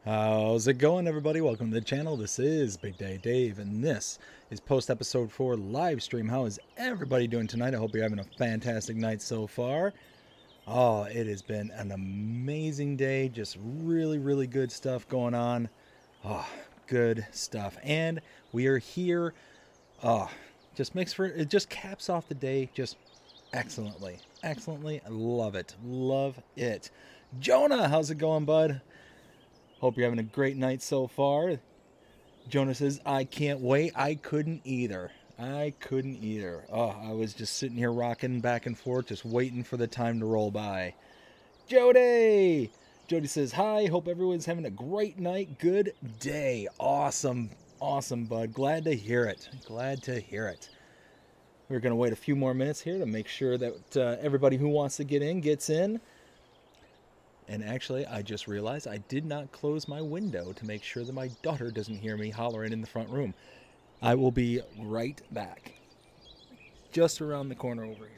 How's it going, everybody? Welcome to the channel. This is Big Day Dave, and this is post-episode 4 live stream. How is everybody doing tonight? I hope you're having a fantastic night so far. Oh, it has been an amazing day. Just really good stuff going on. Oh, good stuff. And we are here. Oh, it just caps off the day just excellently. Excellently. I love it. Love it. Jonah, how's it going, bud? Hope you're having a great night so far. Jonah says, I can't wait. I couldn't either. Oh, I was just sitting here rocking back and forth, just waiting for the time to roll by. Jody says, hi. Hope everyone's having a great night. Good day. Awesome, bud. Glad to hear it. We're going to wait a few more minutes here to make sure that everybody who wants to get in gets in. And actually, I just realized I did not close my window to make sure that my daughter doesn't hear me hollering in the front room. I will be right back. Just around the corner over here.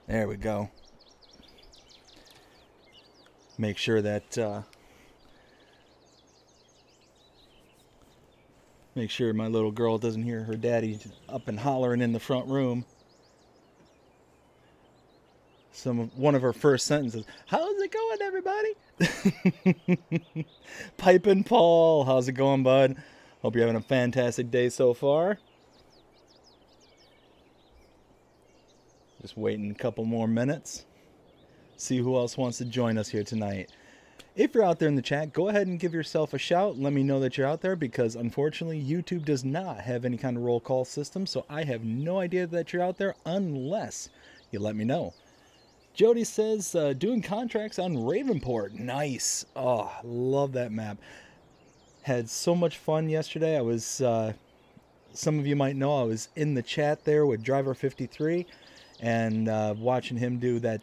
There we go. Make sure that... Make sure my little girl doesn't hear her daddy up and hollering in the front room. One of her first sentences, how's it going, everybody? Pipin' Paul, how's it going, bud? Hope you're having a fantastic day so far. Just waiting a couple more minutes. See who else wants to join us here tonight. If you're out there in the chat, go ahead and give yourself a shout. Let me know that you're out there because, unfortunately, YouTube does not have any kind of roll call system, so I have no idea that you're out there unless you let me know. Jody says, doing contracts on Ravenport. Nice. Oh, love that map. Had so much fun yesterday. I was, some of you might know, I was in the chat there with Driver 53 and watching him do that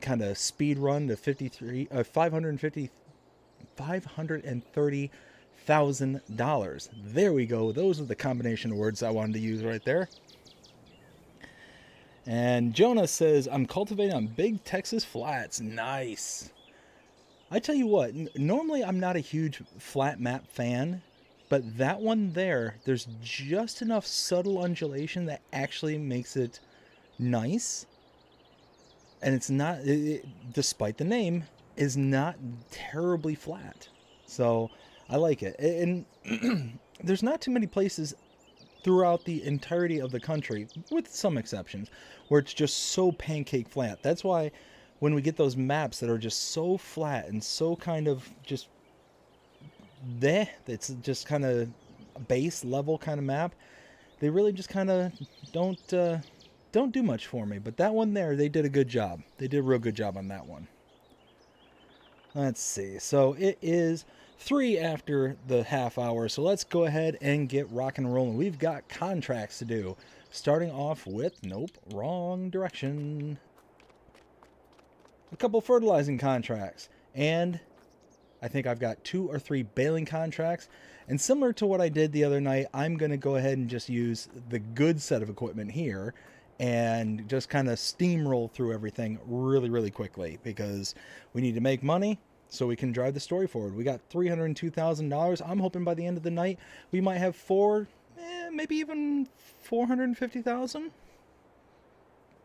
kind of speed run to $530,000. There we go. Those are the combination of words I wanted to use right there. And Jonah says, I'm cultivating on big Texas flats. Nice. I tell you what, normally I'm not a huge flat map fan, but that one there's just enough subtle undulation that actually makes it nice. And it's not, despite the name, is not terribly flat. So I like it. And there's not too many places throughout the entirety of the country, with some exceptions, where it's just so pancake flat. That's why when we get those maps that are just so flat and so kind of just there, it's just kind of base level kind of map, they really just kind of don't do much for me. But that one there, they did a good job. They did a real good job on that one. Let's see. So it is 3 after the half hour. So let's go ahead and get rock and rolling. We've got contracts to do. Starting off with, nope, wrong direction. A couple fertilizing contracts. And I think I've got 2 or 3 baling contracts. And similar to what I did the other night, I'm going to go ahead and just use the good set of equipment here and just kind of steamroll through everything really quickly because we need to make money so we can drive the story forward. We got $302,000. I'm hoping by the end of the night we might have maybe even 450,000.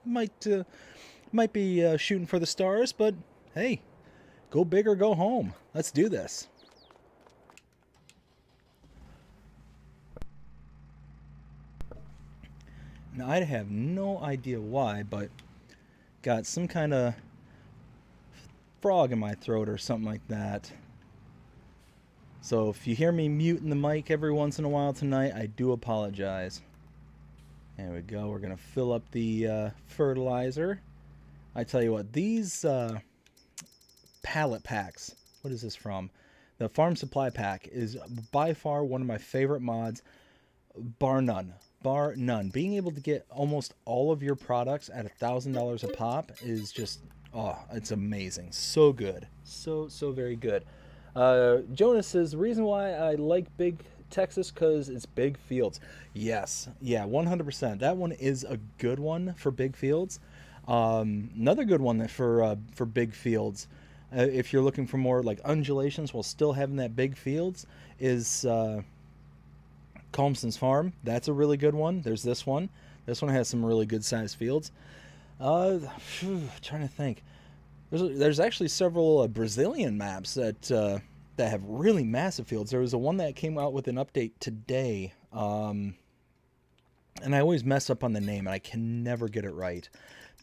Might be shooting for the stars, but hey, go big or go home. Let's do this. Now, I have no idea why, but got some kind of frog in my throat or something like that. So if you hear me muting the mic every once in a while tonight, I do apologize. There we go. We're going to fill up the fertilizer. I tell you what, these pallet packs, what is this from? The Farm Supply Pack is by far one of my favorite mods, bar none. Being able to get almost all of your products at $1,000 a pop is just, oh, it's amazing. So good. So very good. Jonas says, the reason why I like big Texas, because it's big fields. Yes. Yeah, 100%. That one is a good one for big fields. Another good one for big fields, if you're looking for more like undulations while still having that big fields, is Calmson's Farm. That's a really good one. There's this one. This one has some really good sized fields. Trying to think. There's actually several Brazilian maps that have really massive fields. There was a one that came out with an update today, and I always mess up on the name, and I can never get it right.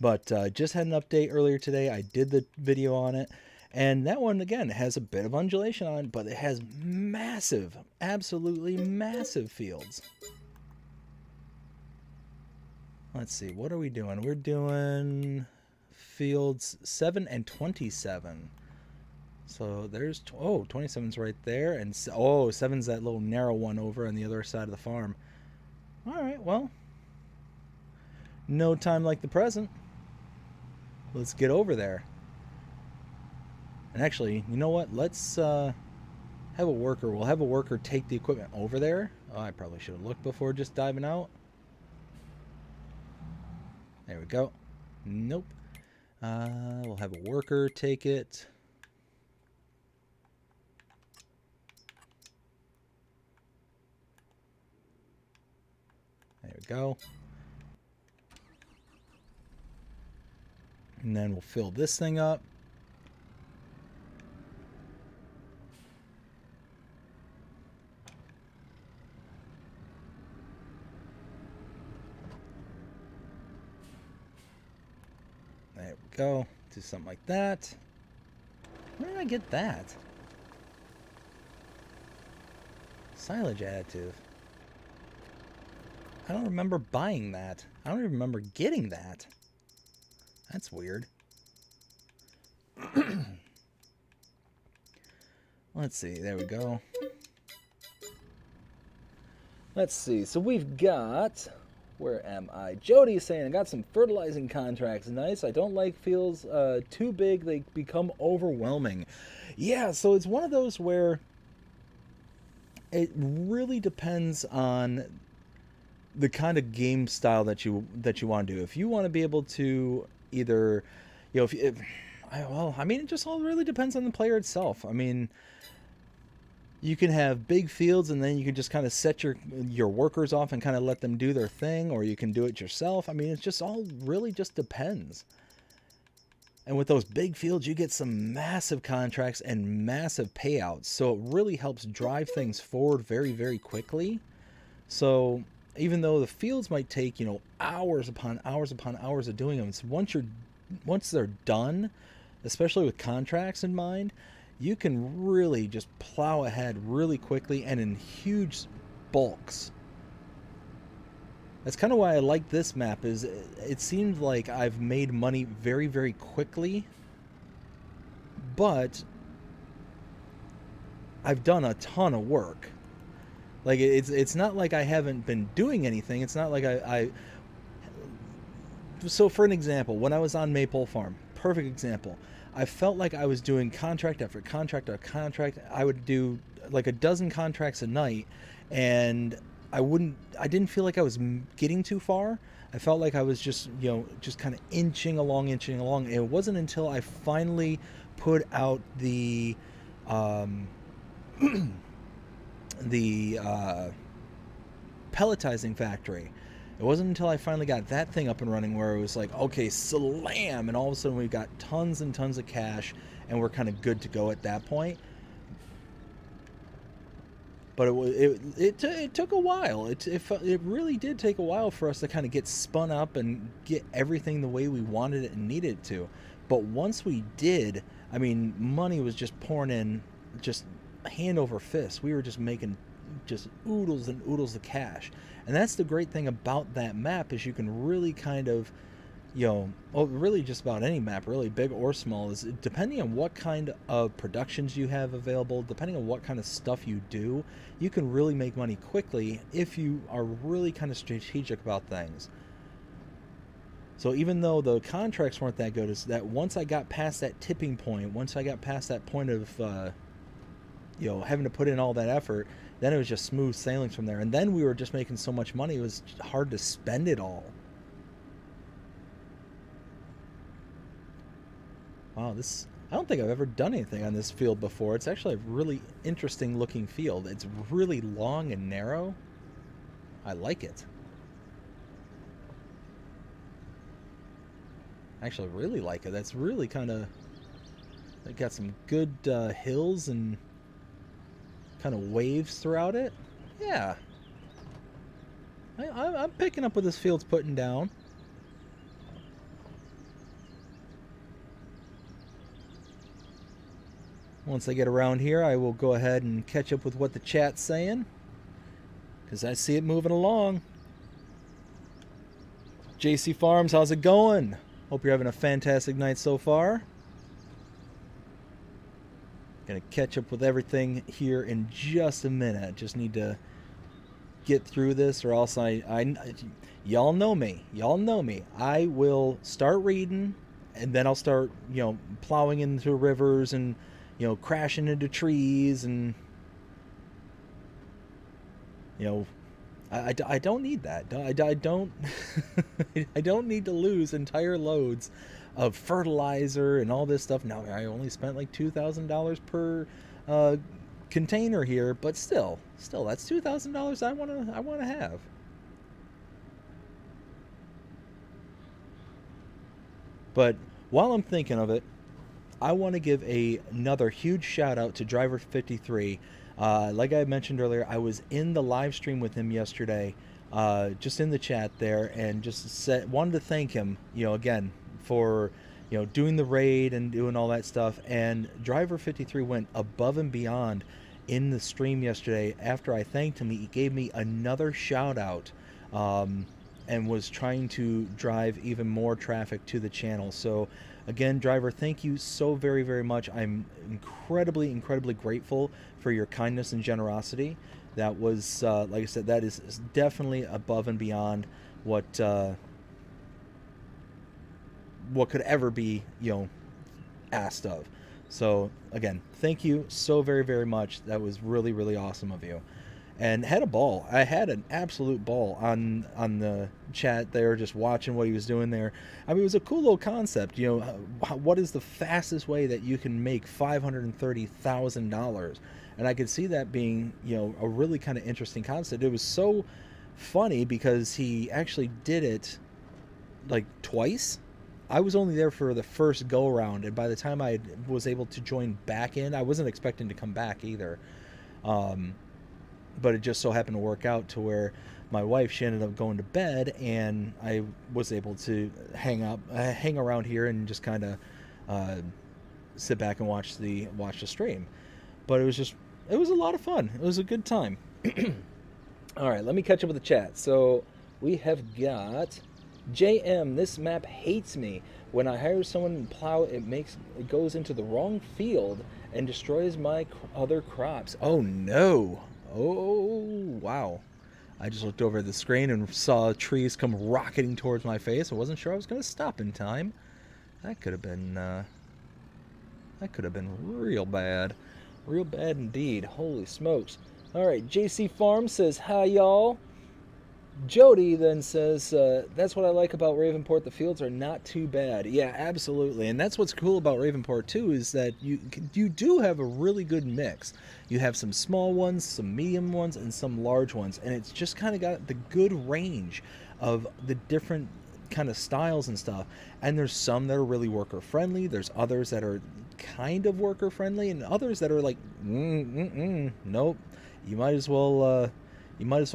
But just had an update earlier today. I did the video on it, and that one again has a bit of undulation on it, but it has massive, absolutely massive fields. Let's see, what are we doing? We're doing fields 7 and 27. So there's 27's right there, and 7's that little narrow one over on the other side of the farm. All right, well, no time like the present. Let's get over there. And actually, you know what? Let's have a worker. We'll have a worker take the equipment over there. Oh, I probably should have looked before just diving out. There we go. Nope. We'll have a worker take it. There we go. And then we'll fill this thing up. There we go. Do something like that. Where did I get that? Silage additive. I don't remember buying that. I don't even remember getting that. That's weird. Let's see. There we go. Let's see. So we've got... Where am I? Jody is saying, I got some fertilizing contracts. Nice. I don't like fields too big. They become overwhelming. Yeah, so it's one of those where it really depends on the kind of game style that you want to do. If you want to be able to either, you know, I mean, it just all really depends on the player itself. I mean, you can have big fields and then you can just kind of set your workers off and kind of let them do their thing, or you can do it yourself. I mean, it's just all really just depends. And with those big fields, you get some massive contracts and massive payouts. So it really helps drive things forward very, very quickly. So even though the fields might take, you know, hours upon hours upon hours of doing them, so once they're done, especially with contracts in mind, you can really just plow ahead really quickly and in huge bulks. That's kind of why I like this map, is it seems like I've made money very, very quickly, but I've done a ton of work. Like, it's not like I haven't been doing anything. It's not like So for an example, when I was on Maypole Farm, perfect example, I felt like I was doing contract after contract after contract. I would do like a dozen contracts a night, and I didn't feel like I was getting too far. I felt like I was just, you know, just kind of inching along. And it wasn't until I finally put out the pelletizing factory. It wasn't until I finally got that thing up and running where it was like, okay, slam, and all of a sudden we've got tons and tons of cash, and we're kind of good to go at that point. But it took a while. It really did take a while for us to kind of get spun up and get everything the way we wanted it and needed it to. But once we did, I mean, money was just pouring in, just hand over fist. We were just making just oodles and oodles of cash. And that's the great thing about that map, is you can really kind of, you know, well, really just about any map, really big or small, is depending on what kind of productions you have available, depending on what kind of stuff you do, you can really make money quickly if you are really kind of strategic about things. So even though the contracts weren't that good, is that once I got past that tipping point, once I got past that point of, you know, having to put in all that effort, then it was just smooth sailing from there. And then we were just making so much money, it was hard to spend it all. Wow, this, I don't think I've ever done anything on this field before. It's actually a really interesting looking field. It's really long and narrow. I like it. I actually really like it. That's really kind of, it got some good hills and kind of waves throughout it. Yeah, I'm picking up what this field's putting down. Once I get around here, I will go ahead and catch up with what the chat's saying, because I see it moving along. JC Farms, how's it going? Hope you're having a fantastic night so far. Gonna catch up with everything here in just a minute. Just need to get through this, or else y'all know me. Y'all know me. I will start reading, and then I'll start, plowing into rivers and, crashing into trees, and, I don't need that. I don't I don't need to lose entire loads of fertilizer and all this stuff. Now I only spent like $2,000 per container here, but still that's $2,000 I want to have. But while I'm thinking of it, I want to give another huge shout out to Driver 53. Like I mentioned earlier, I was in the live stream with him yesterday, just in the chat there, and just wanted to thank him, again, for doing the raid and doing all that stuff. And Driver 53 went above and beyond in the stream yesterday. After I thanked him, he gave me another shout out, and was trying to drive even more traffic to the channel. So again, Driver, thank you so very, very much. I'm incredibly grateful for your kindness and generosity. That was, like I said, that is definitely above and beyond what could ever be, asked of. So again, thank you so very, very much. That was really, really awesome of you. And had a ball. I had an absolute ball on the chat there, just watching what he was doing there. I mean, it was a cool little concept. What is the fastest way that you can make $530,000? And I could see that being, a really kind of interesting concept. It was so funny because he actually did it like twice. I was only there for the first go around, and by the time I was able to join back in, I wasn't expecting to come back either. But it just so happened to work out to where my wife, she ended up going to bed, and I was able to hang around here and just kind of sit back and watch the stream. But it was a lot of fun. It was a good time. All right, let me catch up with the chat. So we have got JM. This map hates me. When I hire someone and plow, it goes into the wrong field and destroys my other crops. Oh no. Oh, wow. I just looked over at the screen and saw trees come rocketing towards my face. I wasn't sure I was going to stop in time. That could have been real bad. Real bad indeed. Holy smokes. All right, JC Farm says, hi, y'all. Jody then says, that's what I like about Ravenport. The fields are not too bad. Yeah, absolutely. And that's what's cool about Ravenport, too, is that you do have a really good mix. You have some small ones, some medium ones, and some large ones. And it's just kind of got the good range of the different kind of styles and stuff. And there's some that are really worker-friendly. There's others that are kind of worker-friendly, and others that are like, nope. You might as well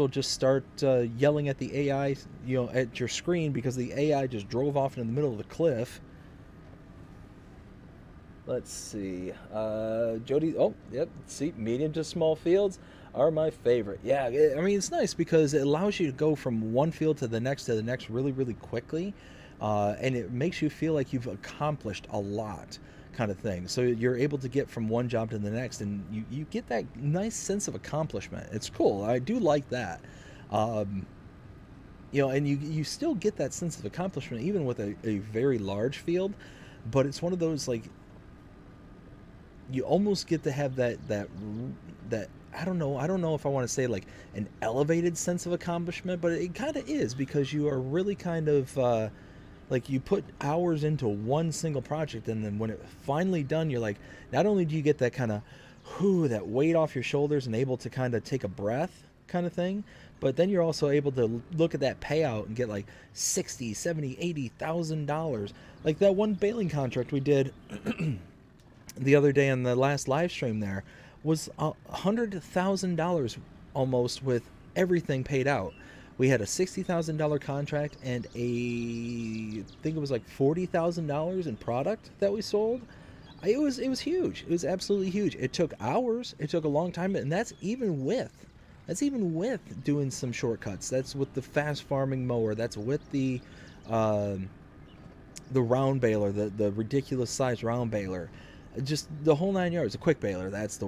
just start yelling at the AI, at your screen, because the AI just drove off in the middle of the cliff. Let's see. Jody, oh, yep, see, medium to small fields are my favorite. Yeah, I mean, it's nice because it allows you to go from one field to the next really, really quickly. And it makes you feel like you've accomplished a lot, kind of thing. So you're able to get from one job to the next, and you get that nice sense of accomplishment. It's cool. I do like that. And you still get that sense of accomplishment even with a very large field, but it's one of those, like, you almost get to have that I don't know if I want to say like an elevated sense of accomplishment, but it kind of is, because you are really kind of Like, you put hours into one single project, and then when it's finally done, you're like, not only do you get that kind of, whoo, that weight off your shoulders and able to kind of take a breath kind of thing, but then you're also able to look at that payout and get like 60, 70, $80,000. Like that one baling contract we did the other day on the last live stream there was $100,000 almost, with everything paid out. We had a $60,000 contract and I think it was like $40,000 in product that we sold. It was huge. It was absolutely huge. It took hours. It took a long time, and that's even with doing some shortcuts. That's with the fast farming mower. That's with uh, the round baler, the ridiculous size round baler, just the whole 9 yards. A quick baler. That's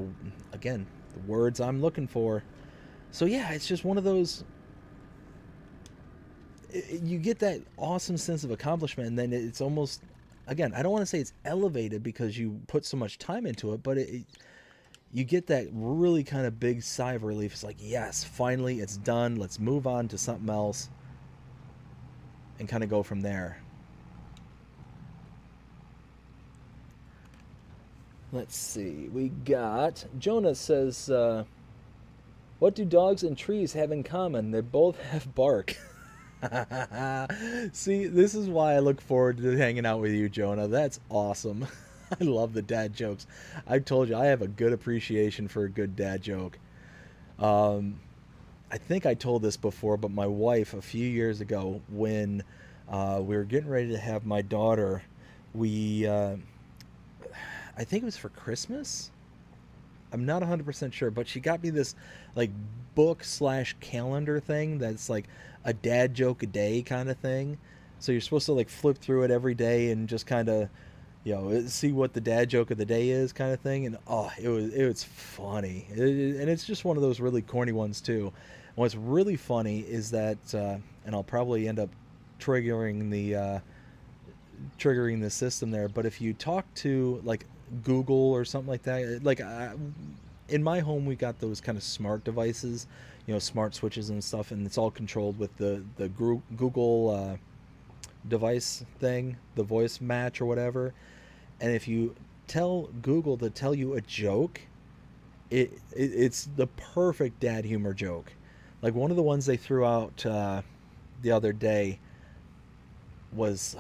again the words I'm looking for. So yeah, it's just one of those. You get that awesome sense of accomplishment, and then it's almost, again, I don't want to say it's elevated because you put so much time into it, but you get that really kind of big sigh of relief. It's like, yes, finally it's done. Let's move on to something else and kind of go from there. Let's see. We got Jonah says, what do dogs and trees have in common? They both have bark. See, this is why I look forward to hanging out with you, Jonah. That's awesome. I love the dad jokes. I've told you, I have a good appreciation for a good dad joke. I think I told this before, but my wife, a few years ago, when we were getting ready to have my daughter, I think it was for Christmas. I'm not 100% sure, but she got me this like book slash calendar thing that's like a dad joke a day kind of thing. So you're supposed to like flip through it every day and just kind of, see what the dad joke of the day is kind of thing. And oh, it was funny. And it's just one of those really corny ones too. And what's really funny is that, and I'll probably end up triggering the system there, but if you talk to like Google or something like that, like in my home we got those kind of smart devices, smart switches and stuff, and it's all controlled with the Google device thing, the voice match or whatever. And if you tell Google to tell you a joke, it's the perfect dad humor joke. Like one of the ones they threw out the other day was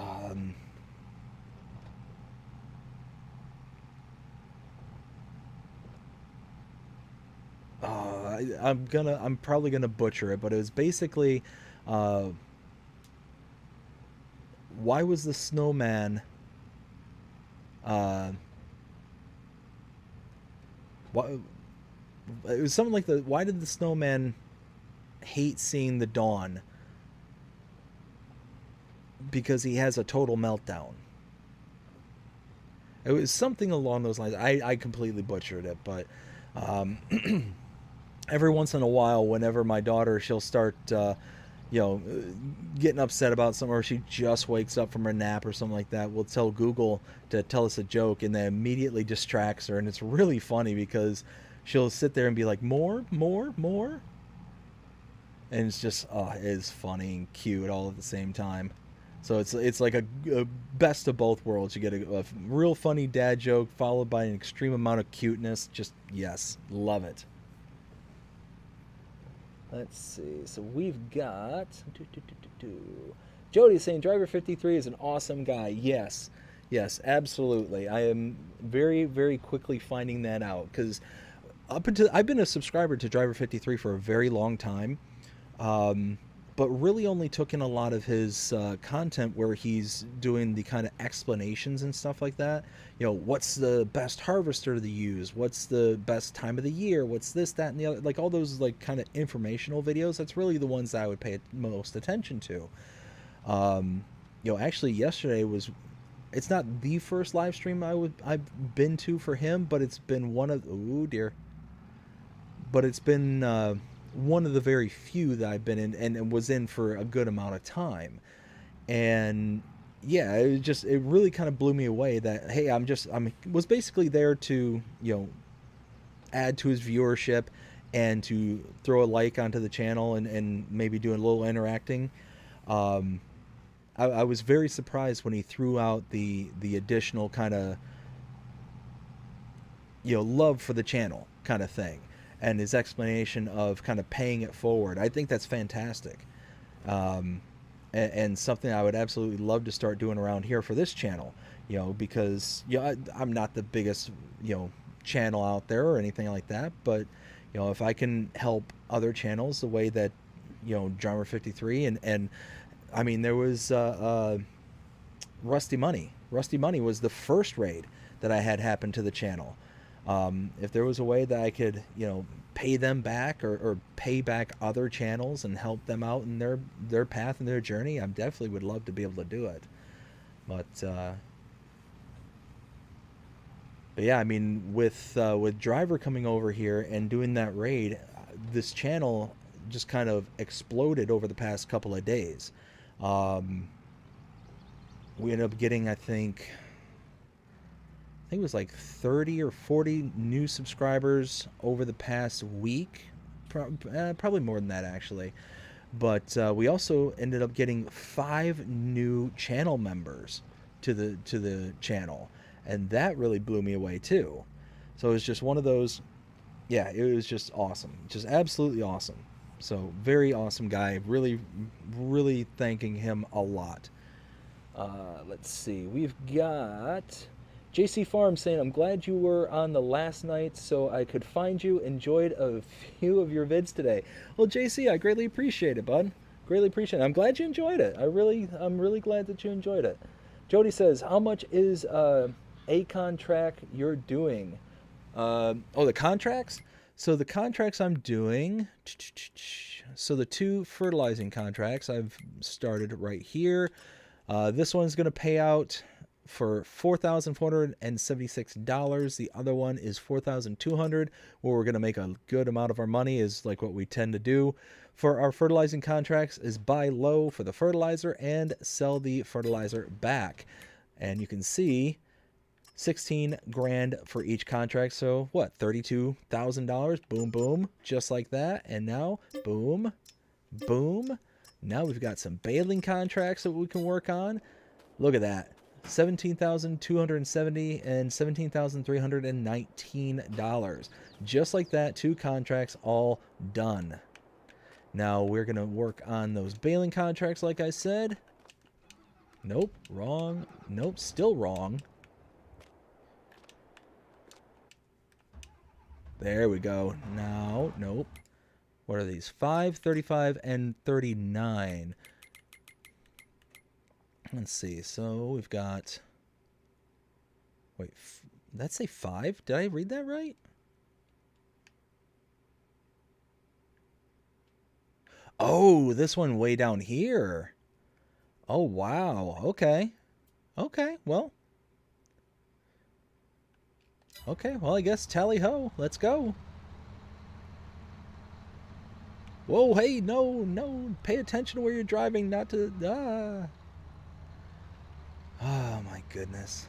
I'm probably gonna butcher it, but it was basically, uh, why was the snowman, uh, why, it was something like why did the snowman hate seeing the dawn? Because he has a total meltdown. It was something along those lines. I completely butchered it, but um, every once in a while, whenever my daughter, she'll start, you know, getting upset about something, or she just wakes up from her nap or something like that, we'll tell Google to tell us a joke, and that immediately distracts her. And it's really funny because she'll sit there and be like, more, more, more. And it's just, it is funny and cute all at the same time. So it's like a best of both worlds. You get a real funny dad joke followed by an extreme amount of cuteness. Just, yes, love it. Let's see. So we've got Jody saying Driver 53 is an awesome guy. Yes, yes, absolutely. I am very, very quickly finding that out because up until I've been a subscriber to Driver 53 for a very long time. But really only took in a lot of his content where he's doing the kind of explanations and stuff like that. You know, what's the best harvester to use? What's the best time of the year? What's this, that, and the other? Like all those like kind of informational videos. That's really the ones that I would pay most attention to. Actually yesterday was, it's not the first live stream I've been to for him, but it's been one of, oh dear. But it's been one of the very few that I've been in and was in for a good amount of time. And yeah, it really kind of blew me away that, hey, I was basically there to, add to his viewership and to throw a like onto the channel and maybe do a little interacting. I was very surprised when he threw out the additional kind of, love for the channel kind of thing, and his explanation of kind of paying it forward. I think that's fantastic, and something I would absolutely love to start doing around here for this channel. Because I'm not the biggest channel out there or anything like that, but if I can help other channels the way that Drummer 53 and I mean, there was Rusty Money. Rusty Money was the first raid that I had happen to the channel. If there was a way that I could, pay them back or pay back other channels and help them out in their path and their journey, I definitely would love to be able to do it. But yeah, I mean, with Driver coming over here and doing that raid, this channel just kind of exploded over the past couple of days. We ended up getting, I think it was like 30 or 40 new subscribers over the past week. Probably more than that, actually. But we also ended up getting 5 new channel members to the channel, and that really blew me away too. So it was just one of those. Yeah, it was just awesome, just absolutely awesome. So very awesome guy. Really, really thanking him a lot. Let's see. We've got JC Farm saying, I'm glad you were on the last night so I could find you. Enjoyed a few of your vids today. Well, JC, I greatly appreciate it, bud. Greatly appreciate it. I'm glad you enjoyed it. I'm really glad that you enjoyed it. Jody says, how much is a contract you're doing? The contracts? So the contracts I'm doing, so the 2 fertilizing contracts I've started right here. This one's going to pay out for $4,476. The other one is $4,200, where we're going to make a good amount of our money, is like what we tend to do for our fertilizing contracts, is buy low for the fertilizer and sell the fertilizer back. And you can see 16 grand for each contract. So what, $32,000? Boom, boom, just like that. And now, boom, boom. Now we've got some baling contracts that we can work on. Look at that. $17,270 and $17,319. Just like that, 2 contracts all done. Now we're going to work on those baling contracts like I said. Nope, wrong. Nope, still wrong. There we go. Now, nope. What are these? 5, 35, and 39. Let's see. So we've got... Wait, did that say 5? Did I read that right? Oh, this one way down here. Oh, wow. Okay. Okay, well... Okay, well, I guess tally-ho. Let's go. Whoa, hey, no. Pay attention to where you're driving, not to... Oh, my goodness.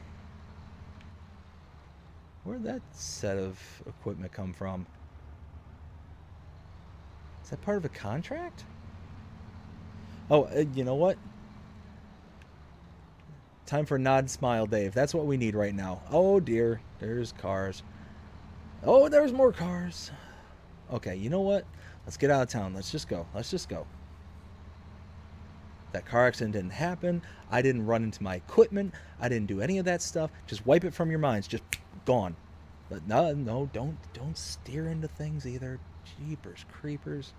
Where'd that set of equipment come from? Is that part of a contract? Oh, you know what? Time for nod and smile, Dave. That's what we need right now. Oh, dear. There's cars. Oh, there's more cars. Okay, you know what? Let's get out of town. Let's just go. Let's just go. That car accident didn't happen. I didn't run into my equipment. I didn't do any of that stuff. Just wipe it from your minds. Just gone. But no, don't steer into things either. Jeepers creepers.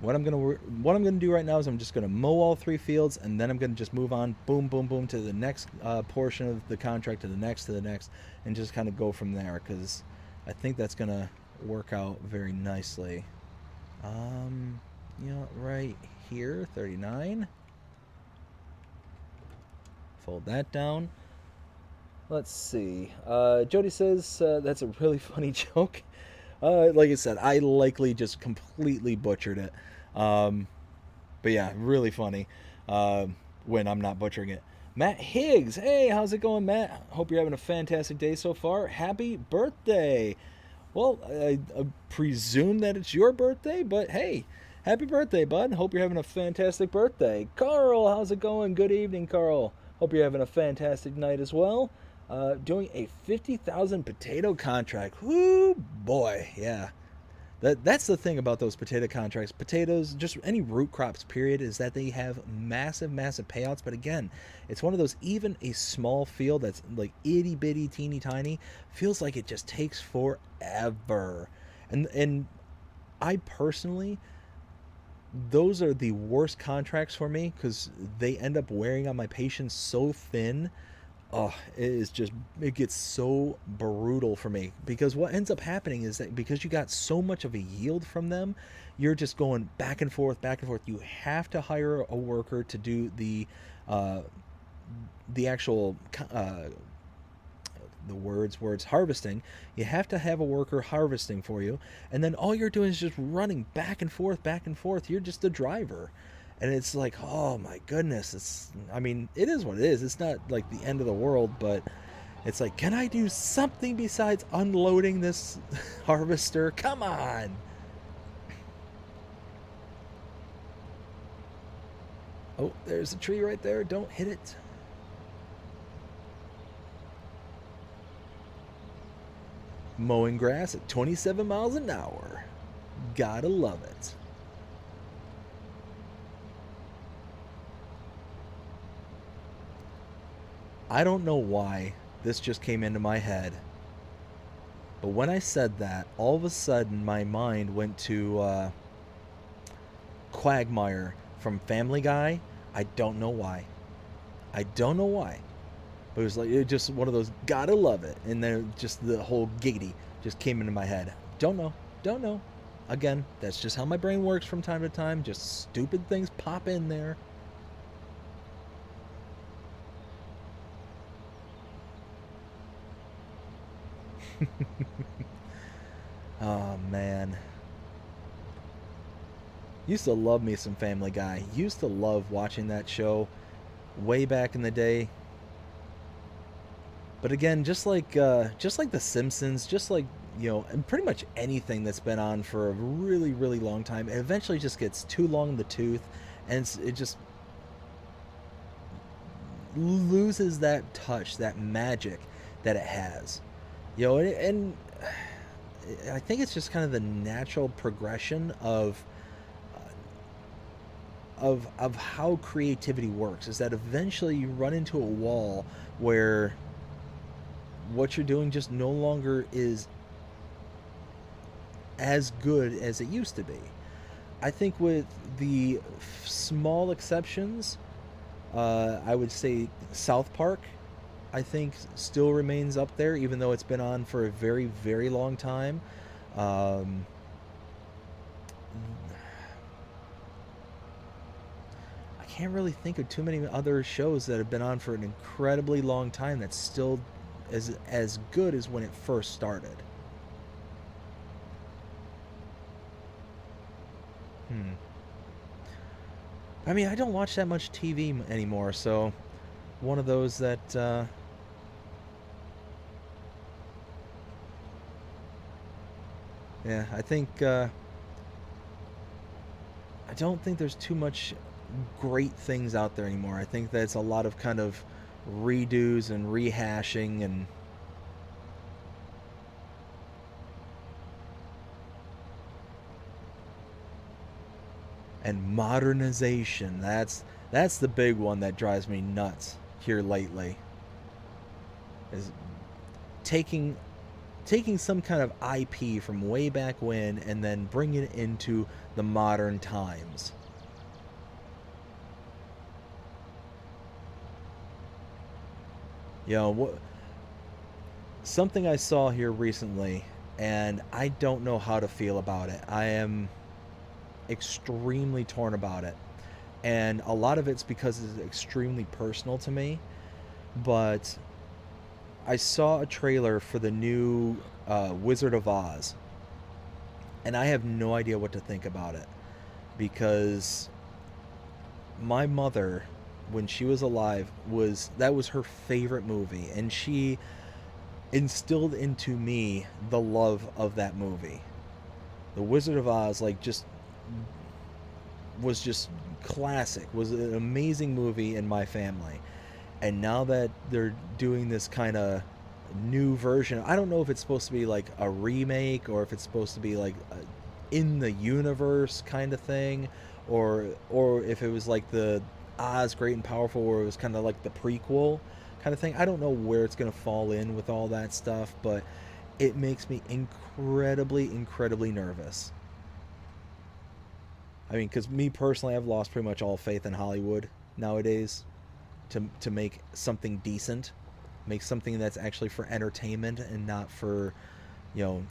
What I'm gonna do right now is I'm just gonna mow all 3 fields, and then I'm gonna just move on, boom, boom, boom, to the next portion of the contract, to the next, and just kind of go from there, because I think that's gonna work out very nicely. Right here, 39. Fold that down. Let's see. Jody says that's a really funny joke. Like I said, I likely just completely butchered it. But yeah, really funny when I'm not butchering it. Matt Higgs. Hey, how's it going, Matt? Hope you're having a fantastic day so far. Happy birthday. Well, I presume that it's your birthday, but hey, happy birthday, bud. Hope you're having a fantastic birthday. Carl, how's it going? Good evening, Carl. Hope you're having a fantastic night as well. Doing a 50,000 potato contract. Whoo, boy, yeah. That's the thing about those potato contracts. Potatoes, just any root crops, period, is that they have massive, massive payouts. But again, it's one of those, even a small field that's like itty bitty, teeny tiny, feels like it just takes forever. And I personally, those are the worst contracts for me because they end up wearing on my patience so thin. Oh, it is just, it gets so brutal for me because what ends up happening is that because you got so much of a yield from them, you're just going back and forth, back and forth. You have to hire a worker to do uh, the actual the words harvesting. You have to have a worker harvesting for you, and then all you're doing is just running back and forth, back and forth. You're just the driver. And it's like, oh my goodness, it's, I mean, it is what it is. It's not like the end of the world, but it's like, can I do something besides unloading this harvester? Come on. Oh, there's a tree right there. Don't hit it. Mowing grass at 27 miles an hour. Gotta love it. I don't know why this just came into my head, but when I said that, all of a sudden my mind went to Quagmire from Family Guy. I don't know why. I don't know why. But it was like, it just one of those, gotta love it. And then just the whole giggity just came into my head. Don't know. Don't know. Again, that's just how my brain works from time to time. Just stupid things pop in there. Oh man. Used to love me some Family Guy. Used to love watching that show way back in the day. But again, just like The Simpsons, just like, you know, and pretty much anything that's been on for a really, really long time, it eventually just gets too long in the tooth, and it just loses that touch, that magic that it has. You know, and I think it's just kind of the natural progression of how creativity works, is that eventually you run into a wall where what you're doing just no longer is as good as it used to be. I think with the small exceptions, I would say South Park, I think, still remains up there, even though it's been on for a very, very long time. Um, I can't really think of too many other shows that have been on for an incredibly long time that's still as good as when it first started. Hmm. I mean, I don't watch that much TV anymore, so one of those that yeah, I think I don't think there's too much great things out there anymore. I think that's a lot of kind of redos and rehashing and modernization. That's the big one that drives me nuts here lately. Is taking taking some kind of IP from way back when and then bringing it into the modern times. You know, something I saw here recently, and I don't know how to feel about it. I am extremely torn about it. And a lot of it's because it's extremely personal to me. But I saw a trailer for the new Wizard of Oz, and I have no idea what to think about it because my mother, when she was alive, was that was her favorite movie, and she instilled into me the love of that movie. The Wizard of Oz, like, just was just classic. Was an amazing movie in my family. And now that they're doing this kind of new version, I don't know if it's supposed to be like a remake or if it's supposed to be like in the universe kind of thing, or if it was like the Oz Great and Powerful, where it was kind of like the prequel kind of thing. I don't know where it's going to fall in with all that stuff, but it makes me incredibly nervous. I mean, because me personally, I've lost pretty much all faith in Hollywood nowadays to make something decent, make something that's actually for entertainment and not for,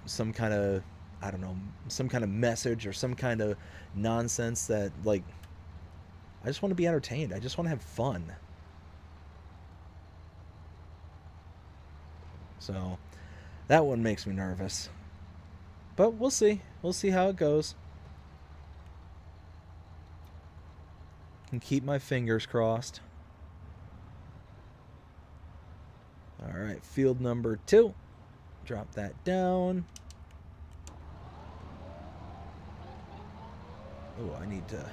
some kind of, I don't know, some kind of message or some kind of nonsense that, like, I just want to be entertained. I just want to have fun. So that one makes me nervous. But we'll see. We'll see how it goes. And keep my fingers crossed. All right, field number 2. Drop that down. Oh, I need to...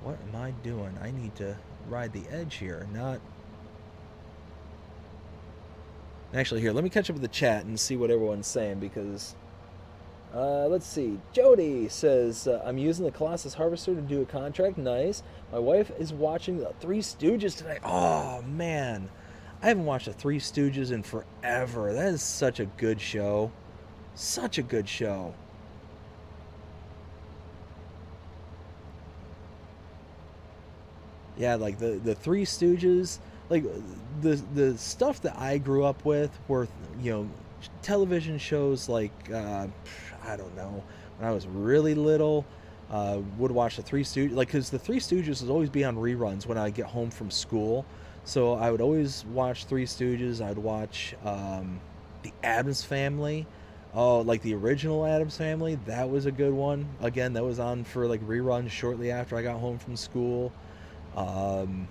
What am I doing? I need to ride the edge here, not... Actually, here, let me catch up with the chat and see what everyone's saying, because... let's see. Jody says, I'm using the Colossus Harvester to do a contract. Nice. My wife is watching the Three Stooges tonight. Oh, man. I haven't watched the Three Stooges in forever. That is such a good show. Such a good show. Yeah, like the Three Stooges, like the stuff that I grew up with were, television shows like, I don't know, when I was really little, would watch the Three Stooges, like, because the Three Stooges would always be on reruns when I get home from school. So I would always watch Three Stooges. I'd watch the Addams Family. Oh, like the original Addams Family. That was a good one. Again, that was on for like reruns shortly after I got home from school. And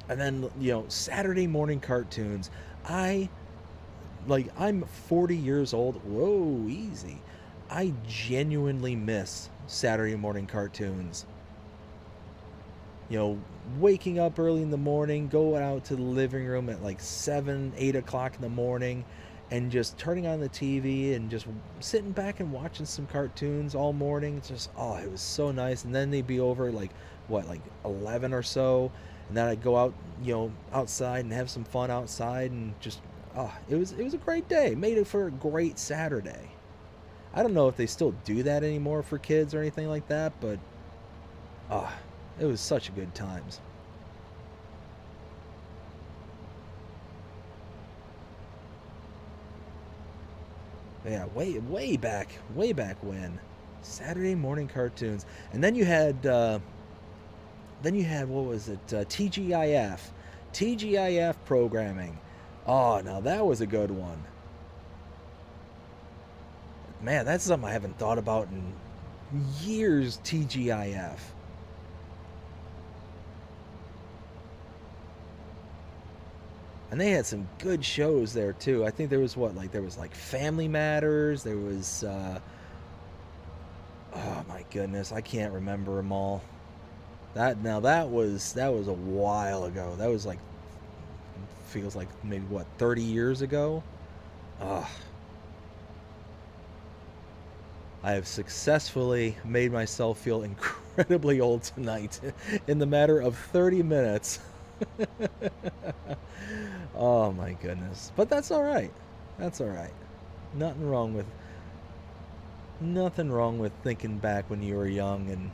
then, Saturday morning cartoons. I'm 40 years old. Whoa, easy. I genuinely miss Saturday morning cartoons. Waking up early in the morning, going out to the living room at like 7, 8 o'clock in the morning, and just turning on the TV and just sitting back and watching some cartoons all morning. It's just, it was so nice. And then they'd be over like 11 or so, and then I'd go out, outside and have some fun outside, and just, it was a great day. Made it for a great Saturday. I don't know if they still do that anymore for kids or anything like that, but it was such a good times. Yeah, way back when. Saturday morning cartoons. And then you had what was it? TGIF. TGIF programming. Oh, now that was a good one. Man, that's something I haven't thought about in years, TGIF. And they had some good shows there too. I think there was there was like Family Matters. There was, oh my goodness, I can't remember them all. That was a while ago. That was like, feels like maybe 30 years ago. Ugh. I have successfully made myself feel incredibly old tonight in the matter of 30 minutes. Oh my goodness. But that's all right. That's all right. Nothing wrong with thinking back when you were young and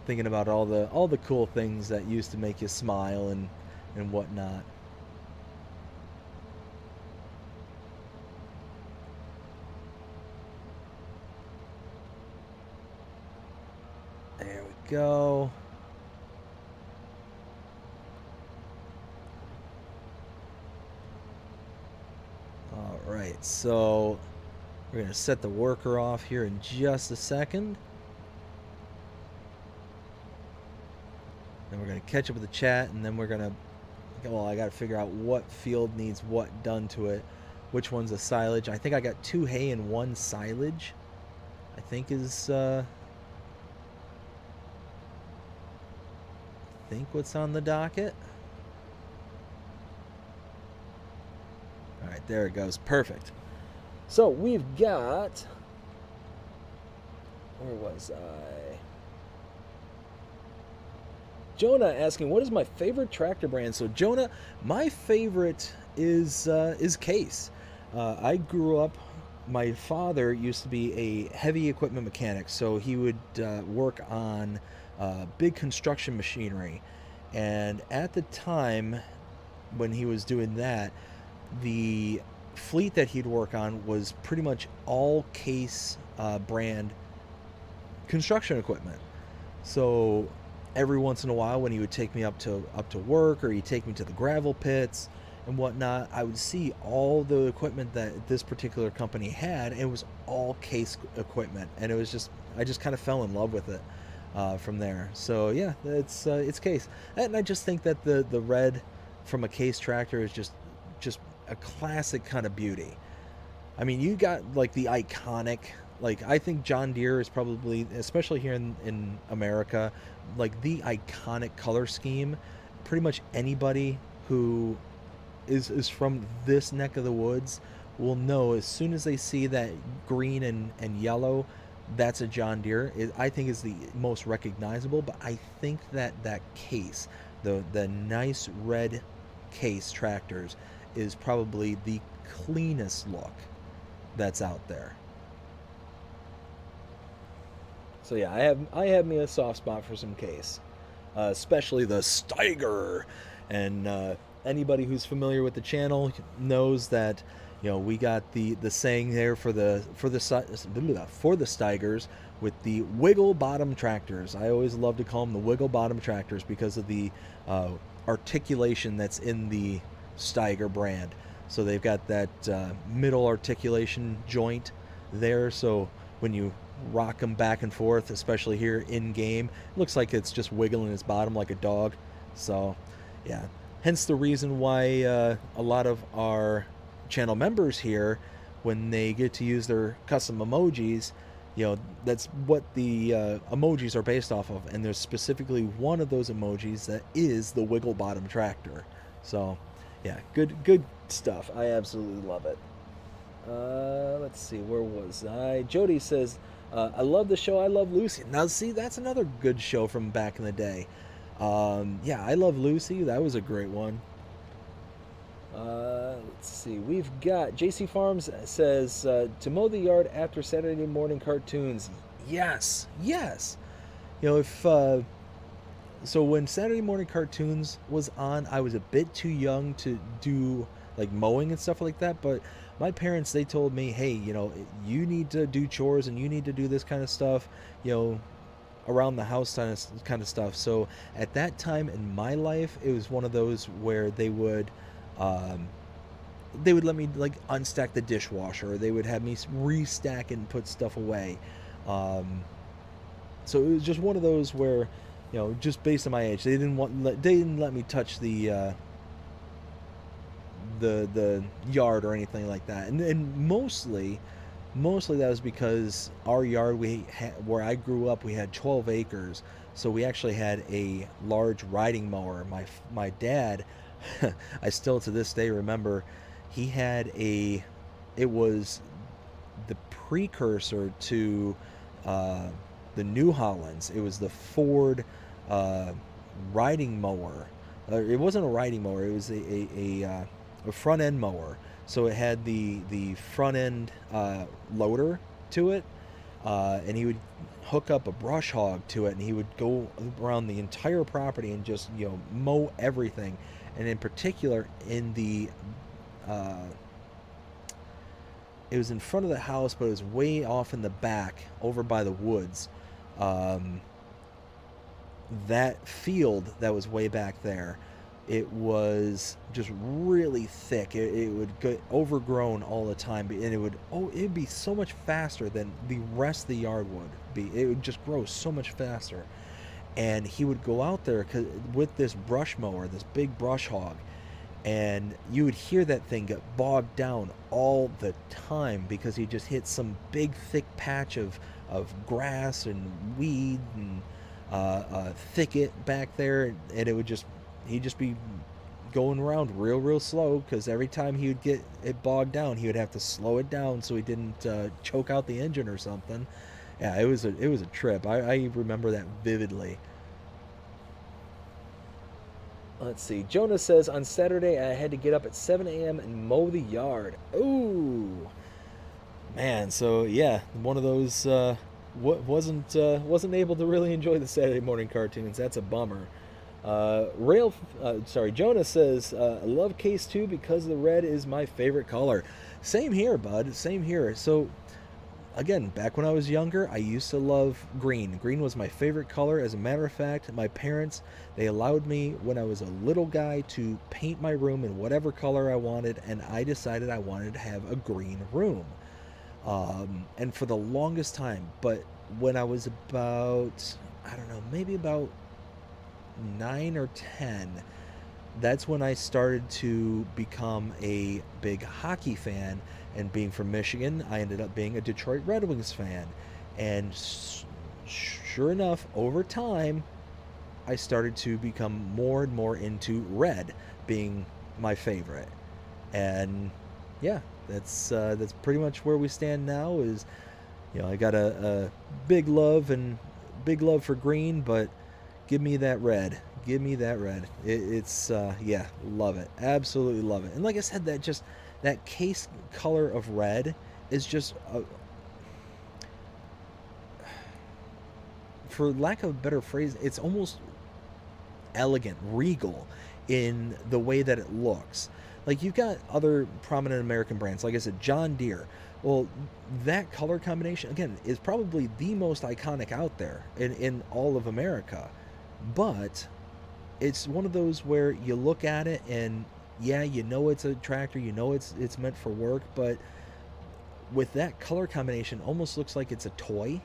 thinking about all the cool things that used to make you smile and whatnot. There we go. All right, so we're going to set the worker off here in just a second. Then we're going to catch up with the chat, and then we're going to well, I got to figure out what field needs what done to it, which one's a silage. I think I got 2 hay and 1 silage. I think is what's on the docket. All right, there it goes. Perfect. So we've got, where was I? Jonah asking, what is my favorite tractor brand? So Jonah, my favorite is Case. I grew up, my father used to be a heavy equipment mechanic, so he would work on big construction machinery. And at the time when he was doing that, the fleet that he'd work on was pretty much all Case brand construction equipment. So every once in a while, when he would take me up to work, or he'd take me to the gravel pits and whatnot, I would see all the equipment that this particular company had. And it was all Case equipment, and it was just, I just kind of fell in love with it from there. So yeah, it's Case, and I just think that the red from a Case tractor is just a classic kind of beauty. I mean, you got like the iconic, like I think John Deere is probably, especially here in America, like the iconic color scheme. Pretty much anybody who is from this neck of the woods will know as soon as they see that green and yellow, that's a John Deere. I think is the most recognizable. But I think that Case, the nice red Case tractors, is probably the cleanest look that's out there. So yeah, I have me a soft spot for some Case, especially the Steiger. And anybody who's familiar with the channel knows that, you know, we got the saying there for the Steigers with the wiggle bottom tractors. I always love to call them the wiggle bottom tractors because of the articulation that's in the Steiger brand. So they've got that middle articulation joint there, so when you rock them back and forth, especially here in game, it looks like it's just wiggling its bottom like a dog. So yeah, hence the reason why a lot of our channel members here, when they get to use their custom emojis, you know, that's what the emojis are based off of, and there's specifically one of those emojis that is the wiggle bottom tractor. So yeah, good stuff. I absolutely love it. Let's see, where was I? Jody says, I love the show. I love Lucy. Now, see, that's another good show from back in the day. Yeah, I love Lucy. That was a great one. Let's see. We've got JC Farms says, to mow the yard after Saturday morning cartoons. Yes. You know, if so when Saturday morning cartoons was on, I was a bit too young to do like mowing and stuff like that, but my parents, they told me, hey, you know, you need to do chores and you need to do this kind of stuff, you know, around the house kind of stuff. So at that time in my life, it was one of those where they would let me like unstack the dishwasher, or they would have me restack and put stuff away. So it was just one of those where, you know, just based on my age, they didn't let me touch the yard or anything like that. And mostly that was because our yard, where I grew up, we had 12 acres, so we actually had a large riding mower. My dad, I still to this day remember, he had it was the precursor to the New Hollands. It was the Ford riding mower. It wasn't a riding mower, it was a front end mower. So it had the front end loader to it, and he would hook up a brush hog to it, and he would go around the entire property and just, you know, mow everything. And in particular, in the it was in front of the house, but it was way off in the back, over by the woods. That field that was way back there, it was just really thick. It would get overgrown all the time, and it'd be so much faster than the rest of the yard would be. It would just grow so much faster. and he would go out there with this brush mower, this big brush hog, and you would hear that thing get bogged down all the time because he just hit some big thick patch of grass and weed and thicket back there, and it would just he'd just be going around real slow because every time he would get it bogged down, he would have to slow it down so he didn't choke out the engine or something. Yeah, it was a trip. I remember that vividly. Let's see. Jonah says on Saturday I had to get up at 7 a.m. and mow the yard. Ooh, man. So yeah, one of those wasn't able to really enjoy the Saturday morning cartoons. That's a bummer. Jonah says I love Case 2 because the red is my favorite color. Same here, bud. Same here. So again, back when I was younger, I used to love green. Green was my favorite color. As a matter of fact, my parents, they allowed me when I was a little guy to paint my room in whatever color I wanted, and I decided I wanted to have a green room. And for the longest time, but when I was about, I don't know, maybe about 9 or 10, that's when I started to become a big hockey fan. And being from Michigan, I ended up being a Detroit Red Wings fan. And sure enough, over time, I started to become more and more into red being my favorite. And yeah, that's pretty much where we stand now. Is, I got a big love for green, but give me that red. Give me that red. It's yeah, love it. Absolutely love it. And like I said, that case color of red is just for lack of a better phrase, it's almost elegant, regal in the way that it looks. Like, you've got other prominent American brands, like I said, John Deere. Well, that color combination, again, is probably the most iconic out there in all of America. But it's one of those where you look at it and yeah, it's a tractor, it's meant for work, but with that color combination, almost looks like it's a toy.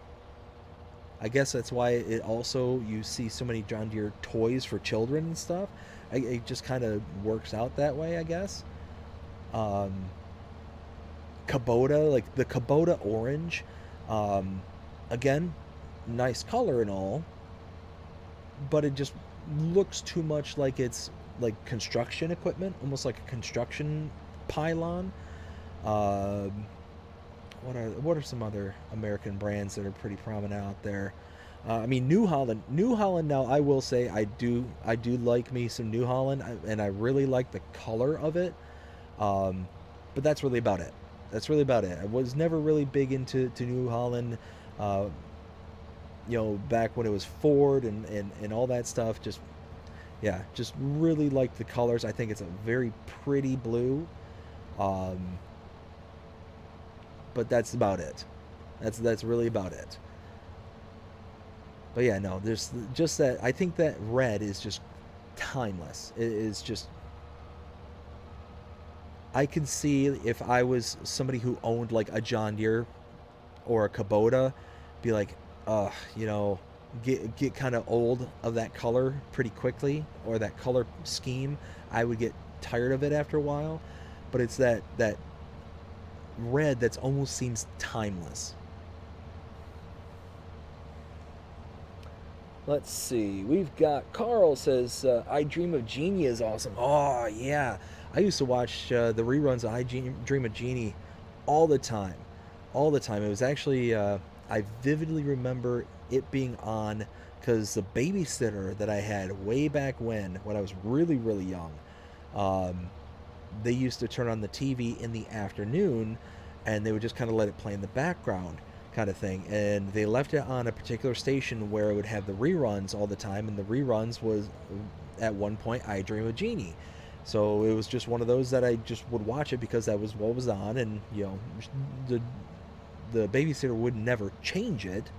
I guess that's why it also, you see so many John Deere toys for children and stuff. It just kind of works out that way, I guess. Um, Kubota, like the Kubota orange, again, nice color and all, but it just looks too much like it's like construction equipment, almost like a construction pylon. What are some other American brands that are pretty prominent out there? I mean, New Holland. New Holland. Now, I will say I do like me some New Holland, and I really like the color of it. But that's really about it. That's really about it. I was never really big into New Holland. Uh, back when it was Ford and all that stuff. Just really like the colors. I think it's a very pretty blue. But that's about it. That's really about it. But yeah, no, there's just that. I think that red is just timeless. It is just. I can see if I was somebody who owned like a John Deere or a Kubota, be like, get kind of old of that color pretty quickly, or that color scheme. I would get tired of it after a while. But it's that red that's almost seems timeless. Let's see. We've got Carl says, I Dream of Jeannie is awesome. Oh, yeah. I used to watch the reruns of Dream of Jeannie all the time. All the time. It was actually, I vividly remember it being on because the babysitter that I had way back when I was really, really young, they used to turn on the TV in the afternoon, and they would just kind of let it play in the background kind of thing. And they left it on a particular station where it would have the reruns all the time, and the reruns was, at one point, I Dream of Jeannie. So it was just one of those that I just would watch it because that was what was on, and the babysitter would never change it.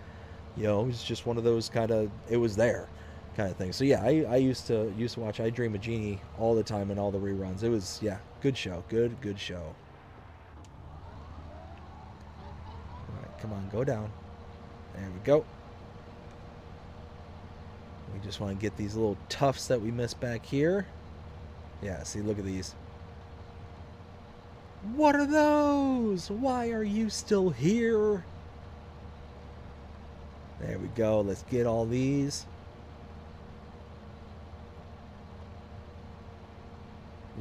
It was just one of those kind of, it was there kind of thing. So yeah, I used to watch I Dream of Jeannie all the time and all the reruns. It was, yeah, good show. Good show. All right, come on, go down. There we go. We just want to get these little tufts that we missed back here. Yeah, see, look at these. What are those? Why are you still here? There we go. Let's get all these.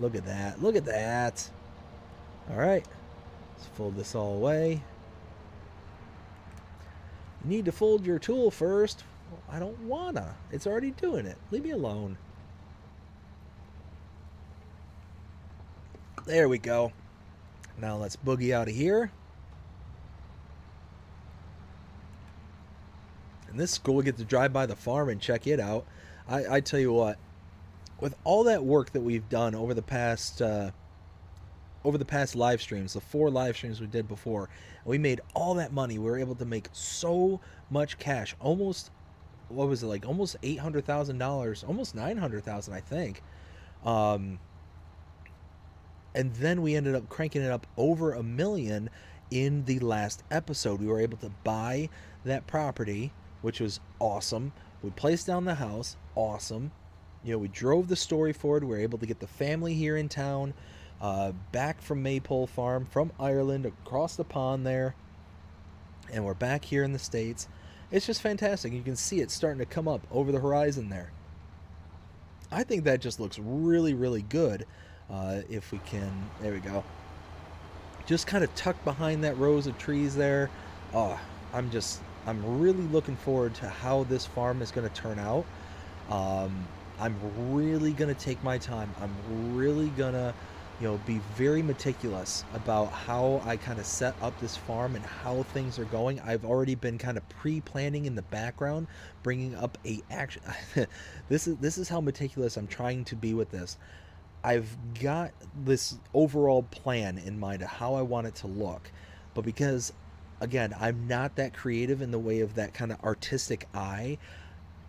Look at that. Look at that. All right. Let's fold this all away. You need to fold your tool first. Well, I don't wanna. It's already doing it. Leave me alone. There we go. Now let's boogie out of here. And this is cool. We get to drive by the farm and check it out. I tell you what, with all that work that we've done over the past live streams, the 4 live streams we did before, we made all that money. We were able to make so much cash. Almost, what was it, like almost $800,000, almost $900,000, I think. And then we ended up cranking it up over $1 million in the last episode. We were able to buy that property, which was awesome. We placed down the house, awesome. You know, we drove the story forward. We were able to get the family here in town, back from Maypole Farm, from Ireland, across the pond there. And we're back here in the States. It's just fantastic. You can see it starting to come up over the horizon there. I think that just looks really, really good. If we can, there we go. Just kind of tucked behind that rows of trees there. Oh, I'm really looking forward to how this farm is going to turn out. I'm really going to take my time. I'm really going to, be very meticulous about how I kind of set up this farm and how things are going. I've already been kind of pre-planning in the background, bringing up a action. This is how meticulous I'm trying to be with this. I've got this overall plan in mind of how I want it to look, but because, again, I'm not that creative in the way of that kind of artistic eye,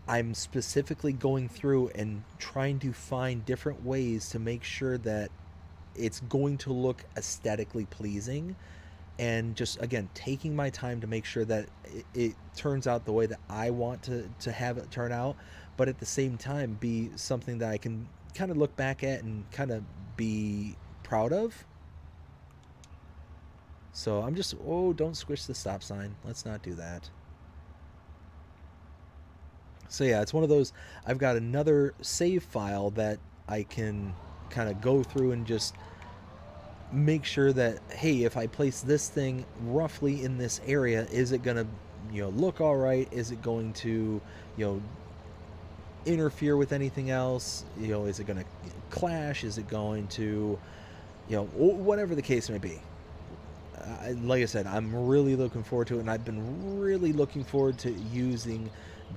I'm specifically going through and trying to find different ways to make sure that it's going to look aesthetically pleasing, and just, again, taking my time to make sure that it turns out the way that I want to have it turn out, but at the same time be something that I can kind of look back at and kind of be proud of. So I'm just, oh, don't squish the stop sign. Let's not do that. So yeah, it's one of those, I've got another save file that I can kind of go through and just make sure that, hey, if I place this thing roughly in this area, is it going to, look all right? Is it going to, interfere with anything else? Is it going to clash? Is it going to, whatever the case may be. Like I said, I'm really looking forward to it, and I've been really looking forward to using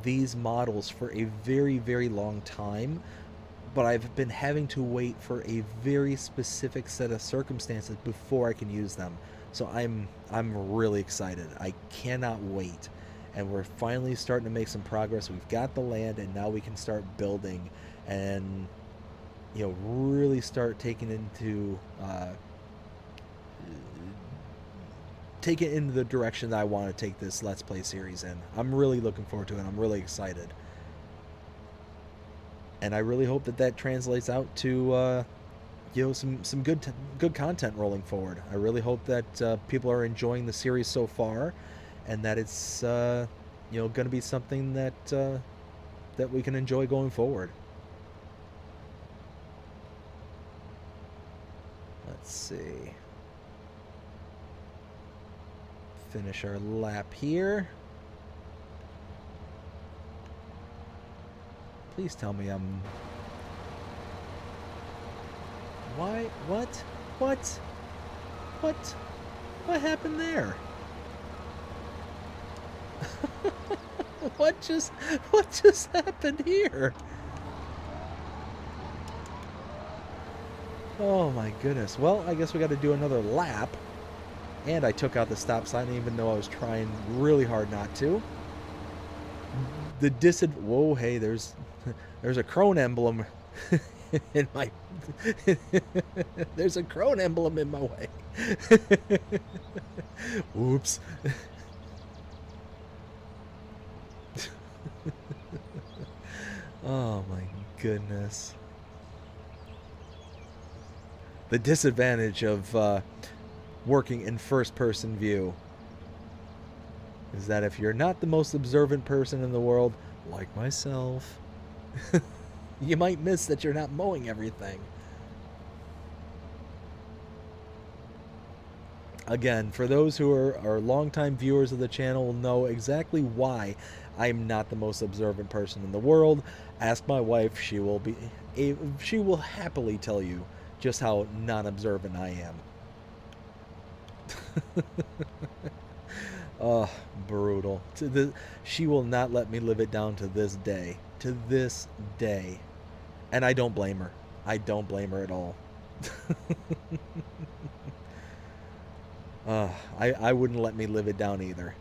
these models for a very, very long time, but I've been having to wait for a very specific set of circumstances before I can use them. So I'm really excited. I cannot wait. And we're finally starting to make some progress. We've got the land, and now we can start building and, really start taking into the direction that I want to take this Let's Play series in. I'm really looking forward to it. I'm really excited. And I really hope that translates out to, some good content rolling forward. I really hope that people are enjoying the series so far, and that it's going to be something that that we can enjoy going forward. Let's see. Finish our lap here. Please tell me I'm... Why? What? What happened there? What just happened here? Oh my goodness. Well, I guess we got to do another lap. And I took out the stop sign even though I was trying really hard not to. Whoa, hey, there's a crone emblem in my there's a crone emblem in my way. Oops. Oh my goodness. The disadvantage of working in first-person view is that if you're not the most observant person in the world, like myself, you might miss that you're not mowing everything. Again, for those who are longtime viewers of the channel will know exactly why I'm not the most observant person in the world. Ask my wife; she will happily tell you just how non-observant I am. Oh, brutal. She will not let me live it down to this day. To this day. And I don't blame her. I don't blame her at all. I wouldn't let me live it down either.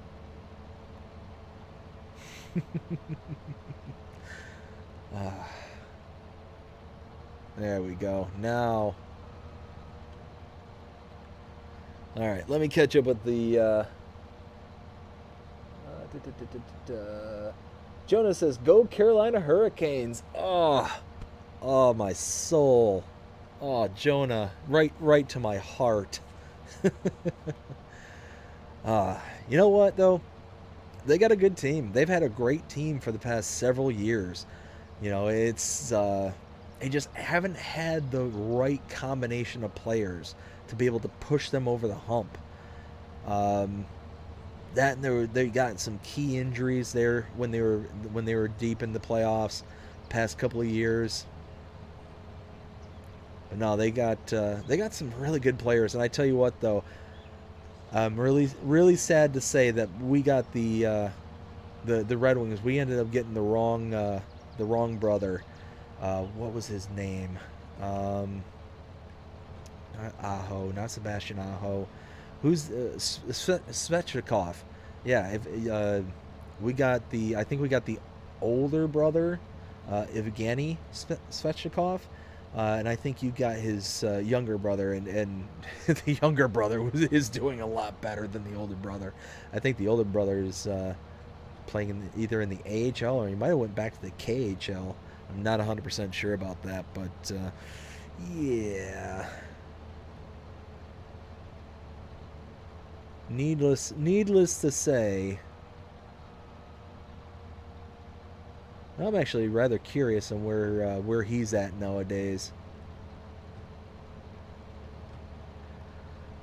There we go. Now. Alright, let me catch up with the... Jonah says, "Go Carolina Hurricanes." Oh, my soul. Oh, Jonah, right to my heart. You know what though? They got a good team. They've had a great team for the past several years. You know, it's they just haven't had the right combination of players to be able to push them over the hump. That and they got some key injuries there when they were deep in the playoffs past couple of years. But no, they got some really good players, and I tell you what though, I'm really sad to say that we got the Red Wings. We ended up getting the wrong brother. What was his name? Not Aho, not Sebastian Aho. Who's Svechnikov? Yeah, I think we got the older brother, Evgeny Svechnikov, and I think you got his younger brother, and the younger brother is doing a lot better than the older brother. I think the older brother is playing either in the AHL or he might have went back to the KHL. I'm not 100% sure about that, but yeah. Needless to say, I'm actually rather curious on where he's at nowadays.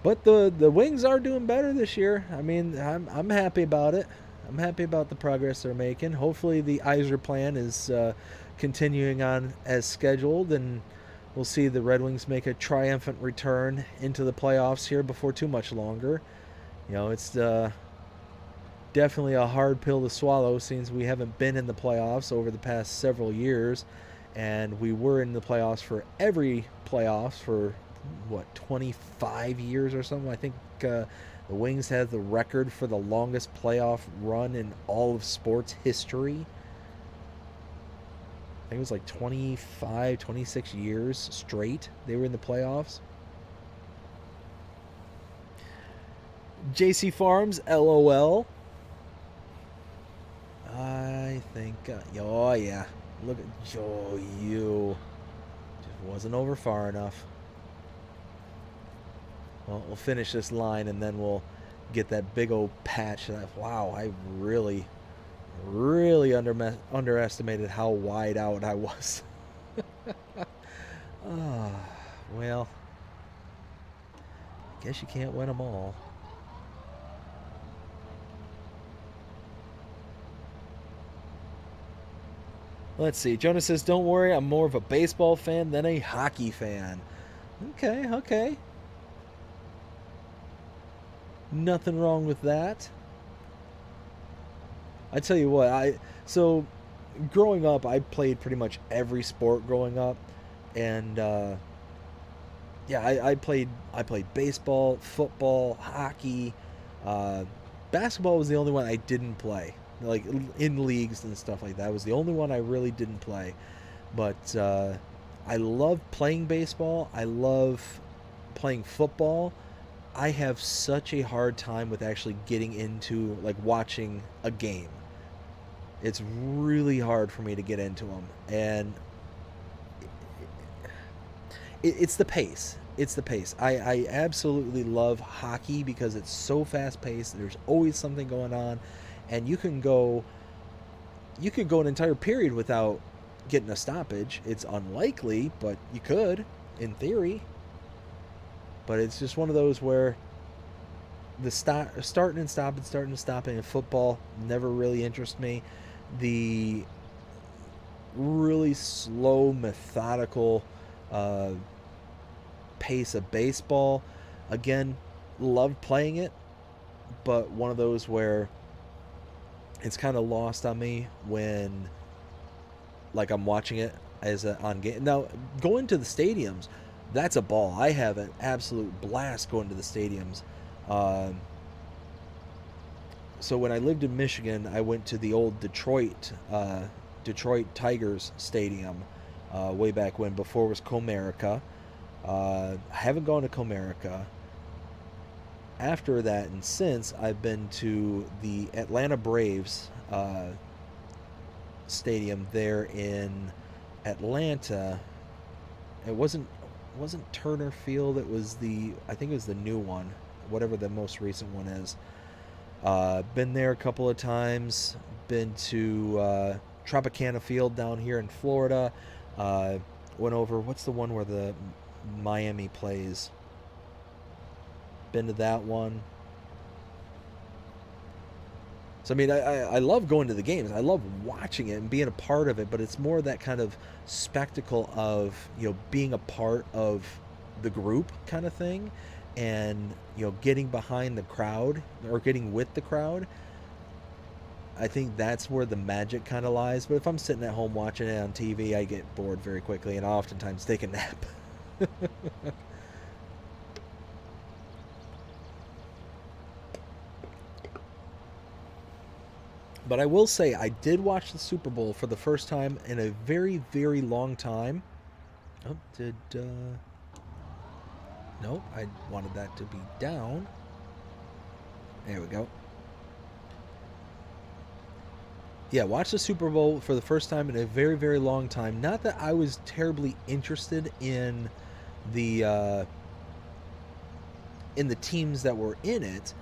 But the Wings are doing better this year. I mean, I'm happy about it. I'm happy about the progress they're making. Hopefully, the Yzer plan is continuing on as scheduled, and we'll see the Red Wings make a triumphant return into the playoffs here before too much longer. You know, it's definitely a hard pill to swallow since we haven't been in the playoffs over the past several years, and we were in the playoffs for every playoffs for, 25 years or something. I think the Wings have the record for the longest playoff run in all of sports history. I think it was like 25, 26 years straight they were in the playoffs. JC Farms, LOL. I think, oh yeah, look at you. Just wasn't over far enough. Well, we'll finish this line and then we'll get that big old patch. Wow, I really underestimated how wide out I was. Well, I guess you can't win them all. Let's see. Jonah says, "Don't worry, I'm more of a baseball fan than a hockey fan." Okay. Nothing wrong with that. I tell you what, so growing up, I played pretty much every sport growing up, and yeah, I played baseball, football, hockey. Basketball was the only one I didn't play, like in leagues and stuff like that. It was the only one I really didn't play. But I love playing baseball. I love playing football. I have such a hard time with actually getting into like watching a game. It's really hard for me to get into them, and it's the pace. It's the pace. I absolutely love hockey because it's so fast paced. There's always something going on, and you could go an entire period without getting a stoppage. It's unlikely, but you could, in theory. But it's just one of those where the starting and stopping in football never really interest me. The really slow, methodical pace of baseball, again, love playing it, but one of those where it's kind of lost on me when, like, I'm watching it on game. Now, going to the stadiums, that's a ball. I have an absolute blast going to the stadiums. So when I lived in Michigan, I went to the old Detroit Tigers Stadium way back when, before it was Comerica. I haven't gone to Comerica. After that and since, I've been to the Atlanta Braves stadium there in Atlanta. It wasn't Turner Field. I think it was the new one, whatever the most recent one is. Been there a couple of times. Been to Tropicana Field down here in Florida. Went over, what's the one where the Miami plays? Been to that one. So I mean, I love going to the games. I love watching it and being a part of it, but it's more that kind of spectacle of, being a part of the group kind of thing, and getting behind the crowd or getting with the crowd. I think that's where the magic kind of lies. But if I'm sitting at home watching it on TV, I get bored very quickly, and I oftentimes take a nap. But I will say, I did watch the Super Bowl for the first time in a very, very long time. Oh, nope, I wanted that to be down. There we go. Yeah, watched the Super Bowl for the first time in a very, very long time. Not that I was terribly interested in the teams that were in it.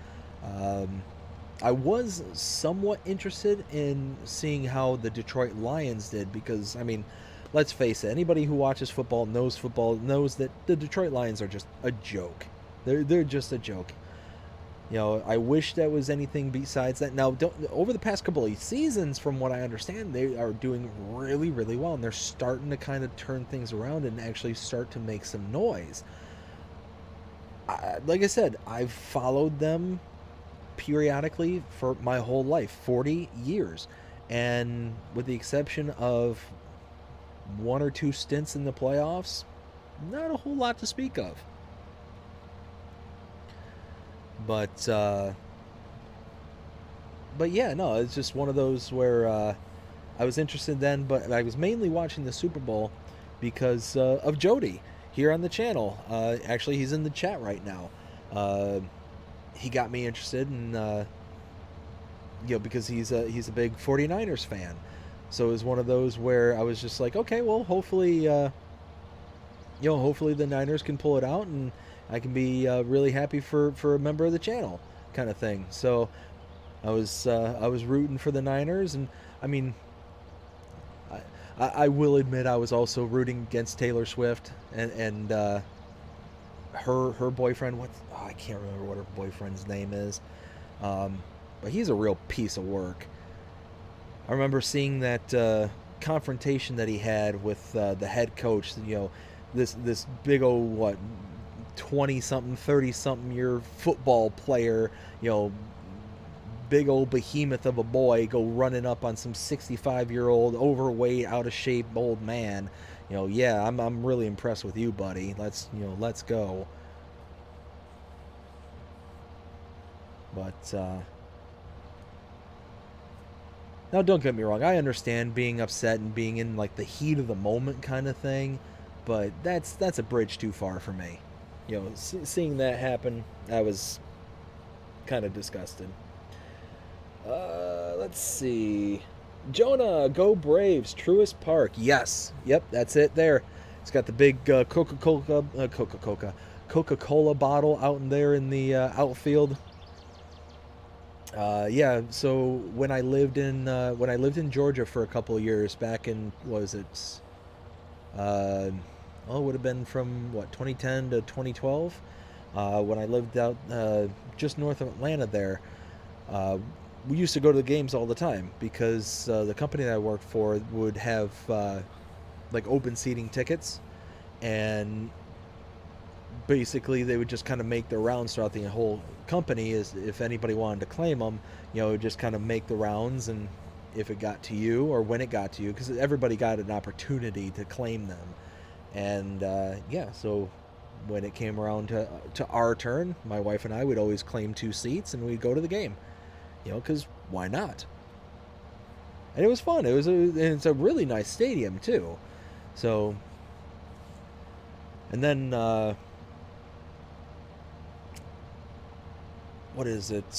I was somewhat interested in seeing how the Detroit Lions did, because, I mean, let's face it, anybody who watches football knows that the Detroit Lions are just a joke. They're just a joke. I wish that was anything besides that. Now, over the past couple of seasons, from what I understand, they are doing really, really well, and they're starting to kind of turn things around and actually start to make some noise. Like I said, I've followed them periodically for my whole life, 40 years, and with the exception of one or two stints in the playoffs, not a whole lot to speak of. But yeah, no, it's just one of those where I was interested then, but I was mainly watching the Super Bowl because of Jody here on the channel. Actually, he's in the chat right now. He got me interested in, because he's a big 49ers fan. So it was one of those where I was just like, okay, well, hopefully, hopefully the Niners can pull it out, and I can be really happy for a member of the channel, kind of thing. So I was rooting for the Niners, and I mean, I will admit I was also rooting against Taylor Swift and her boyfriend. I can't remember what her boyfriend's name is, but he's a real piece of work. I remember seeing that confrontation that he had with the head coach. This big old 20-something, 30-something year football player, big old behemoth of a boy, go running up on some 65-year-old overweight, out of shape old man. Yeah, I'm really impressed with you, buddy. Let's go. But now, don't get me wrong. I understand being upset and being in like the heat of the moment kind of thing, but that's a bridge too far for me. Seeing that happen, I was kind of disgusted. Let's see. Jonah, go Braves, Truist Park. Yes, yep, that's it. There, it's got the big Coca-Cola bottle out in there in the outfield. Yeah, so when I lived in Georgia for a couple of years back in what was it? Well, it would have been from what 2010 to 2012. When I lived out just north of Atlanta, there, uh, we used to go to the games all the time because the company that I worked for would have like open seating tickets, and basically they would just kind of make their rounds throughout the whole company. Is if anybody wanted to claim them, just kind of make the rounds, and if it got to you or when it got to you, because everybody got an opportunity to claim them. And yeah, so when it came around to our turn, my wife and I would always claim 2 seats, and we'd go to the game. Because why not? And it was fun. It's a really nice stadium too. So, and then what is it?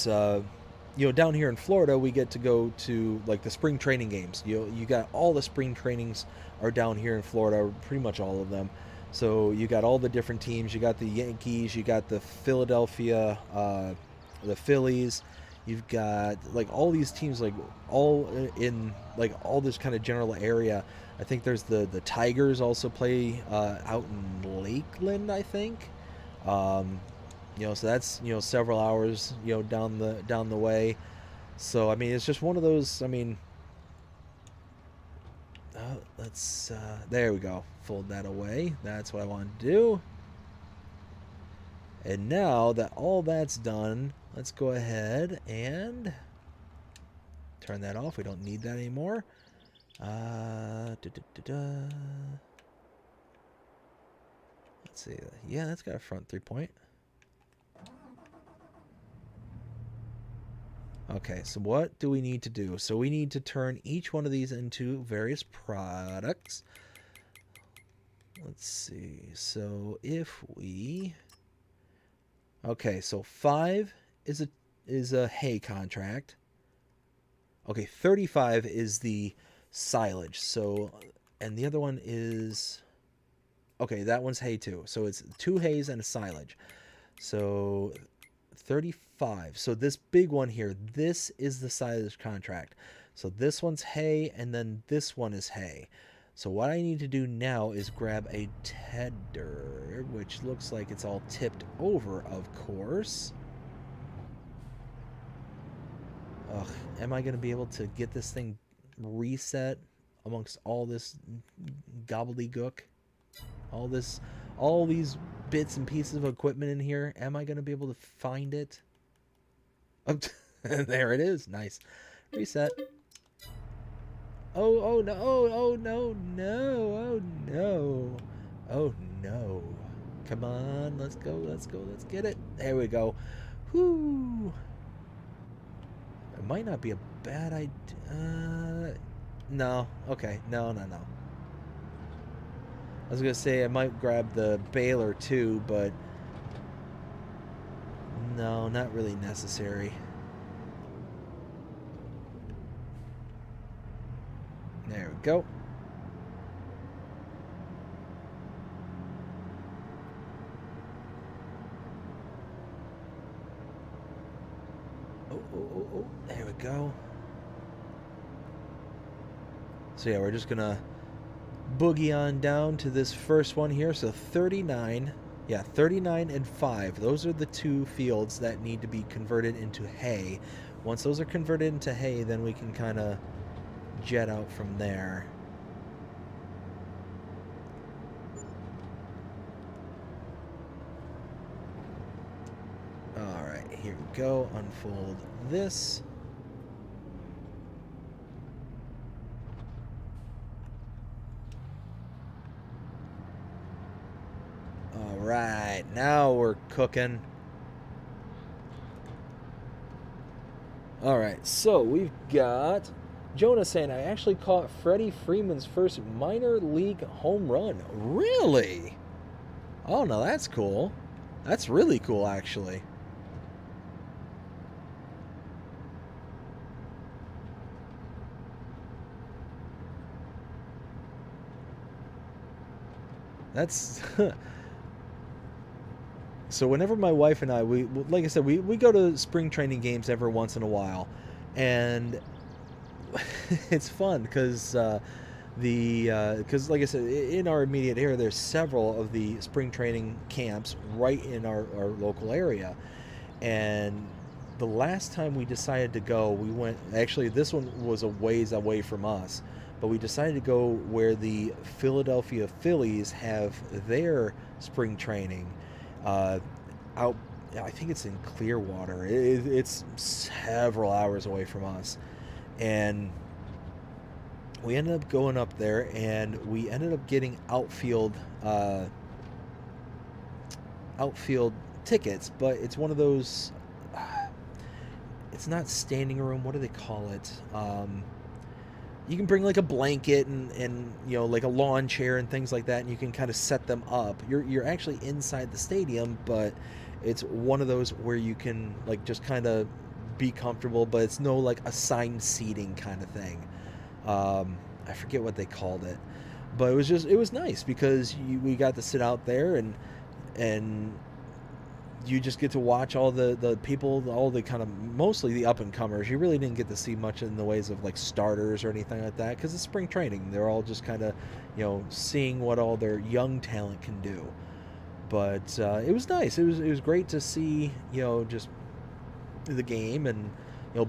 Down here in Florida, we get to go to like the spring training games. You got all the spring trainings are down here in Florida, pretty much all of them. So you got all the different teams. You got the Yankees. You got the Philadelphia, the Phillies. You've got like all these teams, like all in like all this kind of general area. I think there's the Tigers also play out in Lakeland, I think. So that's several hours down the way. So I mean, it's just one of those. I mean, let's there we go. Fold that away. That's what I want to do. And now that all that's done, let's go ahead and turn that off. We don't need that anymore. Let's see. Yeah, that's got a front 3-point. Okay, so what do we need to do? So we need to turn each one of these into various products. Let's see. So if we... Okay, so 5 is a hay contract. Okay, 35 is the silage. So, and the other one is... Okay, that one's hay too. So it's 2 hays and a silage. So 35. So this big one here, this is the silage contract. So this one's hay, and then this one is hay. So what I need to do now is grab a tedder, which looks like it's all tipped over, of course. Ugh, am I going to be able to get this thing reset amongst all this gobbledygook? All these bits and pieces of equipment in here? Am I going to be able to find it? Oh, there it is. Nice. Reset. Oh no, oh no, oh no. Oh no. Come on, let's go, let's get it. There we go. Whoo. It might not be a bad idea. No, okay, no. I was gonna say I might grab the baler too, but no, not really necessary. There we go. Oh, there we go. So yeah, we're just gonna boogie on down to this first one here. So 39, yeah, 39 and 5. Those are the 2 fields that need to be converted into hay. Once those are converted into hay, then we can kind of jet out from there. All right, here we go. Unfold this. All right, now we're cooking. All right, so we've got Jonah saying, I actually caught Freddie Freeman's first minor league home run. Really? Oh, no, that's cool. That's really cool, actually. That's so whenever my wife and I, we like I said, we go to spring training games every once in a while, and it's fun because because like I said, in our immediate area, there's several of the spring training camps right in our local area, and the last time we decided to go, we went. Actually, this one was a ways away from us, but we decided to go where the Philadelphia Phillies have their spring training. Uh, out, I think it's in Clearwater. It's several hours away from us, and we ended up going up there, and we ended up getting outfield tickets. But it's one of those. It's not standing room. What do they call it? You can bring like a blanket and like a lawn chair and things like that, and you can kind of set them up. You're actually inside the stadium, but it's one of those where you can like just kind of be comfortable, but it's no like assigned seating kind of thing. I forget what they called it, but it was nice because we got to sit out there and you just get to watch all the people, all the kind of mostly the up and comers. You really didn't get to see much in the ways of like starters or anything like that because it's spring training. They're all just kind of seeing what all their young talent can do. But it was nice. It was great to see just the game and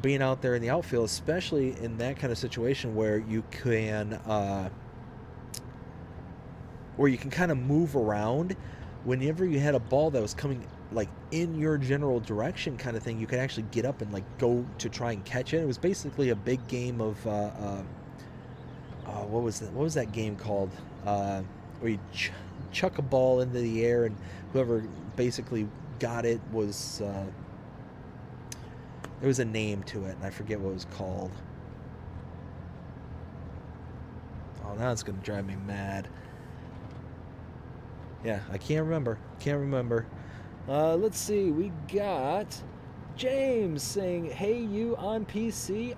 being out there in the outfield, especially in that kind of situation where you can kind of move around. Whenever you had a ball that was coming like in your general direction kind of thing, you could actually get up and like go to try and catch it. It was basically a big game of what was that game called, where you chuck a ball into the air and whoever basically got it was there was a name to it and I forget what it was called. Oh, now it's gonna drive me mad. Yeah, I can't remember. Let's see. We got James saying, "Hey, you on PC?"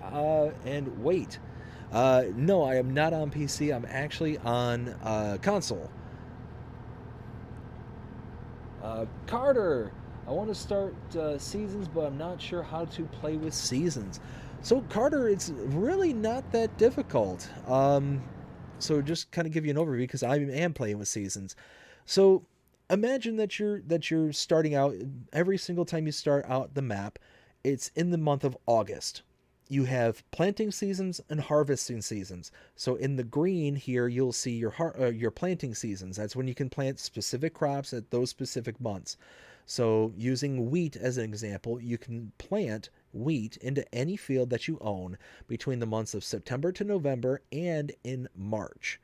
And wait. No, I am not on PC. I'm actually on console. Carter, I want to start seasons, but I'm not sure how to play with seasons. So, Carter, it's really not that difficult. So just kind of give you an overview because I am playing with seasons. So imagine that you're starting out. Every single time you start out the map, it's in the month of August. You have planting seasons and harvesting seasons. So in the green here, you'll see your planting seasons. That's when you can plant specific crops at those specific months. So using wheat as an example, you can plant wheat into any field that you own between the months of September to November and in March.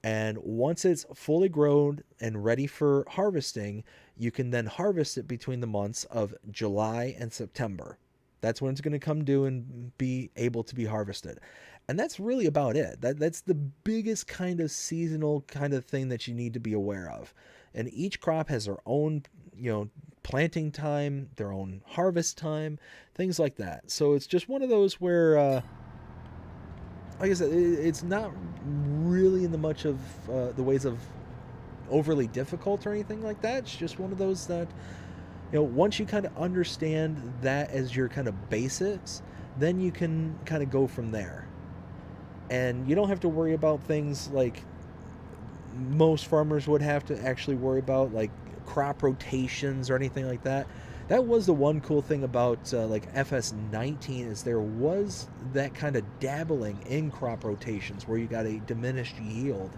And once it's fully grown and ready for harvesting, you can then harvest it between the months of July and September. That's when it's going to come due and be able to be harvested. And that's really about it. That's the biggest kind of seasonal kind of thing that you need to be aware of. And each crop has their own, planting time, their own harvest time, things like that. So it's just one of those where like I said, it's not really in the much of the ways of overly difficult or anything like that. It's just one of those that, once you kind of understand that as your kind of basics, then you can kind of go from there. And you don't have to worry about things like most farmers would have to actually worry about, like crop rotations or anything like that. That was the one cool thing about like FS19 is there was that kind of dabbling in crop rotations where you got a diminished yield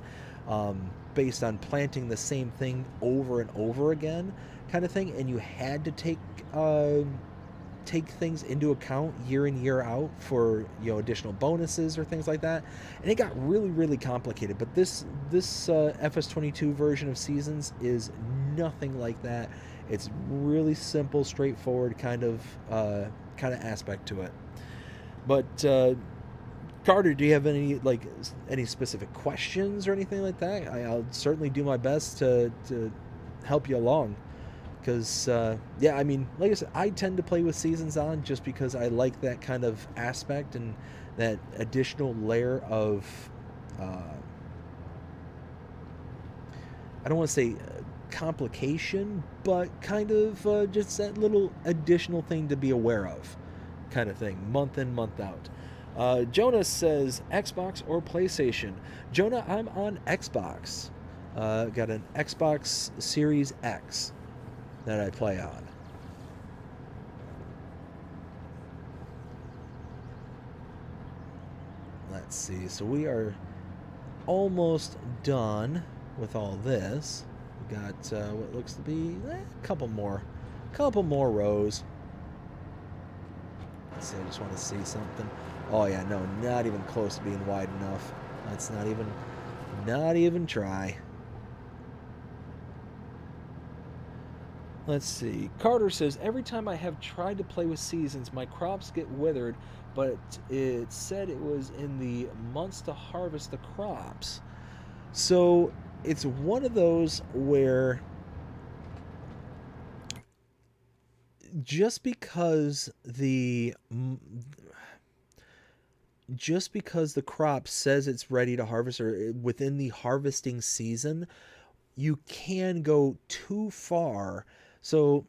based on planting the same thing over and over again kind of thing, and you had to take things into account year in year out for additional bonuses or things like that, and it got really complicated. But this FS22 version of seasons is nothing like that. It's really simple, straightforward kind of aspect to it. But Carter, do you have any specific questions or anything like that? I'll certainly do my best to help you along. Because yeah, I mean, like I said, I tend to play with seasons on just because I like that kind of aspect and that additional layer of I don't want to say complication, but kind of just that little additional thing to be aware of, kind of thing, month in, month out. Jonas says Xbox or PlayStation. Jonah, I'm on Xbox. Got an Xbox Series X that I play on. Let's see. So we are almost done with all this. We got what looks to be a couple more rows. Let's see. I just want to see something. Oh yeah, no, not even close to being wide enough. Let's not even try. Let's see. Carter says, every time I have tried to play with seasons, my crops get withered, but it said it was in the months to harvest the crops. So it's one of those where just because the crop says it's ready to harvest or within the harvesting season, you can go too far. So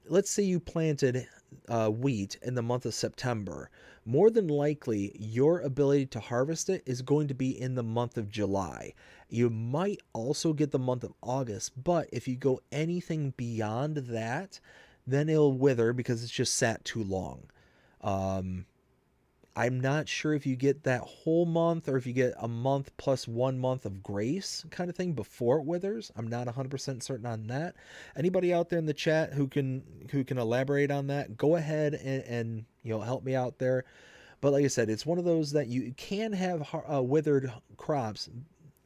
let's say you planted wheat in the month of September. More than likely, your ability to harvest it is going to be in the month of July. You might also get the month of August, but if you go anything beyond that, then it'll wither because it's just sat too long. I'm not sure if you get that whole month or if you get a month plus 1 month of grace kind of thing before it withers. I'm not 100% certain on that. Anybody out there in the chat who can elaborate on that, go ahead and help me out there. But like I said, it's one of those that you can have withered crops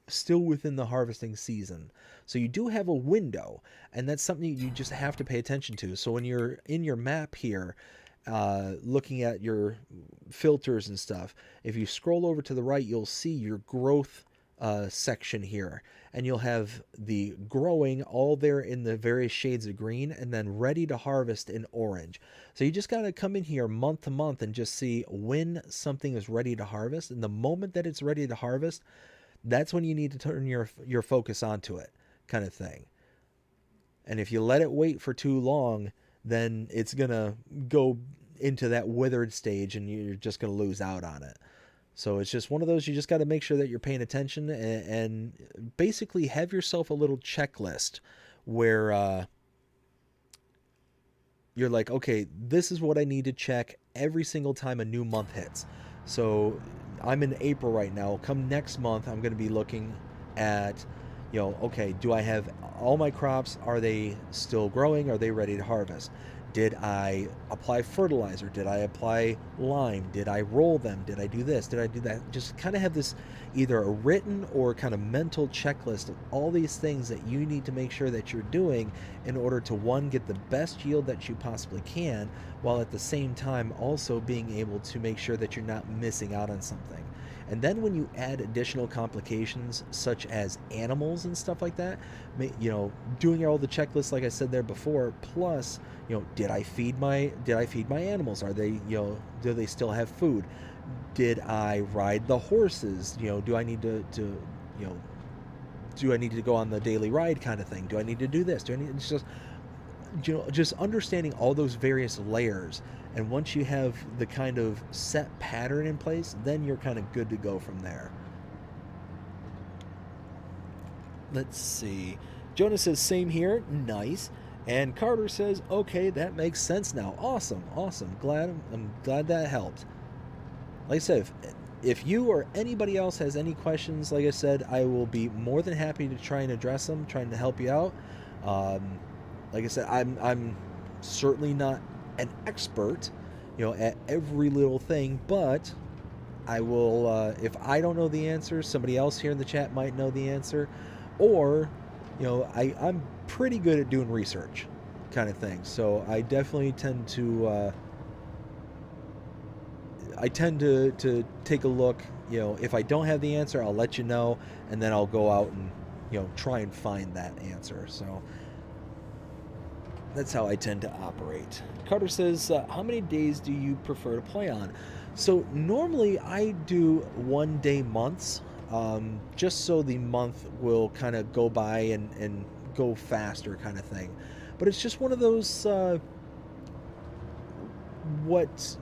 still within the harvesting season. So you do have a window, and that's something you just have to pay attention to. So when you're in your map here, looking at your filters and stuff, if you scroll over to the right, you'll see your growth section here, and you'll have the growing all there in the various shades of green, and then ready to harvest in orange. So you just got to come in here month to month and just see when something is ready to harvest, and the moment that it's ready to harvest, that's when you need to turn your focus onto it, kind of thing. And if you let it wait for too long, then it's going to go into that withered stage and you're just going to lose out on it. So it's just one of those, you just got to make sure that you're paying attention and basically have yourself a little checklist where you're like, okay, this is what I need to check every single time a new month hits. So I'm in April right now. Come next month, I'm going to be looking at, okay, do I have all my crops? Are they still growing? Are they ready to harvest? Did I apply fertilizer? Did I apply lime? Did I roll them? Did I do this? Did I do that? Just kind of have this either a written or kind of mental checklist of all these things that you need to make sure that you're doing in order to, one, get the best yield that you possibly can, while at the same time also being able to make sure that you're not missing out on something. And then when you add additional complications such as animals and stuff like that, doing all the checklists like I said there before, plus, did I feed my animals? Are they, do they still have food? Did I ride the horses? Do I need to do I need to go on the daily ride kind of thing? Do I need to do this? It's just understanding all those various layers. And once you have the kind of set pattern in place, then you're kind of good to go from there. Let's see. Jonah says, same here. Nice. And Carter says, okay, that makes sense now. Awesome. I'm glad that helped. Like I said, if you or anybody else has any questions, like I said, I will be more than happy to try and address them, trying to help you out. Like I said, I'm certainly not an expert, at every little thing, but I will, if I don't know the answer, somebody else here in the chat might know the answer, or, I'm pretty good at doing research kind of thing. So I definitely tend to, to take a look. If I don't have the answer, I'll let you know, and then I'll go out and, try and find that answer. So that's how I tend to operate. Carter says, how many days do you prefer to play on? So normally I do 1 day months. just so the month will kind of go by and go faster kind of thing. But it's just one of those what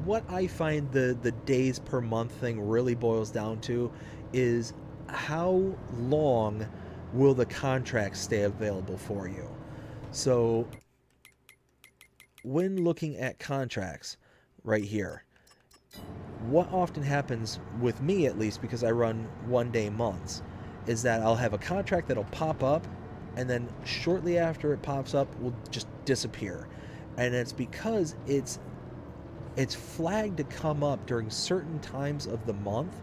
what I find the days per month thing really boils down to is how long will the contract stay available for you. So when looking at contracts right here, what often happens with me, at least because I run 1 day months, is that I'll have a contract that'll pop up and then shortly after it pops up will just disappear. And it's because it's flagged to come up during certain times of the month,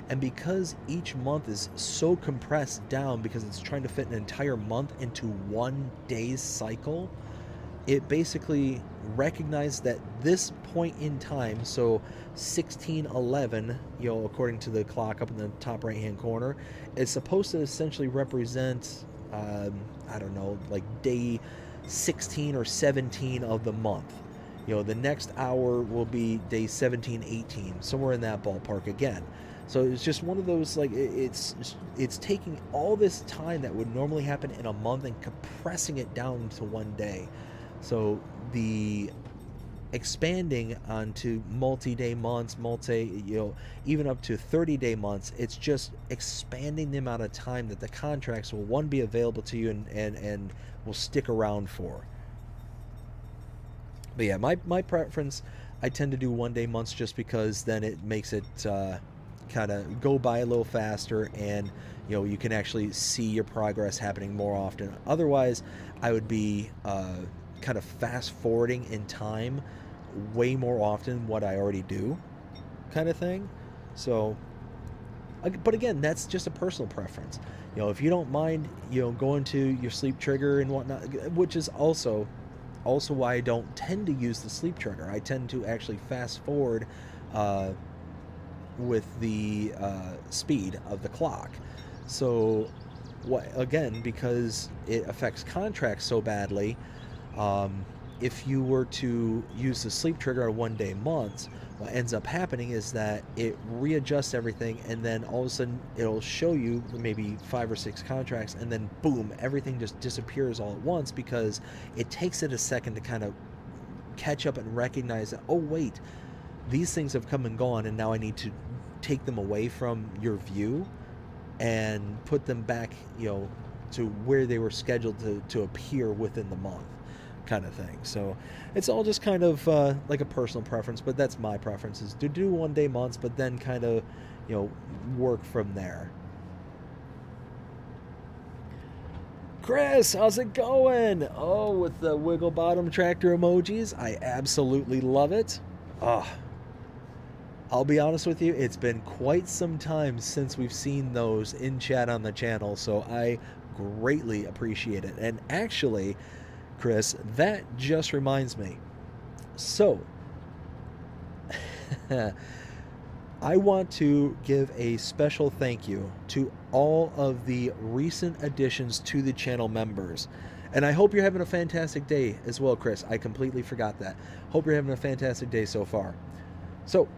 and because each month is so compressed down because it's trying to fit an entire month into 1 day's cycle, it basically recognized that this point in time, so 1611, according to the clock up in the top right hand corner, is supposed to essentially represent I don't know, like day 16 or 17 of the month. The next hour will be day 17, 18, somewhere in that ballpark again. So it's just one of those, like, it's taking all this time that would normally happen in a month and compressing it down to 1 day. So the expanding onto multi-day months, even up to 30-day months, it's just expanding the amount of time that the contracts will, one, be available to you and will stick around for. But yeah, my preference, I tend to do 1 day months just because then it makes it kind of go by a little faster, and you can actually see your progress happening more often. Otherwise, I would be kind of fast forwarding in time way more often what I already do, kind of thing. So, but again, that's just a personal preference. If you don't mind, going to your sleep trigger and whatnot, which is also why I don't tend to use the sleep trigger. I tend to actually fast forward with the speed of the clock. So, again, because it affects contracts so badly, if you were to use the sleep trigger on 1 day months, what ends up happening is that it readjusts everything, and then all of a sudden it'll show you maybe 5 or 6 contracts, and then boom, everything just disappears all at once because it takes it a second to kind of catch up and recognize that, oh wait, these things have come and gone, and now I need to take them away from your view and put them back, to where they were scheduled to appear within the month, kind of thing. So it's all just kind of like a personal preference, but that's my preference, is to do 1 day months, but then kind of work from there. Chris, how's it going? Oh, with the wiggle bottom tractor emojis, I absolutely love it. I'll be honest with you, it's been quite some time since we've seen those in chat on the channel, so I greatly appreciate it. And actually, Chris, that just reminds me. So, I want to give a special thank you to all of the recent additions to the channel members. And I hope you're having a fantastic day as well, Chris. I completely forgot that. Hope you're having a fantastic day so far. So,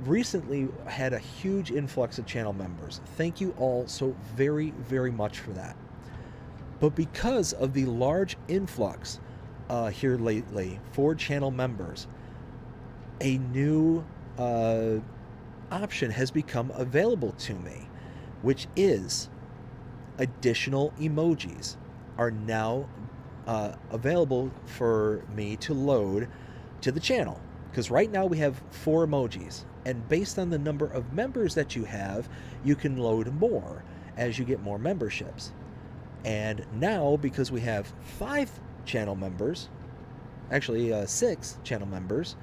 recently had a huge influx of channel members. Thank you all so very, very much for that. But because of the large influx here lately for channel members, a new option has become available to me, which is additional emojis are now available for me to load to the channel. Because right now we have 4 emojis, and based on the number of members that you have, you can load more as you get more memberships. And now, because we have 5 channel members, actually 6 channel members,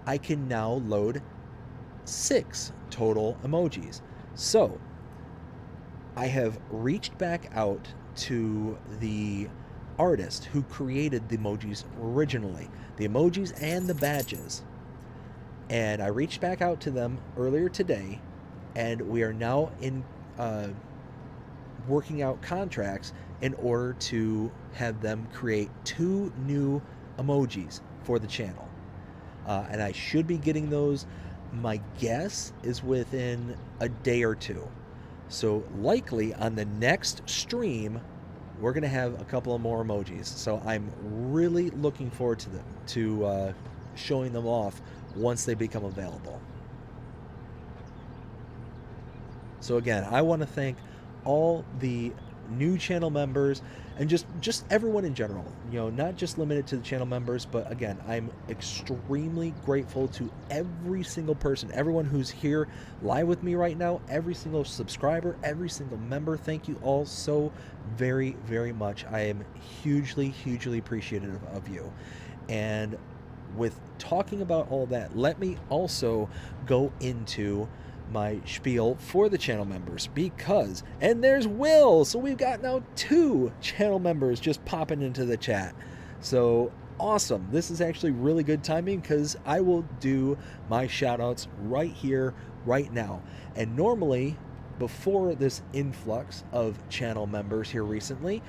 I can now load 6 total emojis. So, I have reached back out to the artist who created the emojis originally, the emojis and the badges. And I reached back out to them earlier today, and we are now in working out contracts in order to have them create 2 new emojis for the channel. And I should be getting those, my guess is within a day or 2. So likely on the next stream, we're gonna have a couple of more emojis. So I'm really looking forward to showing them off once they become available. So again, I want to thank all the new channel members and just everyone in general. You know, not just limited to the channel members, but again, I'm extremely grateful to every single person, everyone who's here live with me right now, every single subscriber, every single member. Thank you all so very, very much. I am hugely, hugely appreciative of you. And with talking about all that, let me also go into my spiel for the channel members because, and there's Will, so we've got now 2 channel members just popping into the chat. So awesome. This is actually really good timing because I will do my shout outs right here, right now. And normally, before this influx of channel members here recently,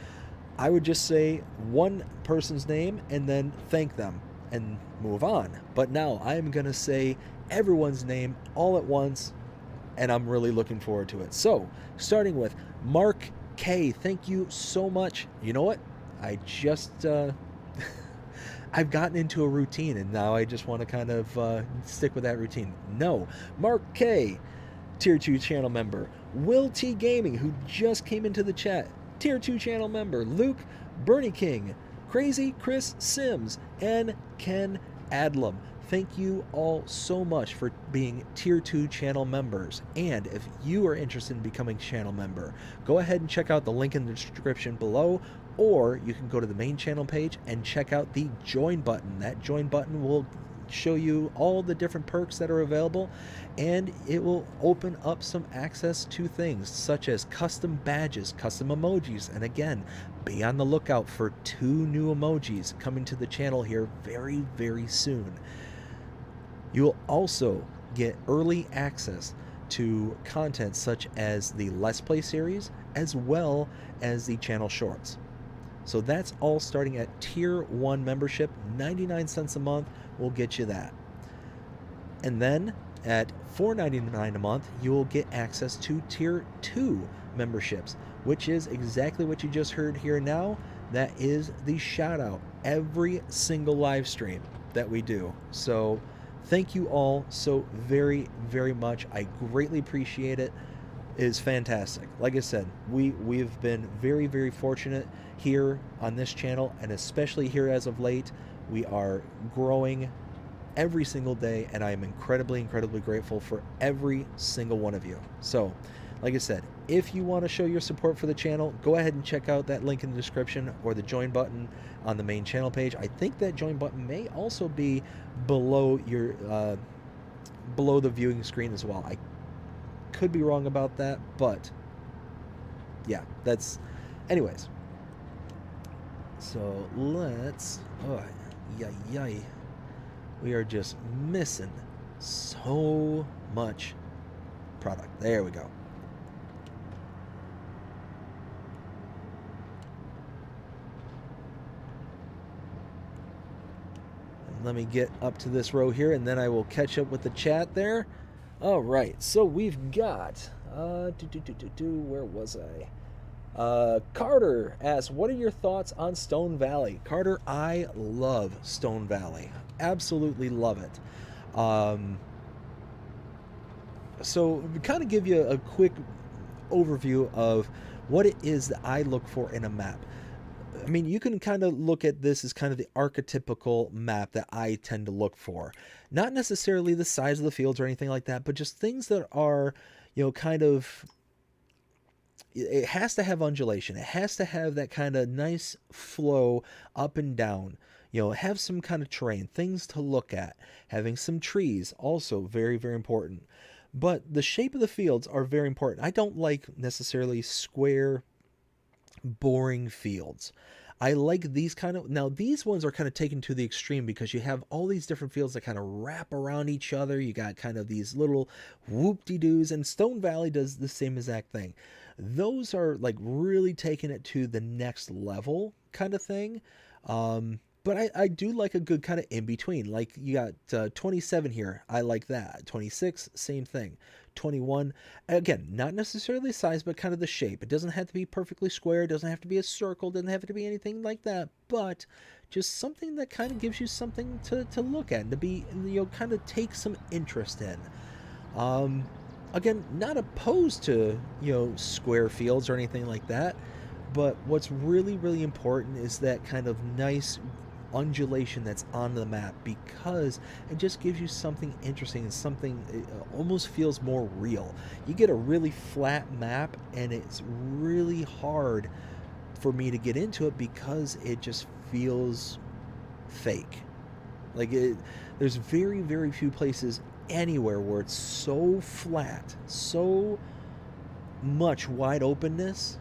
I would just say one person's name and then thank them and move on. But now I'm going to say everyone's name all at once, and I'm really looking forward to it. So, starting with Mark K. Thank you so much. You know what? I just, I've gotten into a routine, and now I just want to kind of stick with that routine. No. Mark K., Tier 2 channel member. Will T. Gaming, who just came into the chat, Tier 2 channel member. Luke, Bernie King, Crazy Chris Sims, and Ken Adlam. Thank you all so much for being Tier 2 channel members. And if you are interested in becoming channel member, go ahead and check out the link in the description below, or you can go to the main channel page and check out the join button. That join button will show you all the different perks that are available, and it will open up some access to things such as custom badges, custom emojis, and again, be on the lookout for 2 new emojis coming to the channel here very, very soon. You will also get early access to content such as the Let's Play series as well as the channel shorts. So that's all starting at Tier 1 membership. 99 cents a month will get you that. And then at $4.99 a month, you will get access to Tier 2 memberships, which is exactly what you just heard here now. That is the shout out every single live stream that we do. So thank you all so very, very much. I greatly appreciate it. It is fantastic. Like I said, we've been very, very fortunate here on this channel, and especially here as of late. We are growing every single day, and I am incredibly, incredibly grateful for every single one of you. So, like I said, if you want to show your support for the channel, go ahead and check out that link in the description or the join button on the main channel page. I think that join button may also be below your below the viewing screen as well. I could be wrong about that, but yeah, that's anyways. So let's yay. We are just missing so much product. There we go. Let me get up to this row here, and then I will catch up with the chat there. All right, so we've got where was I? Carter asks, what are your thoughts on Stone Valley? Carter, I love Stone Valley. Absolutely love it. So kind of give you a quick overview of what it is that I look for in a map. I mean, you can kind of look at this as kind of the archetypical map that I tend to look for. Not necessarily the size of the fields or anything like that, but just things that are, you know, kind of, it has to have undulation. It has to have that kind of nice flow up and down. You know, have some kind of terrain, things to look at. Having some trees, also very, very important. But the shape of the fields are very important. I don't like necessarily square, boring fields. I like these kind of, now these ones are kind of taken to the extreme because you have all these different fields that kind of wrap around each other. You got kind of these little whoop-de-doos, and Stone Valley does the same exact thing. Those are like really taking it to the next level kind of thing. But I do like a good kind of in between. Like you got 27 here. I like that. 26, same thing. 21, again, not necessarily size, but kind of the shape. It doesn't have to be perfectly square. It doesn't have to be a circle. It doesn't have to be anything like that. But just something that kind of gives you something to look at and to be, kind of take some interest in. Again, not opposed to, square fields or anything like that. But what's really, really important is that kind of nice undulation that's on the map, because it just gives you something interesting and something, it almost feels more real. You get a really flat map and it's really hard for me to get into it because it just feels fake. There's very, very few places anywhere where it's so flat, so much wide openness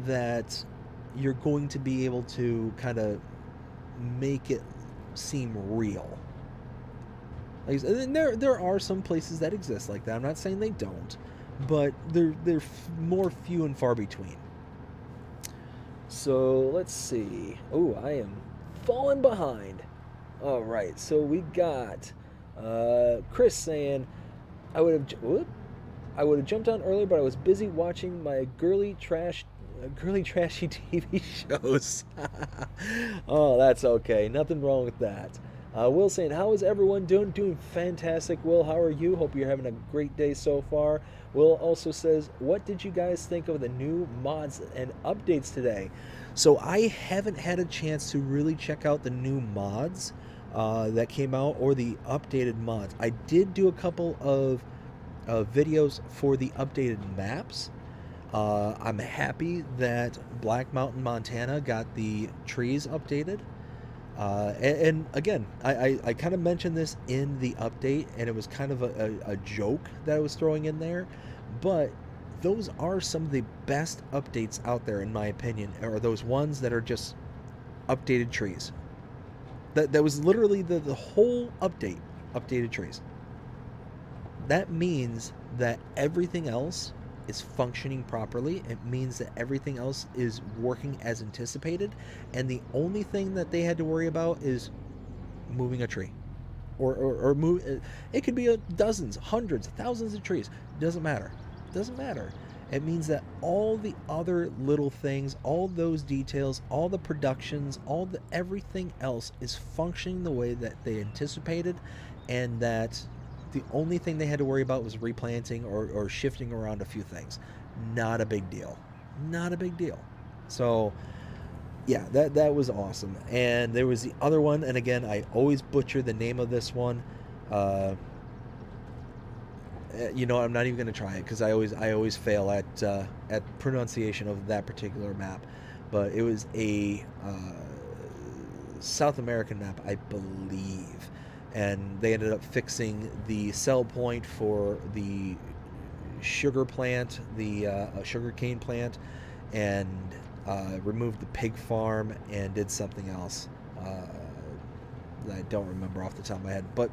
that you're going to be able to kind of make it seem real. There are some places that exist like that. I'm not saying they don't, but they're more few and far between. So let's see. Oh, I am falling behind. All right, so we got Chris saying, I would have jumped on earlier, but I was busy watching my girly trashy TV shows. Oh, that's okay. Nothing wrong with that. Will saying, how is everyone doing? Doing fantastic. Will, how are you? Hope you're having a great day so far. Will also says, what did you guys think of the new mods and updates today? So I haven't had a chance to really check out the new mods that came out, or the updated mods. I did do a couple of videos for the updated maps. I'm happy that Black Mountain, Montana got the trees updated. And again, I kind of mentioned this in the update, and it was kind of a joke that I was throwing in there. But those are some of the best updates out there, in my opinion, are those ones that are just updated trees. That was literally the whole update, updated trees. That means that everything else is functioning properly. It means that everything else is working as anticipated, and the only thing that they had to worry about is moving a tree, or move. It could be dozens, hundreds, thousands of trees. Doesn't matter. Doesn't matter. It means that all the other little things, all those details, all the productions, everything else is functioning the way that they anticipated, and that the only thing they had to worry about was replanting or shifting around a few things. Not a big deal. Not a big deal. So, yeah, that was awesome. And there was the other one, and again, I always butcher the name of this one. I'm not even going to try it because I always fail at pronunciation of that particular map. But it was a South American map, I believe. And they ended up fixing the sell point for the sugar plant, the sugar cane plant, and removed the pig farm and did something else that I don't remember off the top of my head. But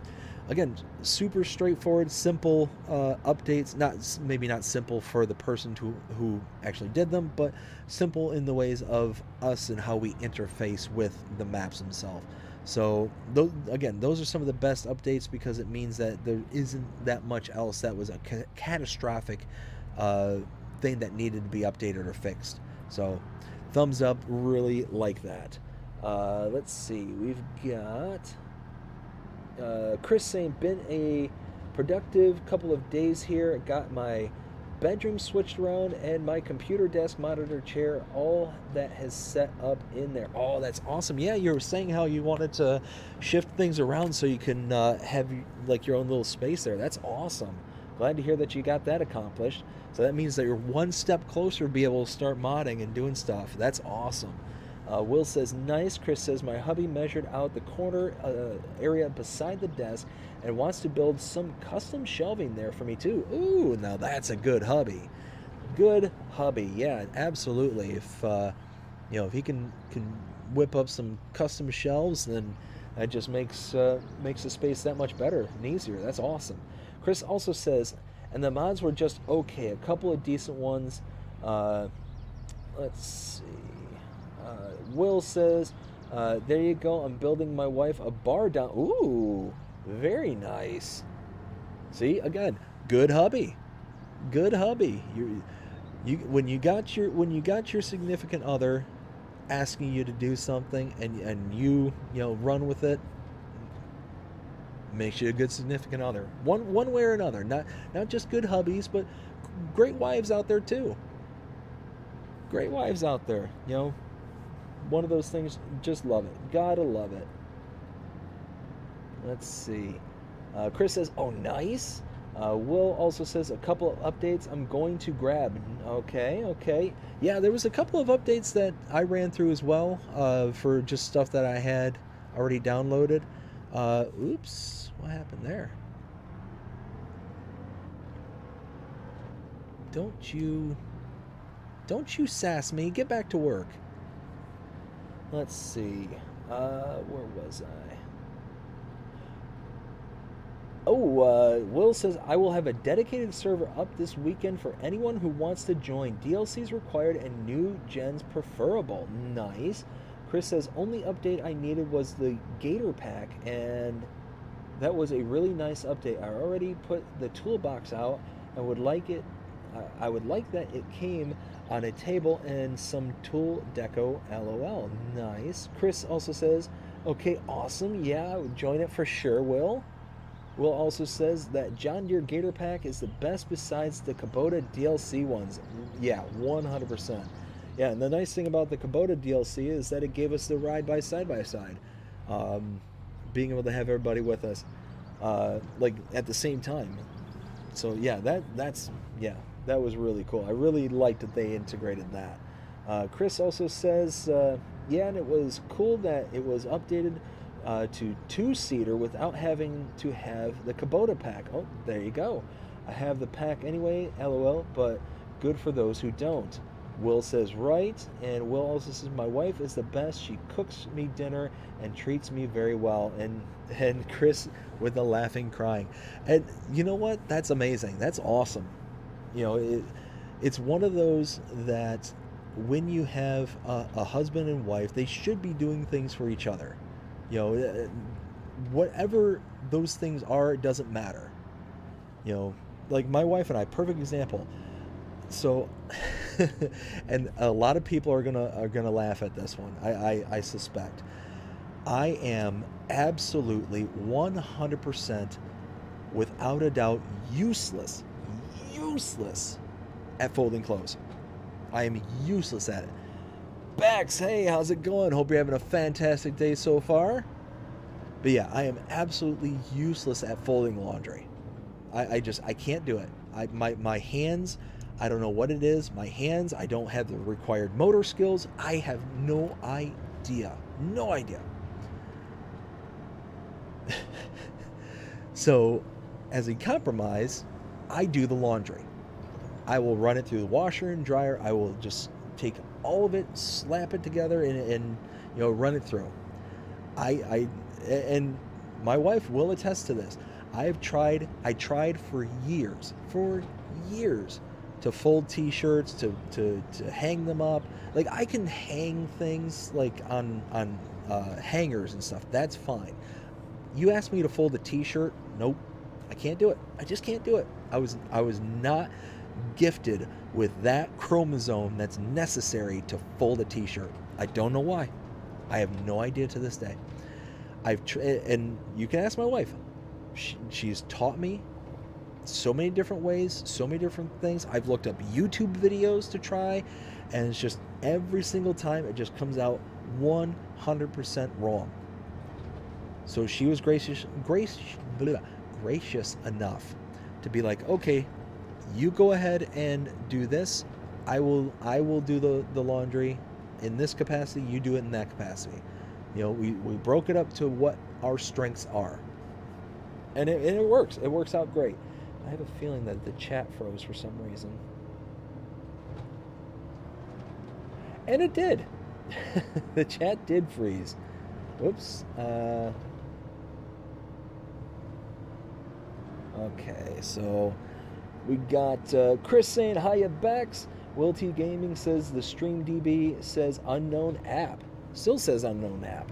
again, super straightforward, simple updates. Maybe not simple for the person who actually did them, but simple in the ways of us and how we interface with the maps themselves. So, those are some of the best updates, because it means that there isn't that much else that was a catastrophic thing that needed to be updated or fixed. So, thumbs up, really like that. Let's see, we've got Chris saying, been a productive couple of days here. Got my bedroom switched around and my computer desk, monitor, chair, all that has set up in there. Oh, that's awesome. Yeah, you were saying how you wanted to shift things around so you can have like your own little space there. That's awesome. Glad to hear that you got that accomplished. So that means that you're one step closer to be able to start modding and doing stuff. That's awesome. Will says, nice. Chris says, my hubby measured out the corner area beside the desk and wants to build some custom shelving there for me too. Ooh, now that's a good hubby. Good hubby. Yeah, absolutely. If he can whip up some custom shelves, then that just makes the space that much better and easier. That's awesome. Chris also says, and the mods were just okay. A couple of decent ones. Let's see. Will says, There you go. I'm building my wife a bar down. Ooh, very nice. See, again, good hubby. Good hubby. When you got your significant other asking you to do something and you run with it, makes you a good significant other. One way or another. Not just good hubbies, but great wives out there too. Great wives out there. One of those things, just love it. Gotta love it. Let's see. Chris says, oh, nice. Will also says, a couple of updates I'm going to grab. Okay. Yeah, there was a couple of updates that I ran through as well for just stuff that I had already downloaded. Oops, what happened there? Don't you sass me. Get back to work. Let's see. Where was I? Oh, Will says, I will have a dedicated server up this weekend for anyone who wants to join. DLCs required and new gens preferable. Nice. Chris says, only update I needed was the Gator Pack, and that was a really nice update. I already put the toolbox out. I would like that it came on a table and some tool deco. LOL. Nice. Chris also says, okay, awesome. Yeah, I would join it for sure, Will. Will also says that John Deere Gator Pack is the best besides the Kubota DLC ones. Yeah, 100%. Yeah, and the nice thing about the Kubota DLC is that it gave us the ride by side-by-side. Being able to have everybody with us, like, at the same time. So, yeah, that was really cool. I really liked that they integrated that. Chris also says, yeah, and it was cool that it was updated to two-seater without having to have the Kubota pack. Oh, there you go. I have the pack anyway, LOL, but good for those who don't. Will says, right, and Will also says, my wife is the best. She cooks me dinner and treats me very well. And Chris with a laughing, crying. And you know what? That's amazing. That's awesome. It's one of those that when you have a husband and wife, they should be doing things for each other. Whatever those things are, it doesn't matter. Like my wife and I, perfect example. So, and a lot of people are gonna laugh at this one. I suspect. I am absolutely 100%, without a doubt, useless at folding clothes. I am useless at it. Bex, hey, how's it going? Hope you're having a fantastic day so far. But yeah, I am absolutely useless at folding laundry. I can't do it. My hands, I don't know what it is. My hands, I don't have the required motor skills. I have no idea. So, as a compromise, I do the laundry. I will run it through the washer and dryer. I will just take all of it, slap it together, and run it through. And my wife will attest to this. I tried for years to fold t-shirts, to hang them up. Like, I can hang things like on hangers and stuff. That's fine. You ask me to fold a t-shirt, nope. I can't do it. I just can't do it. I was not gifted with that chromosome that's necessary to fold a t-shirt. I don't know why. I have no idea to this day. And you can ask my wife. She's taught me so many different ways, so many different things. I've looked up YouTube videos to try, and it's just every single time it just comes out 100% wrong. So she was gracious enough to be like, okay, you go ahead and do this. I will do the laundry in this capacity. You do it in that capacity. We broke it up to what our strengths are. And it works. It works out great. I have a feeling that the chat froze for some reason. And it did. The chat did freeze. Whoops. Okay, so we got Chris saying, hiya, Bex. Will T Gaming says the StreamDB says unknown app. Still says unknown app.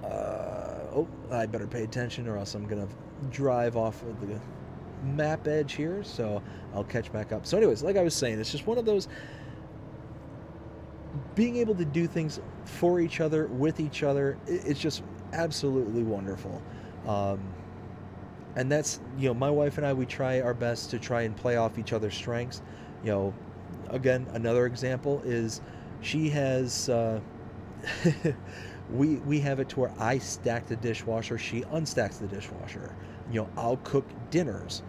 Oh, I better pay attention or else I'm going to drive off of the map edge here. So I'll catch back up. So anyways, like I was saying, it's just one of those being able to do things for each other, with each other. It's just absolutely wonderful. And that's, my wife and I, we try our best to try and play off each other's strengths. Again, another example is she has, we have it to where I stack the dishwasher, she unstacks the dishwasher. I'll cook dinners.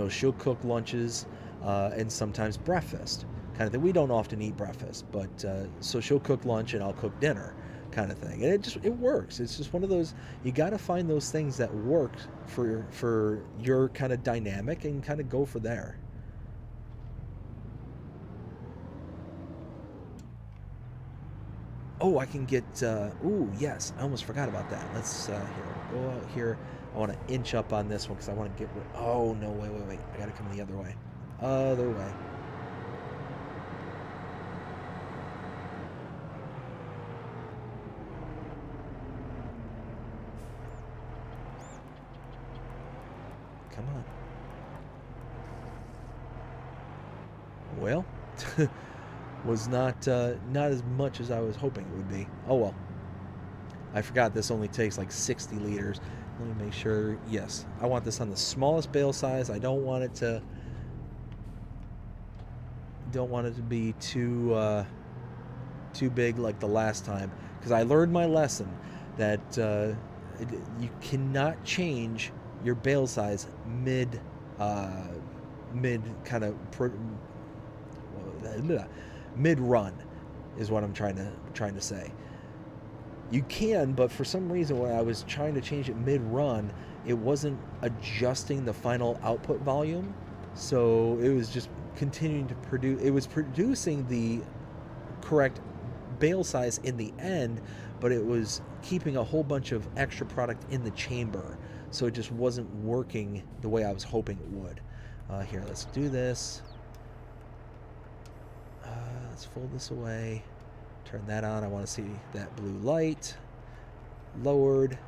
She'll cook lunches and sometimes breakfast kind of thing. We don't often eat breakfast, but so she'll cook lunch and I'll cook dinner kind of thing. And it works. It's just one of those, you got to find those things that work for your kind of dynamic and kind of go for there. Oh, I can get, ooh, yes, I almost forgot about that. Let's, here, go out here. I want to inch up on this one because I want to get rid, oh, no, wait. I got to come the other way. Other way. Come on. Well, was not as much as I was hoping it would be. Oh well. I forgot this only takes like 60 liters. Let me make sure. Yes, I want this on the smallest bale size. I don't want it to be too big like the last time, because I learned my lesson that you cannot change your bale size mid kind of mid run is what I'm trying to say. You can, but for some reason when I was trying to change it mid run, it wasn't adjusting the final output volume, so it was just continuing to produce. It was producing the correct bale size in the end, but it was keeping a whole bunch of extra product in the chamber, so it just wasn't working the way I was hoping it would. Here, let's do this. Let's fold this away. Turn that on. I want to see that blue light. Lowered.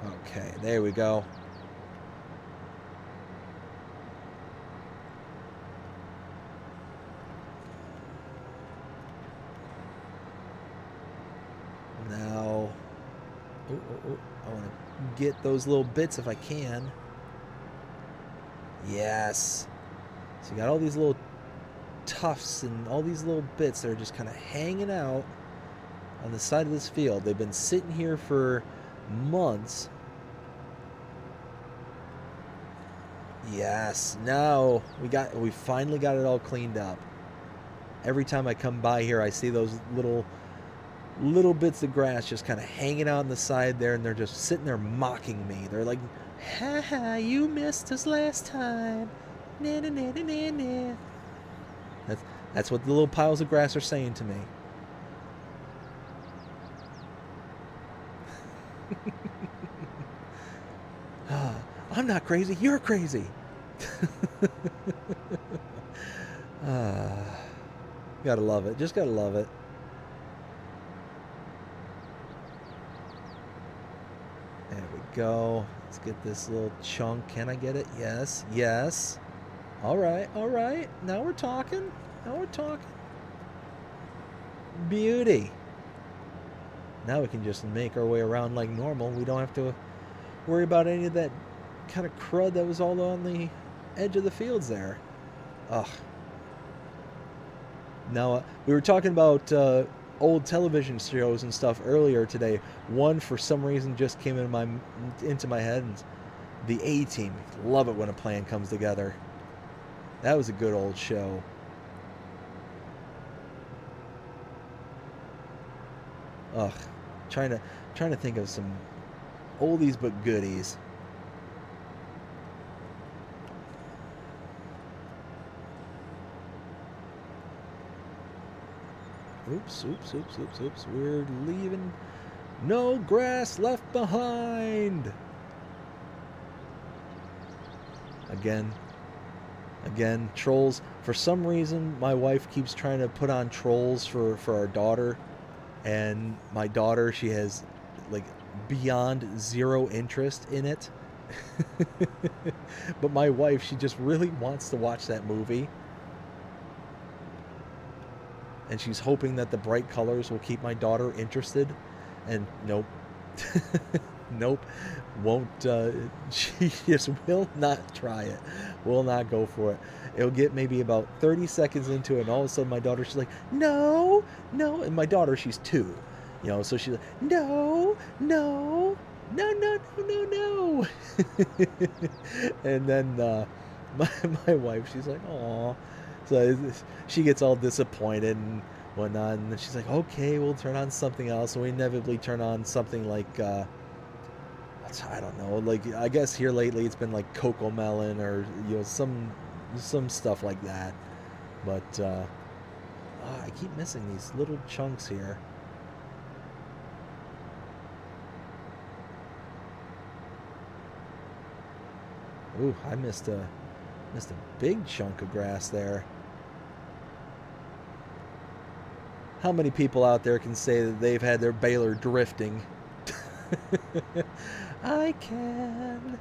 Okay, there we go. Now, I want to get those little bits if I can. Yes. So you got all these little tufts and all these little bits that are just kind of hanging out on the side of this field. They've been sitting here for months. Yes. Now we finally got it all cleaned up. Every time I come by here, I see those little bits of grass just kind of hanging out on the side there, and they're just sitting there mocking me. They're like, ha ha, you missed us last time. Nah, nah, nah, nah, nah. That's what the little piles of grass are saying to me. I'm not crazy, you're crazy. Gotta love it, just gotta love it. There we go. Let's get this little chunk. Can I get it? Yes, yes. All right. Now we're talking. Beauty. Now we can just make our way around like normal. We don't have to worry about any of that kind of crud that was all on the edge of the fields there. Ugh. Now, we were talking about old television shows and stuff earlier today. One, for some reason, just came into my head, and the A-Team. Love it when a plan comes together. That was a good old show. Ugh, trying to think of some oldies but goodies. Oops. We're leaving. No grass left behind. Again, Again, Trolls. For some reason, my wife keeps trying to put on Trolls for our daughter. And my daughter, she has like beyond zero interest in it. But my wife, she just really wants to watch that movie. And she's hoping that the bright colors will keep my daughter interested. And nope. Nope. Won't. She just will not try it. Will not go for it. It'll get maybe about 30 seconds into it, and all of a sudden my daughter, she's like, no, no. And my daughter, she's 2. So she's like, no, no, no, no, no, no, no. And then my wife, she's like, aw. So she gets all disappointed and whatnot, and she's like, okay, we'll turn on something else. And we inevitably turn on something like, I don't know, like, I guess here lately it's been like Coco Melon or, some stuff like that. But I keep missing these little chunks here. Ooh, I missed a big chunk of grass there. How many people out there can say that they've had their baler drifting? I can.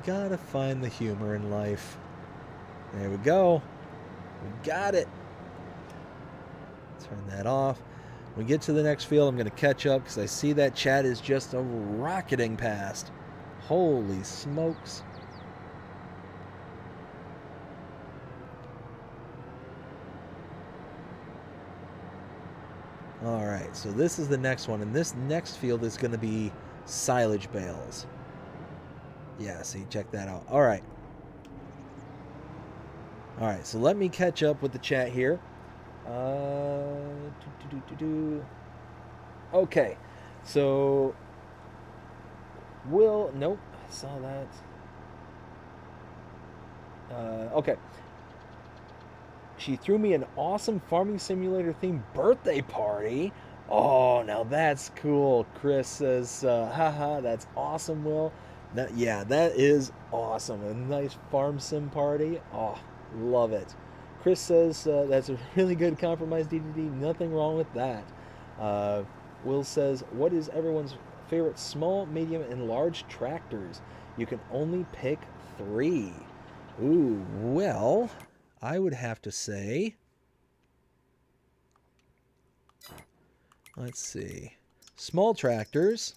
Gotta find the humor in life. There we go. We got it. Turn that off. When we get to the next field, I'm going to catch up because I see that chat is just rocketing past. Holy smokes. Alright, so this is the next one, and this next field is going to be silage bales. Yeah, see, check that out. Alright. Alright, so let me catch up with the chat here. Okay, so nope, I saw that. Okay. She threw me an awesome Farming Simulator themed birthday party. Oh, now that's cool. Chris says, haha, that's awesome, Will. Yeah, that is awesome. A nice farm sim party. Oh, love it. Chris says, that's a really good compromise, DDD. Nothing wrong with that. Will says, what is everyone's favorite small, medium, and large tractors? You can only pick 3. Ooh, well, I would have to say, let's see, small tractors.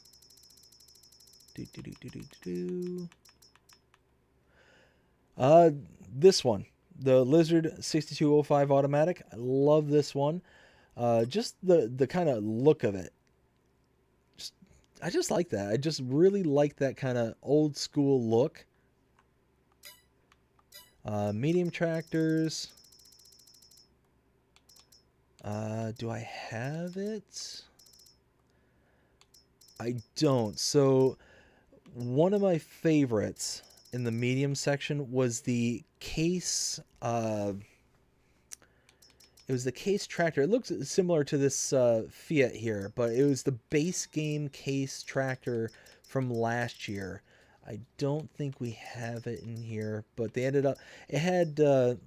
This one, the Lizard 6205 automatic. I love this one. Just the kind of look of it. I just like that. I just really like that kind of old school look. Medium tractors. Do I have it? I don't. So one of my favorites in the medium section was the case. It was the case tractor. It looks similar to this Fiat here, but it was the base game case tractor from last year. I don't think we have it in here, but they ended up, it had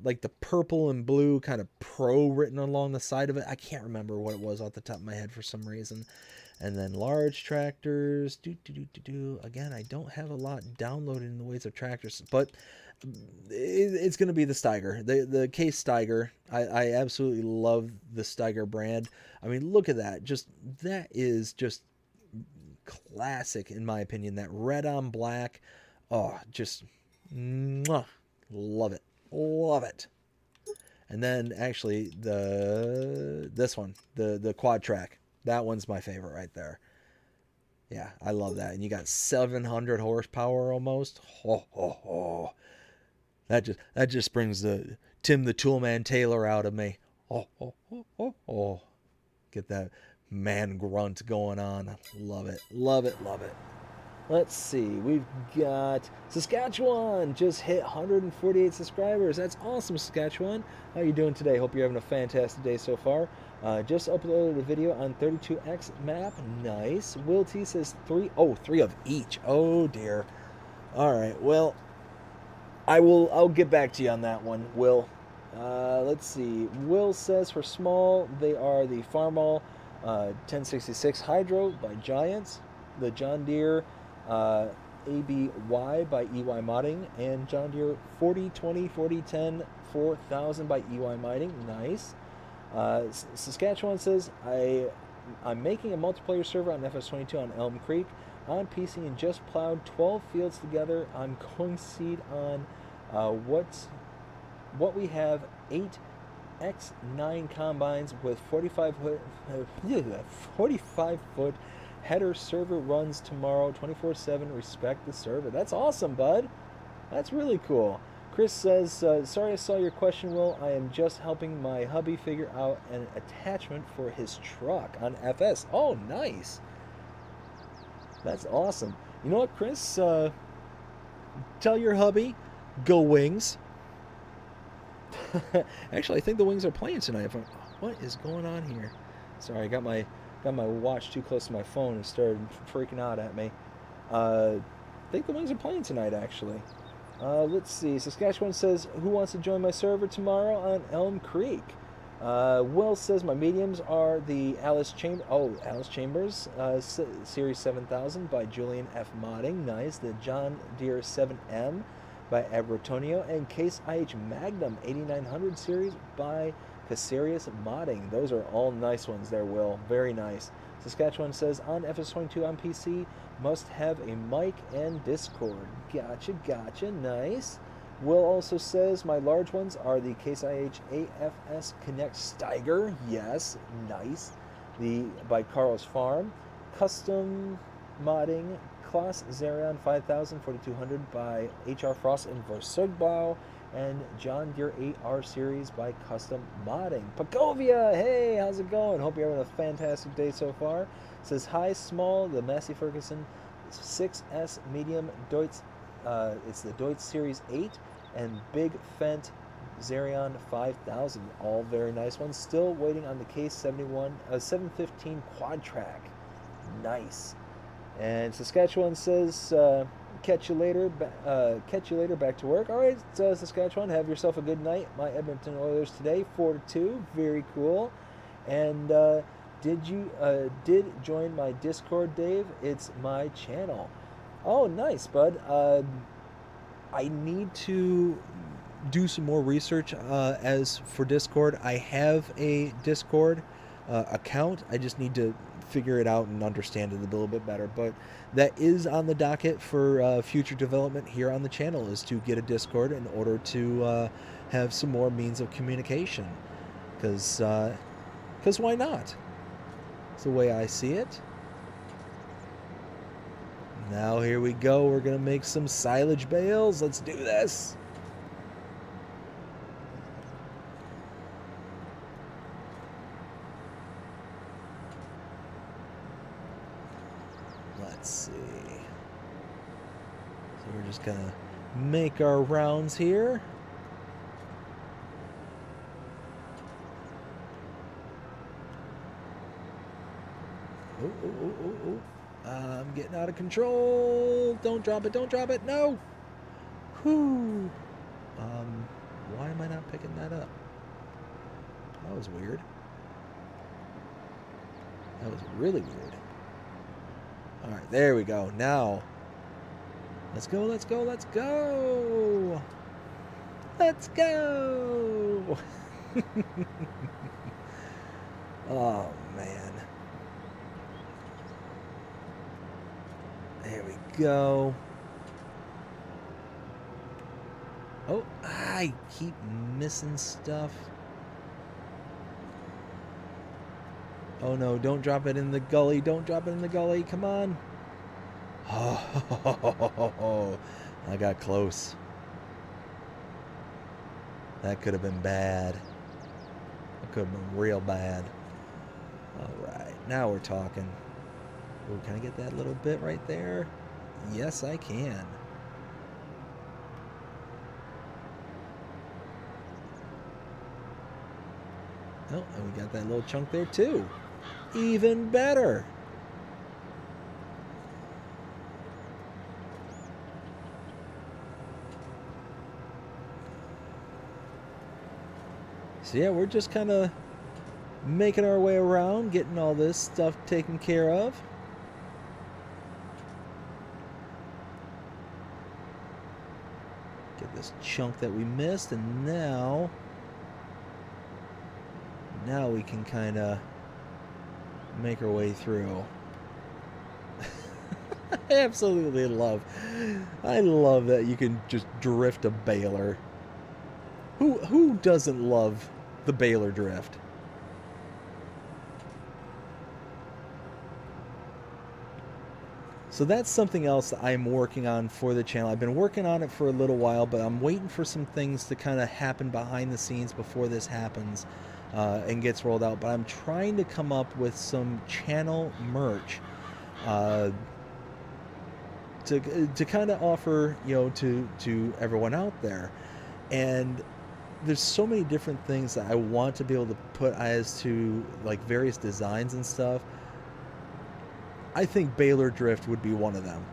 like the purple and blue kind of pro written along the side of it. I can't remember what it was off the top of my head for some reason. And then large tractors. Again, I don't have a lot downloaded in the ways of tractors, but it's going to be the Steiger, the case Steiger. I absolutely love the Steiger brand. I mean, look at that. That is just classic in my opinion. That red on black. Oh, just mwah, love it. And then actually this one, the quad track. That one's my favorite right there. Yeah, I love that. And you got 700 horsepower almost. That just brings the Tim the Toolman Taylor out of me. Get that man grunt going on. Love it. Let's see. We've got Saskatchewan just hit 148 subscribers. That's awesome, Saskatchewan. How you doing today? Hope you're having a fantastic day so far. Just uploaded a video on 32X map. Nice. Will T says three of each. Oh dear. All right. Well, I'll get back to you on that one, Will. Let's see. Will says for small, they are the Farmall 1066 Hydro by Giants, the John Deere ABY by EY Modding, and John Deere 4020 4010 4000 by EY Modding. Nice. Saskatchewan says I'm making a multiplayer server on FS22 on Elm Creek on PC and just plowed 12 fields together. I'm going seed on what we have 8 X9 combines with 45 foot header. Server runs tomorrow 24/7. Respect the server. That's awesome, bud. That's really cool. Chris says, sorry I saw your question, Will. I am just helping my hubby figure out an attachment for his truck on FS. Oh, nice. That's awesome. You know what, Chris? Tell your hubby, go Wings. Actually, I think the Wings are playing tonight. What is going on here? Sorry, I got my watch too close to my phone and started freaking out at me. I think the Wings are playing tonight, actually. Let's see. Saskatchewan says, who wants to join my server tomorrow on Elm Creek? Will says my mediums are the Alice Chambers Series 7000 by Julian F. Modding. Nice. The John Deere 7M by Abrotonio, and Case IH Magnum 8900 series by Casarius Modding. Those are all nice ones there, Will. Very nice. Saskatchewan says on FS22 on PC must have a mic and Discord. Gotcha. Nice. Will also says my large ones are the Case IH AFS Connect Steiger. Yes, nice. By Carl's Farm. Custom Modding Class Zerion 5000 4200 by HR Frost and Versugbau, and John Deere 8R series by Custom Modding. Pacovia, hey, how's it going? Hope you're having a fantastic day so far. Says hi, small, the Massey Ferguson 6S medium Deutz. It's the Deutz Series 8 and Big Fent Zerion 5000. All very nice ones. Still waiting on the Case 715 Quad Track. Nice. And Saskatchewan says, catch you later. Back to work. All right, Saskatchewan, have yourself a good night. My Edmonton Oilers today, 4-2. Very cool. And did join my Discord, Dave? It's my channel. Oh, nice, bud. I need to do some more research as for Discord. I have a Discord account. I just need to figure it out and understand it a little bit better, but that is on the docket for future development here on the channel, is to get a Discord in order to have some more means of communication, because why not? It's the way I see it. Now here we go, we're gonna make some silage bales. Let's do this. Let's see. So we're just gonna make our rounds here. Oh. I'm getting out of control. Don't drop it. No. Whew. Why am I not picking that up? That was weird. That was really weird. All right, there we go. Now, let's go. Oh, man. There we go. Oh, I keep missing stuff. Oh no, don't drop it in the gully. Come on. Oh, I got close. That could have been bad. That could have been real bad. All right, now we're talking. Oh, can I get that little bit right there? Yes, I can. Oh, and we got that little chunk there too. Even better. So yeah, we're just kind of making our way around, getting all this stuff taken care of. Get this chunk that we missed, and now we can kind of make our way through. I love that you can just drift a baler. Who doesn't love the baler drift? So that's something else that I'm working on for the channel. I've been working on it for a little while, but I'm waiting for some things to kind of happen behind the scenes before this happens and gets rolled out. But I'm trying to come up with some channel merch to kind of offer, to everyone out there. And there's so many different things that I want to be able to put as to like various designs and stuff. I think baler drift would be one of them.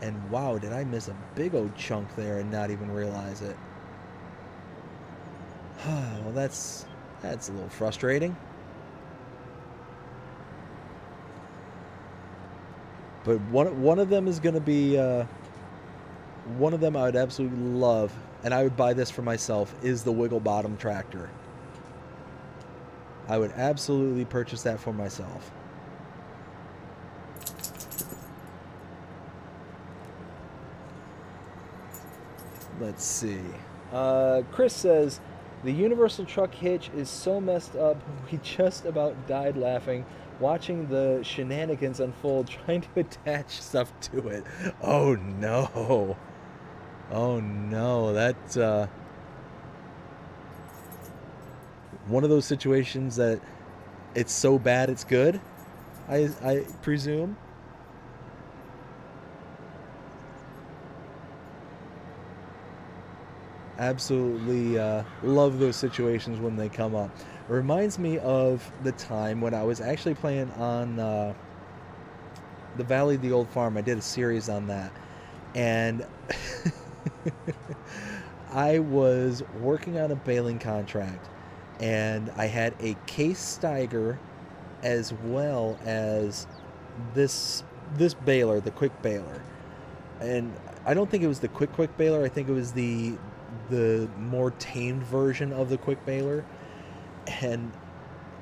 And wow, did I miss a big old chunk there and not even realize it? Well, that's a little frustrating. But one of them is going to be one of them I would absolutely love, and I would buy this for myself, is the wiggle bottom tractor. I would absolutely purchase that for myself. Let's see. Chris says, the universal truck hitch is so messed up, we just about died laughing watching the shenanigans unfold trying to attach stuff to it. Oh no. Oh no, that's one of those situations that it's so bad it's good, I presume. Absolutely love those situations when they come up. It reminds me of the time when I was actually playing on the Valley of the Old Farm. I did a series on that, and I was working on a baling contract, and I had a Case Steiger as well as this baler, the quick baler. And I don't think it was the quick baler. I think it was the more tamed version of the quick baler. And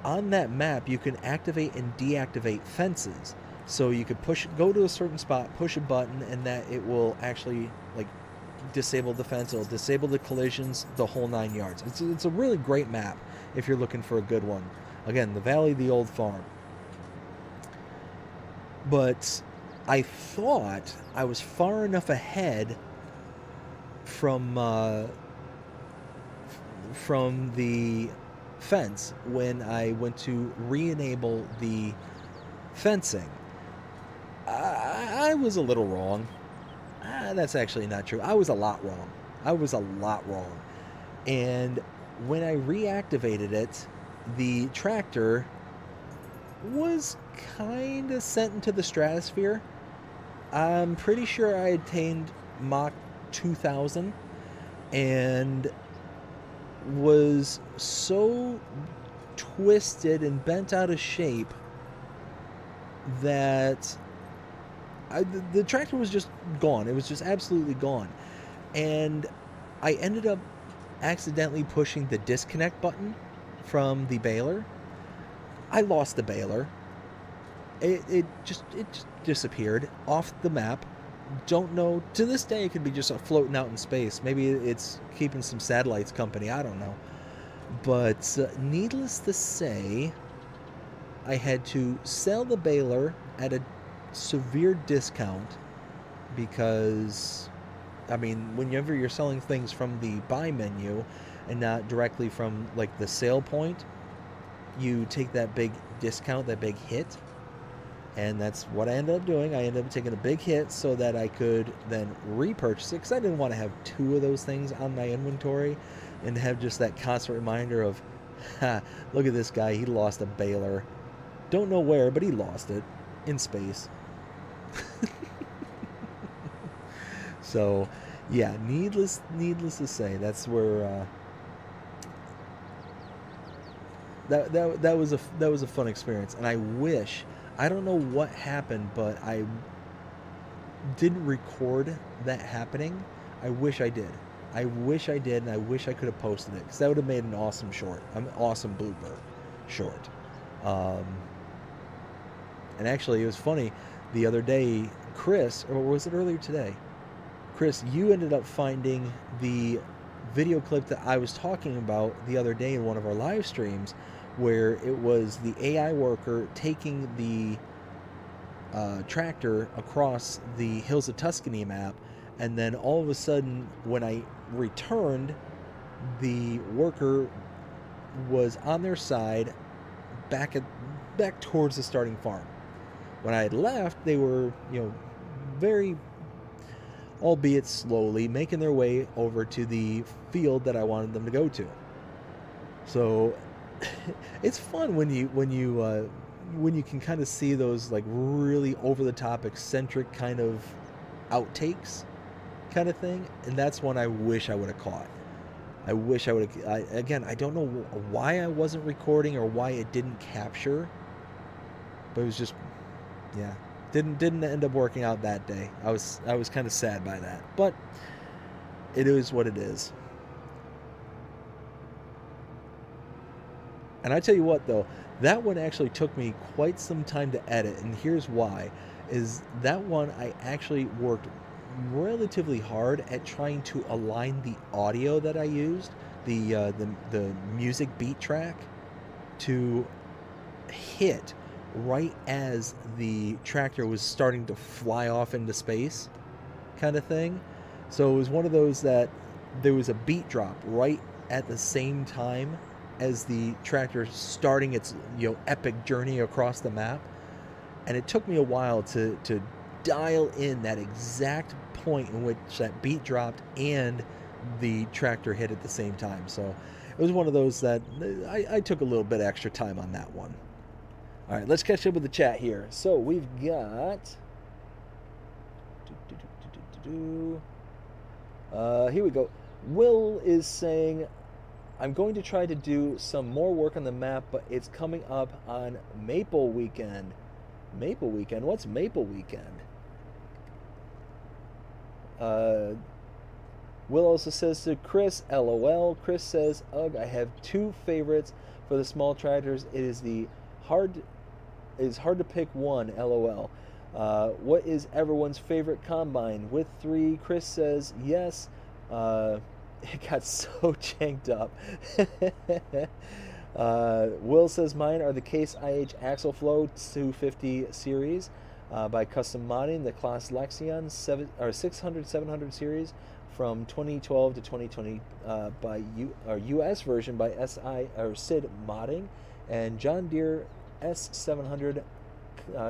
on that map, you can activate and deactivate fences. So you could go to a certain spot, push a button, and that it will actually like disable the fence, it'll disable the collisions, the whole 9 yards. It's a really great map if you're looking for a good one. Again, the Valley of the Old Farm. But I thought I was far enough ahead from the fence when I went to re-enable the fencing. I was a little wrong. That's actually not true. I was a lot wrong. And when I reactivated it, the tractor was kind of sent into the stratosphere. I'm pretty sure I attained Mach 2000 and was so twisted and bent out of shape that the tractor was just gone. It was just absolutely gone. And I ended up accidentally pushing the disconnect button from the baler. I lost the baler. It just disappeared off the map. Don't know. To this day, it could be just floating out in space. Maybe it's keeping some satellites company. I don't know. But needless to say, I had to sell the baler at a severe discount because, I mean, whenever you're selling things from the buy menu and not directly from like the sale point, you take that big discount, that big hit And that's what I ended up doing. I ended up taking a big hit so that I could then repurchase it, because I didn't want to have 2 of those things on my inventory and have just that constant reminder of, ha, look at this guy, he lost a baler. Don't know where, but he lost it in space. So, yeah, needless to say, that's where that was a fun experience. And I don't know what happened, but I didn't record that happening. I wish I did. And I wish I could have posted it, because that would have made an awesome blooper short. And actually, it was funny. The other day, Chris, or was it earlier today? Chris, you ended up finding the video clip that I was talking about the other day in one of our live streams, where it was the AI worker taking the tractor across the Hills of Tuscany map, and then all of a sudden, when I returned, the worker was on their side, back towards the starting farm. When I had left, they were, very, albeit slowly, making their way over to the field that I wanted them to go to. So it's fun when you can kind of see those like really over the top, eccentric kind of outtakes kind of thing, and that's one I wish I would have caught. I wish I would have. Again, I don't know why I wasn't recording or why it didn't capture, but it was just, yeah, didn't end up working out that day. I was kind of sad by that, but it is what it is. And I tell you what, though, that one actually took me quite some time to edit, and here's why: is that one I actually worked relatively hard at trying to align the audio that I used, the music beat track, to hit right as the tractor was starting to fly off into space, kind of thing. So it was one of those that there was a beat drop right at the same time as the tractor starting its epic journey across the map, and it took me a while to dial in that exact point in which that beat dropped and the tractor hit at the same time. So it was one of those that I took a little bit extra time on that one. All right, let's catch up with the chat here. So we've got here we go. Will is saying, I'm going to try to do some more work on the map, but it's coming up on Maple Weekend. Maple Weekend? What's Maple Weekend? Will also says to Chris, LOL. Chris says, ugh, I have 2 favorites for the small tractors. It is hard to pick one, LOL. What is everyone's favorite combine? With 3, Chris says, yes. It got so janked up. Will says, mine are the Case IH Axle Flow 250 series by Custom Modding, the Class Lexion 600-700 series from 2012 to 2020 by US version by SID Modding, and John Deere S700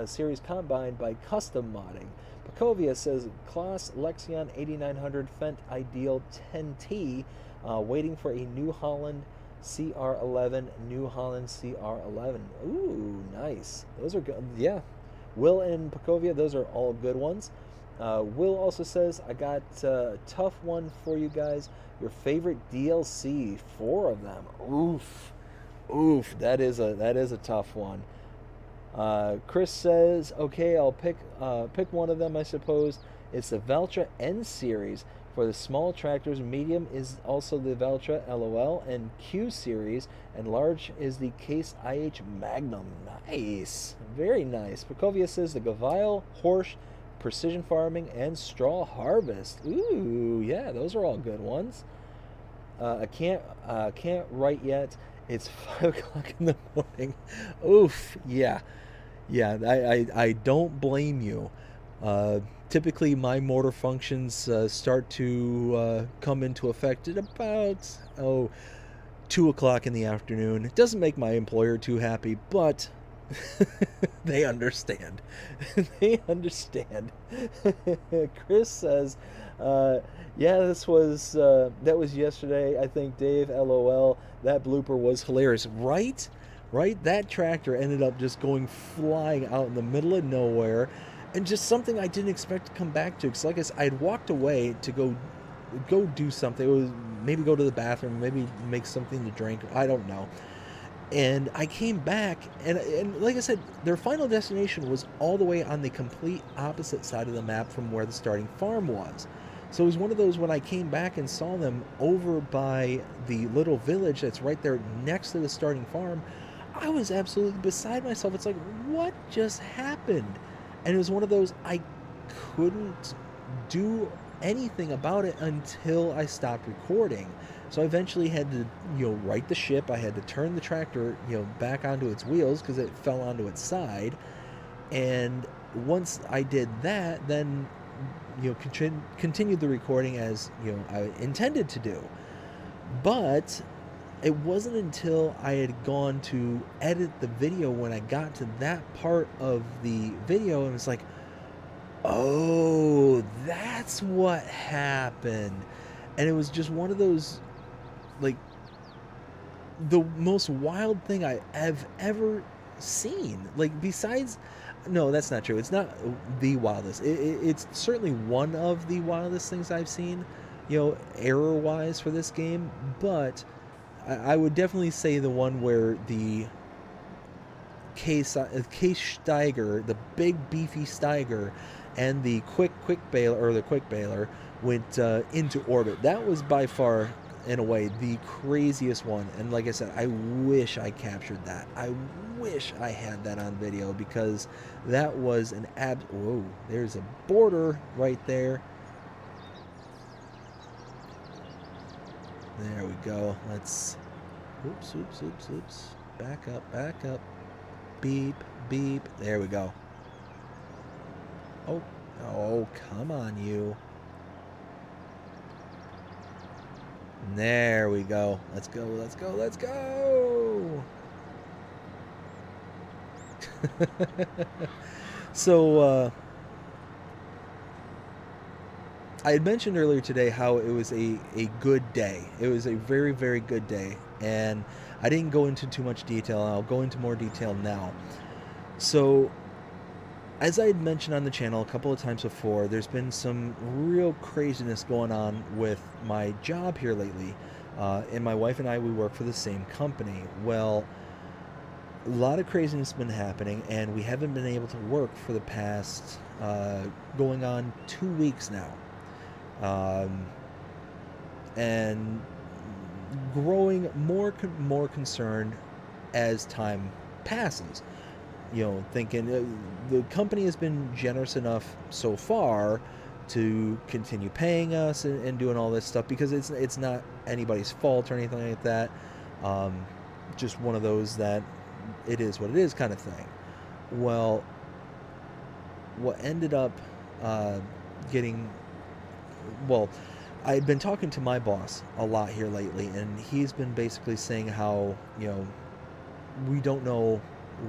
series combine by Custom Modding. Pacovia says Class Lexion 8900 Fendt Ideal 10T, waiting for a New Holland CR11, New Holland CR11. Ooh, nice. Those are good. Yeah. Will and Pacovia, those are all good ones. Will also says, I got a tough one for you guys. Your favorite DLC, 4 of them. Oof, that is a tough one. Chris says, okay, I'll pick one of them, I suppose. It's the Valtra N series for the small tractors. Medium is also the Valtra LOL and Q series, and large is the Case IH Magnum. Nice, very nice. Pacovia says the Gavile, Horsch, Precision Farming, and Straw Harvest. Ooh, yeah, those are all good ones. I can't write yet. It's 5 o'clock in the morning. Oof, yeah. I don't blame you. Typically, my motor functions start to come into effect at about 2 o'clock in the afternoon. It doesn't make my employer too happy, but They understand. They understand. Chris says, "Yeah, that was yesterday. I think Dave. LOL. That blooper was hilarious, right? Right? That tractor ended up just going flying out in the middle of nowhere, and just something I didn't expect to come back to. Because like I said, I'd walked away to go do something. It was maybe go to the bathroom, maybe make something to drink. I don't know." And I came back, and like I said, their final destination was all the way on the complete opposite side of the map from where the starting farm was. So it was one of those when I came back and saw them over by the little village that's right there next to the starting farm, I was absolutely beside myself. It's like, what just happened? And it was one of those I couldn't do anything about it until I stopped recording. So I eventually had to, right the ship. I had to turn the tractor, back onto its wheels because it fell onto its side. And once I did that, then, continued the recording as, I intended to do. But it wasn't until I had gone to edit the video when I got to that part of the video and it's like, oh, that's what happened. And it was just one of those, like, the most wild thing I have ever seen. Like, besides, no, that's not true. It's not the wildest. It's certainly one of the wildest things I've seen, error-wise for this game. But I would definitely say the one where the Case Steiger, the big beefy Steiger, and the quick baler went into orbit. That was by far, in a way, the craziest one. And like I said, I wish I captured that. I wish I had that on video because that was an whoa, there's a border right there. There we go. Let's oops. Back up. Beep. There we go. Oh, come on, you. There we go. Let's go. So, I had mentioned earlier today how it was a good day. It was a very, very good day. And I didn't go into too much detail. I'll go into more detail now. So, as I had mentioned on the channel a couple of times before, there's been some real craziness going on with my job here lately. And my wife and I, we work for the same company. Well, a lot of craziness has been happening, and we haven't been able to work for the past going on 2 weeks now. And growing more concerned as time passes. Thinking the company has been generous enough so far to continue paying us and doing all this stuff because it's not anybody's fault or anything like that. Just one of those that it is what it is kind of thing. Well, what ended up I had been talking to my boss a lot here lately, and he's been basically saying how, we don't know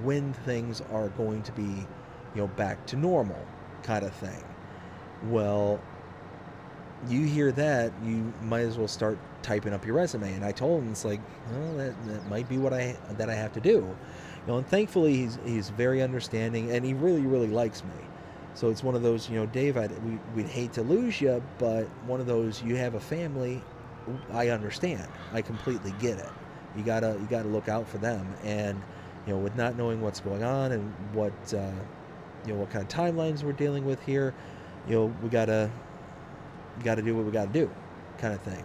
when things are going to be, back to normal kind of thing. Well, you hear that, you might as well start typing up your resume. And I told him, it's like, well, that might be what I have to do. And thankfully he's very understanding, and he really, really likes me. So it's one of those, Dave, we'd hate to lose you, but one of those, you have a family, I understand. I completely get it. You gotta look out for them. And, with not knowing what's going on and what kind of timelines we're dealing with here, we gotta do what we gotta do, kind of thing.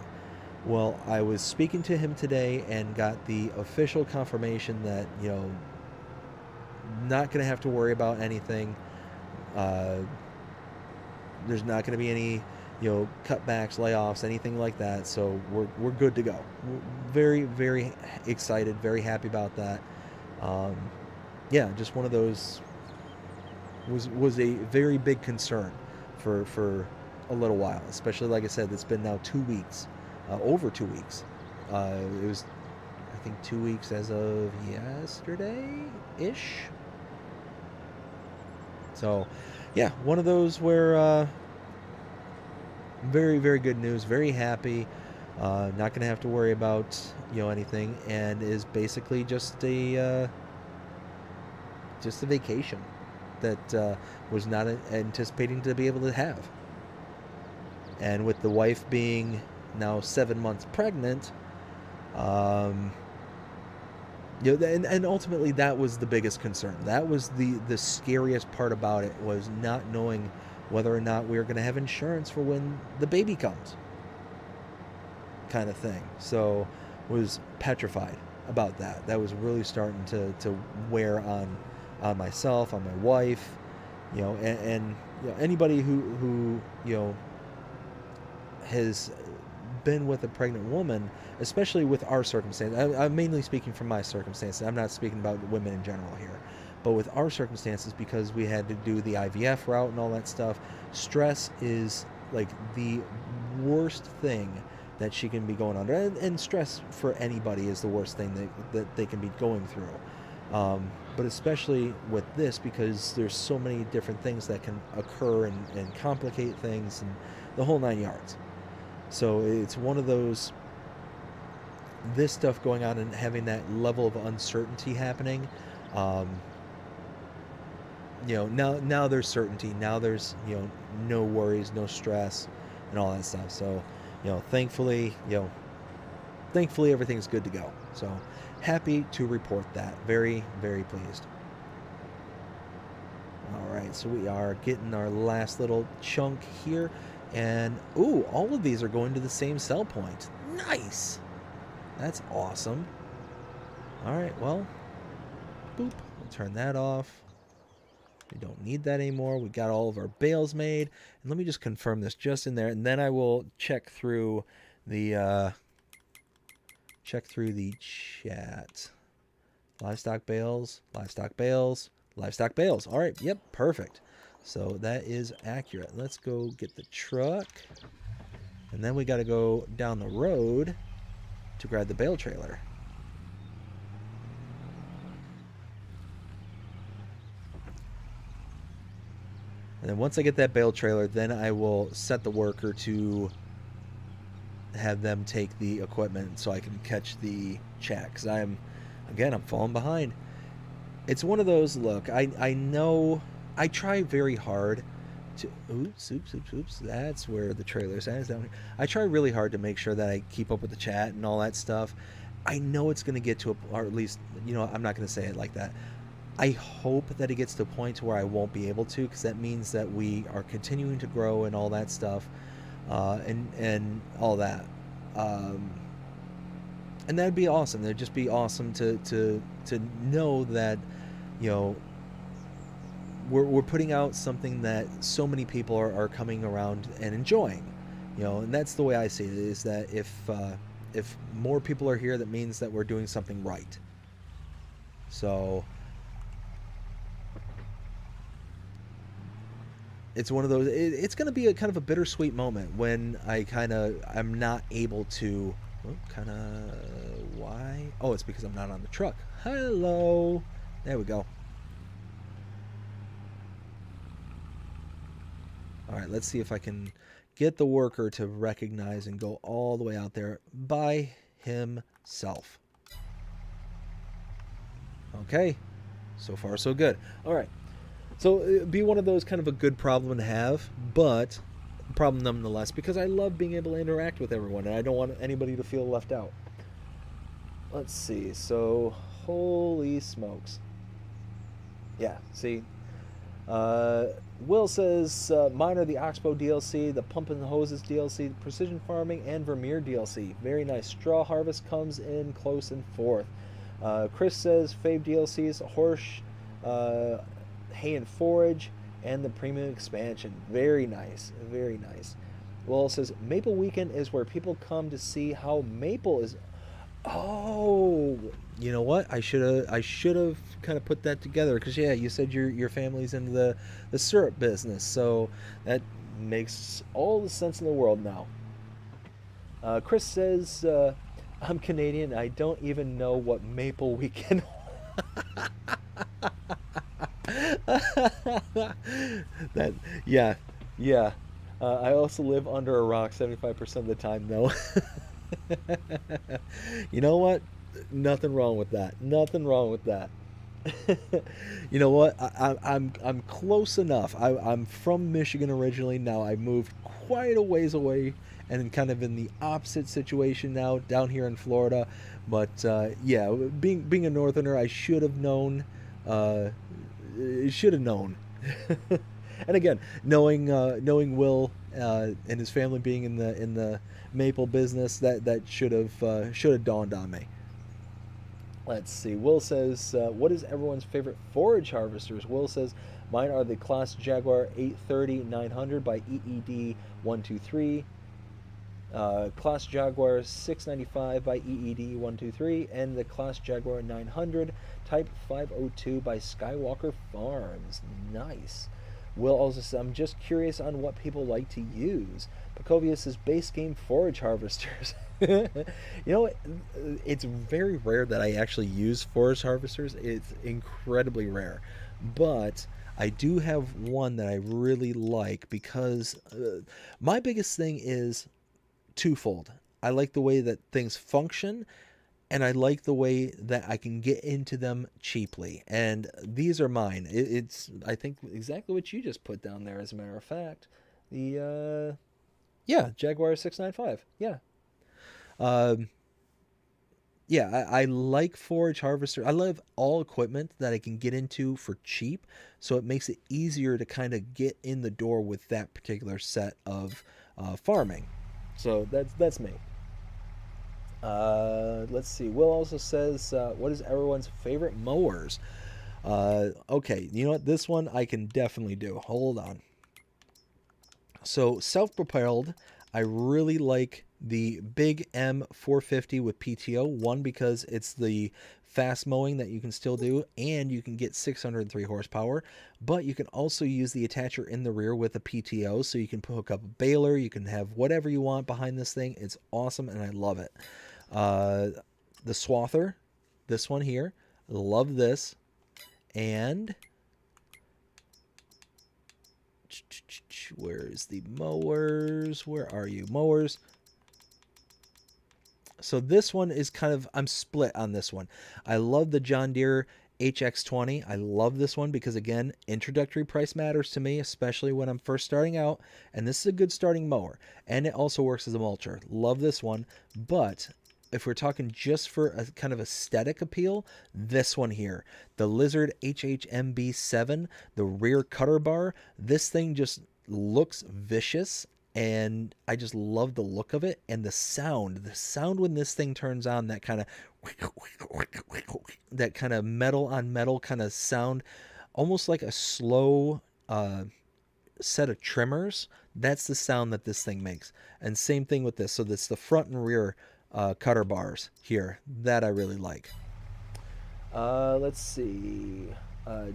Well, I was speaking to him today and got the official confirmation that, not gonna have to worry about anything. There's not going to be any, cutbacks, layoffs, anything like that. So we're good to go. We're very, very excited, very happy about that. Yeah, just one of those was a very big concern for a little while, especially, like I said, it's been now 2 weeks, over 2 weeks. It was, I think, 2 weeks as of yesterday-ish. So, yeah, one of those where very, very good news. Very happy. Not going to have to worry about anything, and is basically just a vacation that was not anticipating to be able to have. And with the wife being now 7 months pregnant, and ultimately that was the biggest concern. That was the scariest part about it, was not knowing whether or not we were going to have insurance for when the baby comes, kind of thing. So was petrified about that. That was really starting to wear on myself, on my wife, and anybody who has been with a pregnant woman, especially with our circumstance. I'm mainly speaking from my circumstances. I'm not speaking about women in general here. But with our circumstances, because we had to do the IVF route and all that stuff, stress is like the worst thing that she can be going under. And stress for anybody is the worst thing that they can be going through. But especially with this, because there's so many different things that can occur and complicate things and the whole 9 yards. So it's one of those, this stuff going on and having that level of uncertainty happening. Now there's certainty. Now there's, no worries, no stress, and all that stuff. So, thankfully everything's good to go. So happy to report that. Very, very pleased. All right, so we are getting our last little chunk here. And, ooh, all of these are going to the same sell point. Nice. That's awesome. All right, well, boop. We'll turn that off. We don't need that anymore. We got all of our bales made. And let me just confirm this just in there, and then I will check through the chat. Livestock bales, livestock bales, livestock bales. All right, yep, perfect. So that is accurate. Let's go get the truck. And then we got to go down the road to grab the bale trailer. And then once I get that bale trailer, then I will set the worker to have them take the equipment so I can catch the chat. Because I'm falling behind. It's one of those, look, I know... I try very hard to... Oops. That's where the trailer's at. Is down here. I try really hard to make sure that I keep up with the chat and all that stuff. I know it's going to get to or at least, I'm not going to say it like that. I hope that it gets to a point where I won't be able to, because that means that we are continuing to grow and all that stuff, and all that. And that'd be awesome. That'd just be awesome to know that, we're putting out something that so many people are coming around and enjoying, and that's the way I see it, is that if more people are here, that means that we're doing something right. So it's one of those, it's going to be a kind of a bittersweet moment when I'm not able to, why? Oh, it's because I'm not on the truck. Hello. There we go. All right, let's see if I can get the worker to recognize and go all the way out there by himself. Okay, so far so good. All right, so it'd be one of those kind of a good problem to have, but a problem nonetheless, because I love being able to interact with everyone, and I don't want anybody to feel left out. Let's see, so holy smokes. Yeah, see, Will says, mine are the Oxbow DLC, the Pump and Hoses DLC, Precision Farming, and Vermeer DLC. Very nice. Straw Harvest comes in close and fourth. Chris says, fave DLCs, Horse, Hay and Forage, and the Premium Expansion. Very nice. Very nice. Will says, Maple Weekend is where people come to see how maple is... Oh, you know what? I should have kind of put that together, because yeah, you said your family's into the syrup business, so that makes all the sense in the world now. Chris says, I'm Canadian. I don't even know what Maple Weekend. That, yeah, yeah. I also live under a rock 75% of the time, though. You know what? Nothing wrong with that. Nothing wrong with that. You know what? I'm close enough. I'm from Michigan originally. Now I moved quite a ways away, and kind of in the opposite situation now down here in Florida. But yeah, being a northerner, I should have known. Uh, should have known. And again, knowing Will and his family being in the maple business, that should have dawned on me. Let's see. Will says, "What is everyone's favorite forage harvesters?" Will says, "Mine are the Class Jaguar 830 900 by EED 123, Class Jaguar 695 by EED 123, and the Class Jaguar 900 Type 502 by Skywalker Farms." Nice. Will also says, "I'm just curious on what people like to use." Pacovia says, "Base game forage harvesters." You know, it's very rare that I actually use forage harvesters. It's incredibly rare. But I do have one that I really like because my biggest thing is twofold. I like the way that things function, and I like the way that I can get into them cheaply. And these are mine. It's, I think, exactly what you just put down there, as a matter of fact. The, yeah, Jaguar 695. Yeah. Um, yeah, I like forage harvester. I love all equipment that I can get into for cheap, so it makes it easier to kind of get in the door with that particular set of farming. So that's me. Let's see. Will also says, "What is everyone's favorite mowers?" Okay, you know what? This one I can definitely do. Hold on. So self-propelled, I really like the Big M 450 with PTO. One, because it's the fast mowing that you can still do, and you can get 603 horsepower. But you can also use the attacher in the rear with a PTO, so you can hook up a baler. You can have whatever you want behind this thing. It's awesome, and I love it. Uh, the Swather, this one here, love this, and where is the mowers? Where are you, mowers? So this one is kind of, I'm split on this one. I love the John Deere HX20. I love this one because, again, introductory price matters to me, especially when I'm first starting out. And this is a good starting mower. And it also works as a mulcher. Love this one. But if we're talking just for a kind of aesthetic appeal, this one here, the Lizard HHMB7, the rear cutter bar, this thing just looks vicious, and I just love the look of it. And the sound when this thing turns on, that kind of metal on metal kind of sound, almost like a slow set of trimmers. That's the sound that this thing makes. And same thing with this. So that's the front and rear cutter bars here that I really like. Let's see.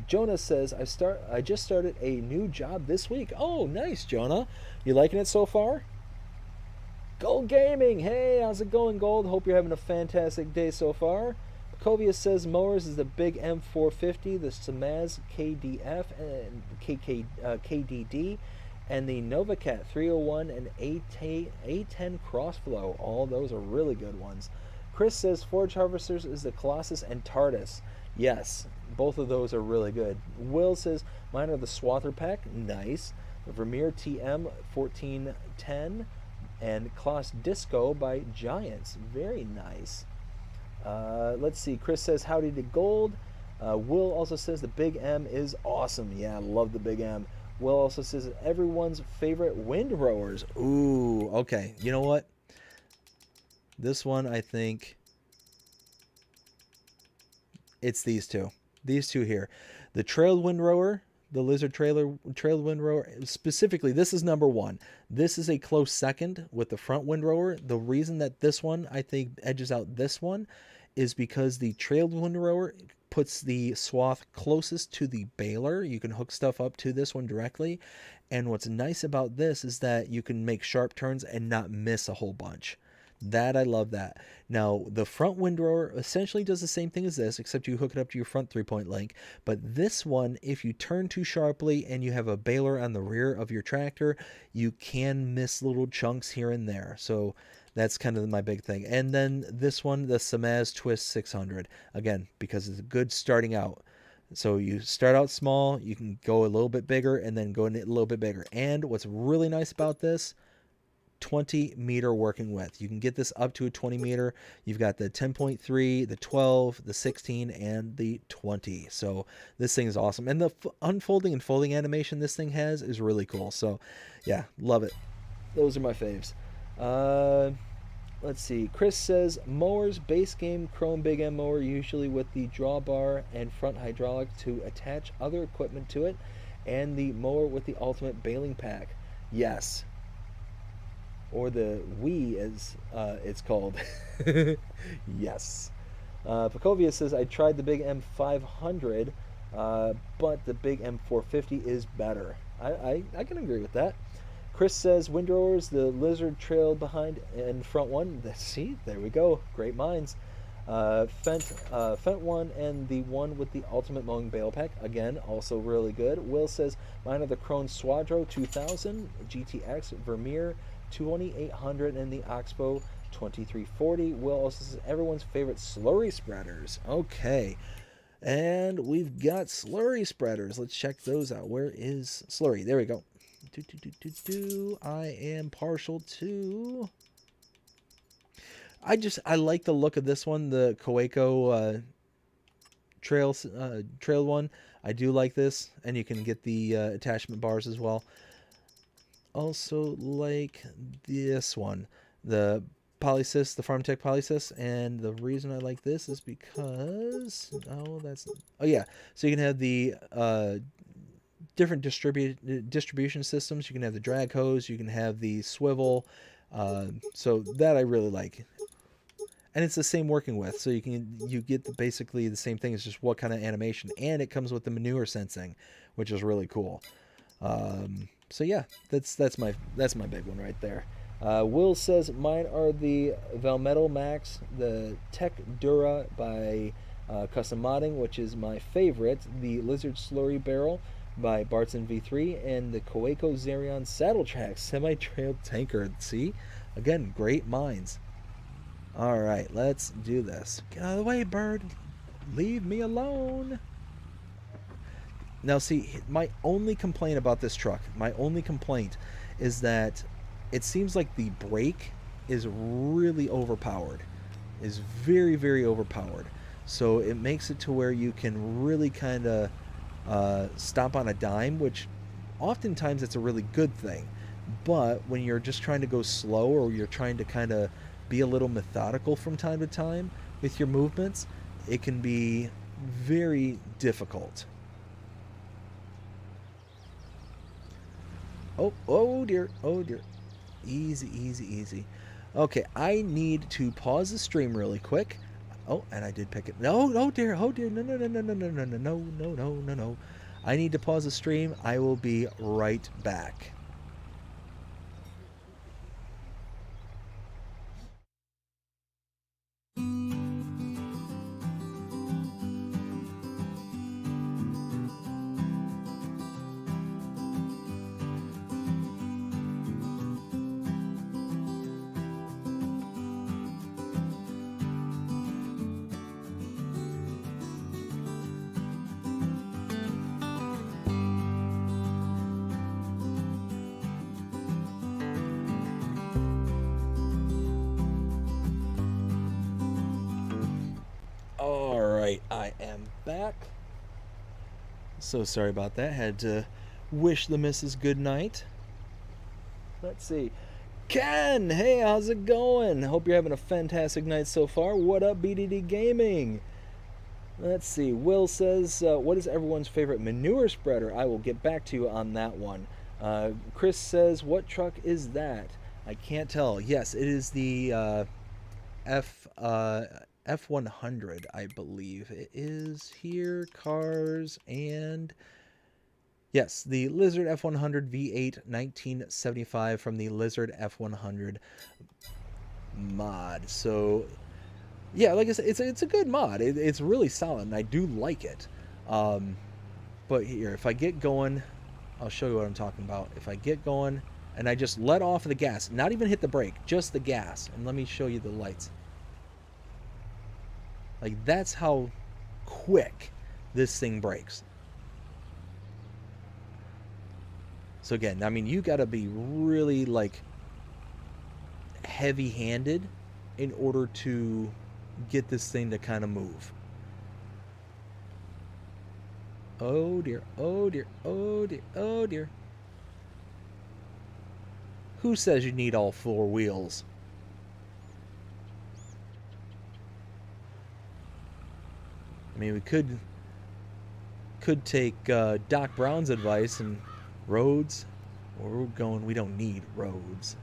Jonah says, I just started a new job this week." Oh, nice, Jonah. You liking it so far? Gold Gaming. Hey, how's it going, Gold? Hope you're having a fantastic day so far. Pacovia says mowers is the Big M450, the Samaz KDF and KDD, and the Novacat 301 and A10 Crossflow. All those are really good ones. Chris says Forge Harvesters is the Colossus and TARDIS. Yes, both of those are really good. Will says mine are the Swather Pack. Nice. The Vermeer TM 1410 and Kloss Disco by Giants. Very nice. Let's see. Chris says howdy to Gold. Will also says the Big M is awesome. Yeah, I love the Big M. Will also says everyone's favorite windrowers. Ooh, okay. You know what? This one, I think it's these two. These two here. The trailed windrower, the Lizard trailed windrower. Specifically, this is number one. This is a close second with the front windrower. The reason that this one, I think, edges out this one is because the trailed windrower puts the swath closest to the baler. You can hook stuff up to this one directly. And what's nice about this is that you can make sharp turns and not miss a whole bunch. That I love that. Now, the front windrower essentially does the same thing as this, except you hook it up to your front 3-point link. But this one, if you turn too sharply and you have a baler on the rear of your tractor, you can miss little chunks here and there. So that's kind of my big thing. And then this one, the Samaz Twist 600, again, because it's good starting out. So you start out small, you can go a little bit bigger, and then go a little bit bigger. And what's really nice about this, 20-meter working width. You can get this up to a 20 meter. You've got the 10.3, the 12, the 16, and the 20. So this thing is awesome. And the unfolding and folding animation this thing has is really cool. So yeah, love it. Those are my faves. Let's see. Chris says, mowers, base game Chrome Big M mower, usually with the drawbar and front hydraulic to attach other equipment to it, and the mower with the ultimate baling pack. Yes, or the Wii as it's called. Yes. Pacovia says, I tried the Big M500, but the Big M450 is better. I can agree with that. Chris says, windrowers, the lizard trail behind and front one. See, there we go. Great minds. Fent one and the one with the ultimate mowing bale pack. Again, also really good. Will says, mine are the Krone Swadro 2000, GTX, Vermeer 2800, and the Oxbow 2340. Will also says, everyone's favorite slurry spreaders. Okay. And we've got slurry spreaders. Let's check those out. Where is slurry? There we go. I am partial to... I like the look of this one, the Coeco trail one. I do like this, and you can get the attachment bars as well. Also like this one, the Polysys, the FarmTech Polysys, and the reason I like this is because oh yeah, so you can have the different distribution systems. You can have the drag hose, you can have the swivel, so that I really like. And it's the same working with, so you get basically the same thing. It's just what kind of animation, and it comes with the manure sensing, which is really cool. So yeah, that's my big one right there. Will says, mine are the Valmetal Max, the Tech Dura by Custom Modding, which is my favorite, the Lizard Slurry Barrel by Bartson V3, and the Coeco Zerion Saddle Track Semi-Trail Tanker. See? Again, great minds. Alright, let's do this. Get out of the way, bird. Leave me alone. Now, see, my only complaint about this truck, is that it seems like the brake is really overpowered. Is very, very overpowered. So it makes it to where you can really kind of stop on a dime, which oftentimes it's a really good thing. But when you're just trying to go slow, or you're trying to kind of be a little methodical from time to time with your movements, it can be very difficult. Oh dear, oh dear. Easy, easy, easy. Okay, I need to pause the stream really quick. Oh, and I did pick it. No, oh dear, no, no. I need to pause the stream. I will be right back. I am back. So sorry about that. Had to wish the missus good night. Let's see. Ken, hey, how's it going? Hope you're having a fantastic night so far. What up, BDD Gaming? Let's see. Will says, what is everyone's favorite manure spreader? I will get back to you on that one. Chris says, what truck is that? I can't tell. Yes, it is the F100, I believe. It is here, cars, and yes, the Lizard F100 V8 1975 from the Lizard F100. mod. So yeah, like I said, it's a good mod. It's really solid, and I do like it. But here, if I get going, I'll show you what I'm talking about. If I get going and I just let off the gas, not even hit the brake, just the gas, and let me show you the lights. Like, that's how quick this thing brakes. So again, I mean, you got to be really like heavy-handed in order to get this thing to kind of move. Oh dear, oh dear, oh dear, oh dear. Who says you need all four wheels? I mean, we could take Doc Brown's advice and roads. Where we're going, we don't need roads.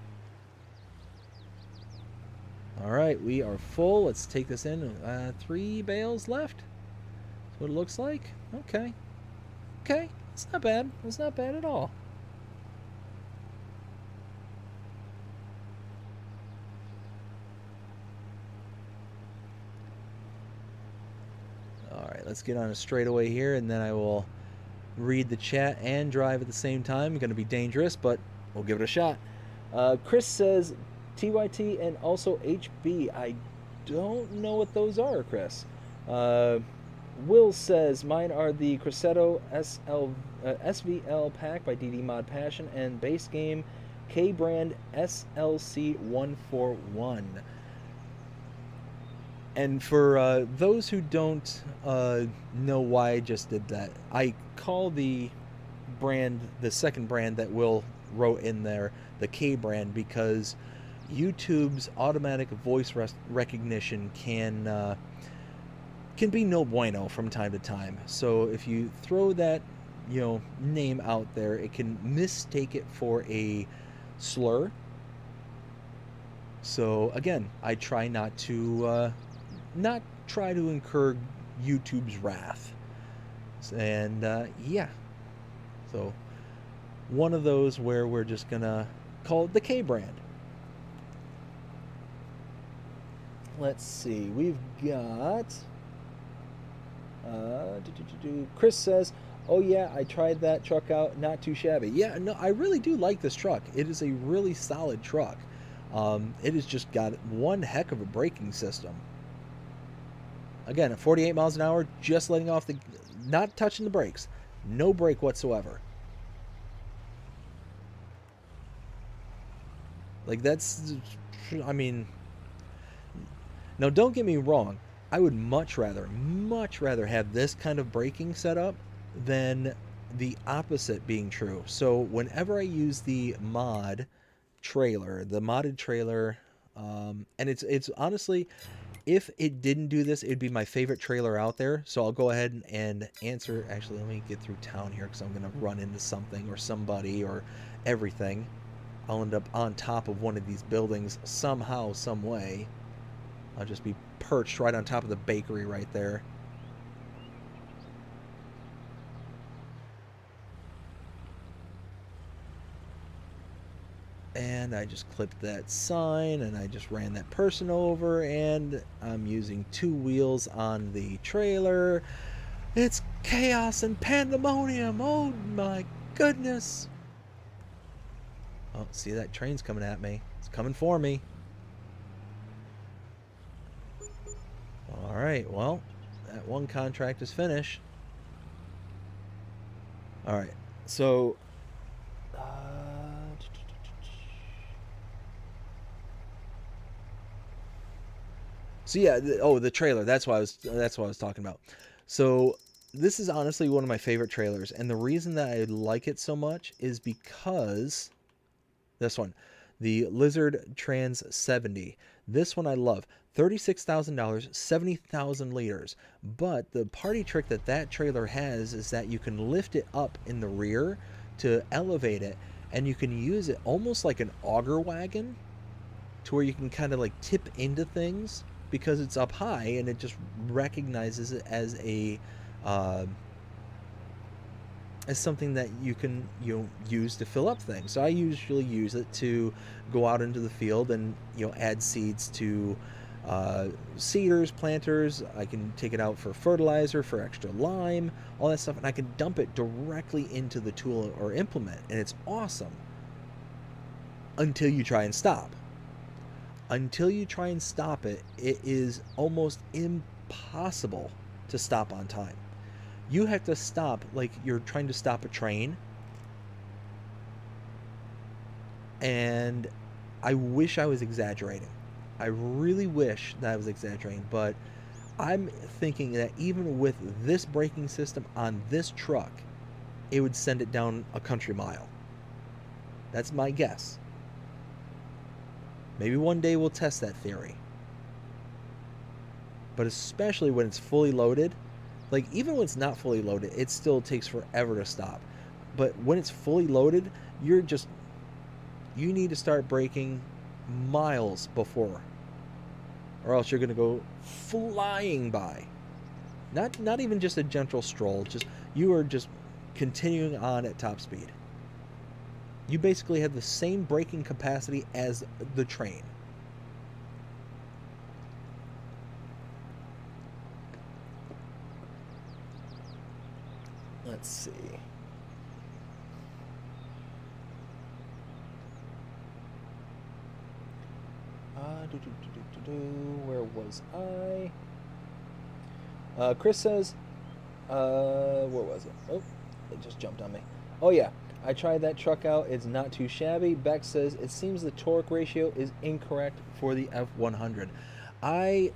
All right, we are full. Let's take this in. 3 bales left. That's what it looks like. Okay. Okay, it's not bad. It's not bad at all. All right, let's get on a straightaway here, and then I will read the chat and drive at the same time. Going to be dangerous, but we'll give it a shot. Chris says TYT and also HB. I don't know what those are, Chris. Will says mine are the Crescendo SVL pack by DD Mod Passion and base game K brand SLC 141. And for those who don't know why I just did that, I call the brand, the second brand that Will wrote in there, the K brand, because YouTube's automatic voice recognition can be no bueno from time to time. So if you throw that, name out there, it can mistake it for a slur. So again, I try not to incur YouTube's wrath. And yeah, so one of those where we're just gonna call it the K brand. Let's see, we've got Chris says, oh yeah, I tried that truck out, not too shabby. Yeah, no, I really do like this truck. It is a really solid truck. It has just got one heck of a braking system. Again, at 48 miles an hour, just letting off not touching the brakes. No brake whatsoever. Like, that's, I mean, now don't get me wrong. I would much rather have this kind of braking setup than the opposite being true. So whenever I use the modded trailer, and it's honestly, if it didn't do this, it'd be my favorite trailer out there. So I'll go ahead and answer. Actually, let me get through town here because I'm going to run into something or somebody or everything. I'll end up on top of one of these buildings somehow, some way. I'll just be perched right on top of the bakery right there. And I just clipped that sign and I just ran that person over, and I'm using 2 wheels on the trailer. It's chaos and pandemonium. Oh my goodness. Oh, see, that train's coming at me. It's coming for me. All right, well, that one contract is finished. All right, so yeah, the trailer. That's what I was talking about. So this is honestly one of my favorite trailers, and the reason that I like it so much is because this one, the Lizard Trans 70. This one I love. $36,000, 70,000 liters. But the party trick that trailer has is that you can lift it up in the rear to elevate it, and you can use it almost like an auger wagon to where you can kind of like tip into things because it's up high, and it just recognizes it as a as something that you can use to fill up things. So I usually use it to go out into the field and add seeds to seeders, planters. I can take it out for fertilizer, for extra lime, all that stuff, and I can dump it directly into the tool or implement, and it's awesome until you try and stop. Until you try and stop it, it is almost impossible to stop on time. You have to stop like you're trying to stop a train. And I wish I was exaggerating. I really wish that I was exaggerating, but I'm thinking that even with this braking system on this truck, it would send it down a country mile. That's my guess. Maybe one day we'll test that theory. But especially when it's fully loaded, like even when it's not fully loaded, it still takes forever to stop. But when it's fully loaded, you need to start braking miles before, or else you're going to go flying by. Not even just a gentle stroll, just you are just continuing on at top speed. You basically have the same braking capacity as the train. Let's see. Where was I? Chris says, where was it? Oh, it just jumped on me. Oh yeah, I tried that truck out. It's not too shabby. Beck says, it seems the torque ratio is incorrect for the F100. I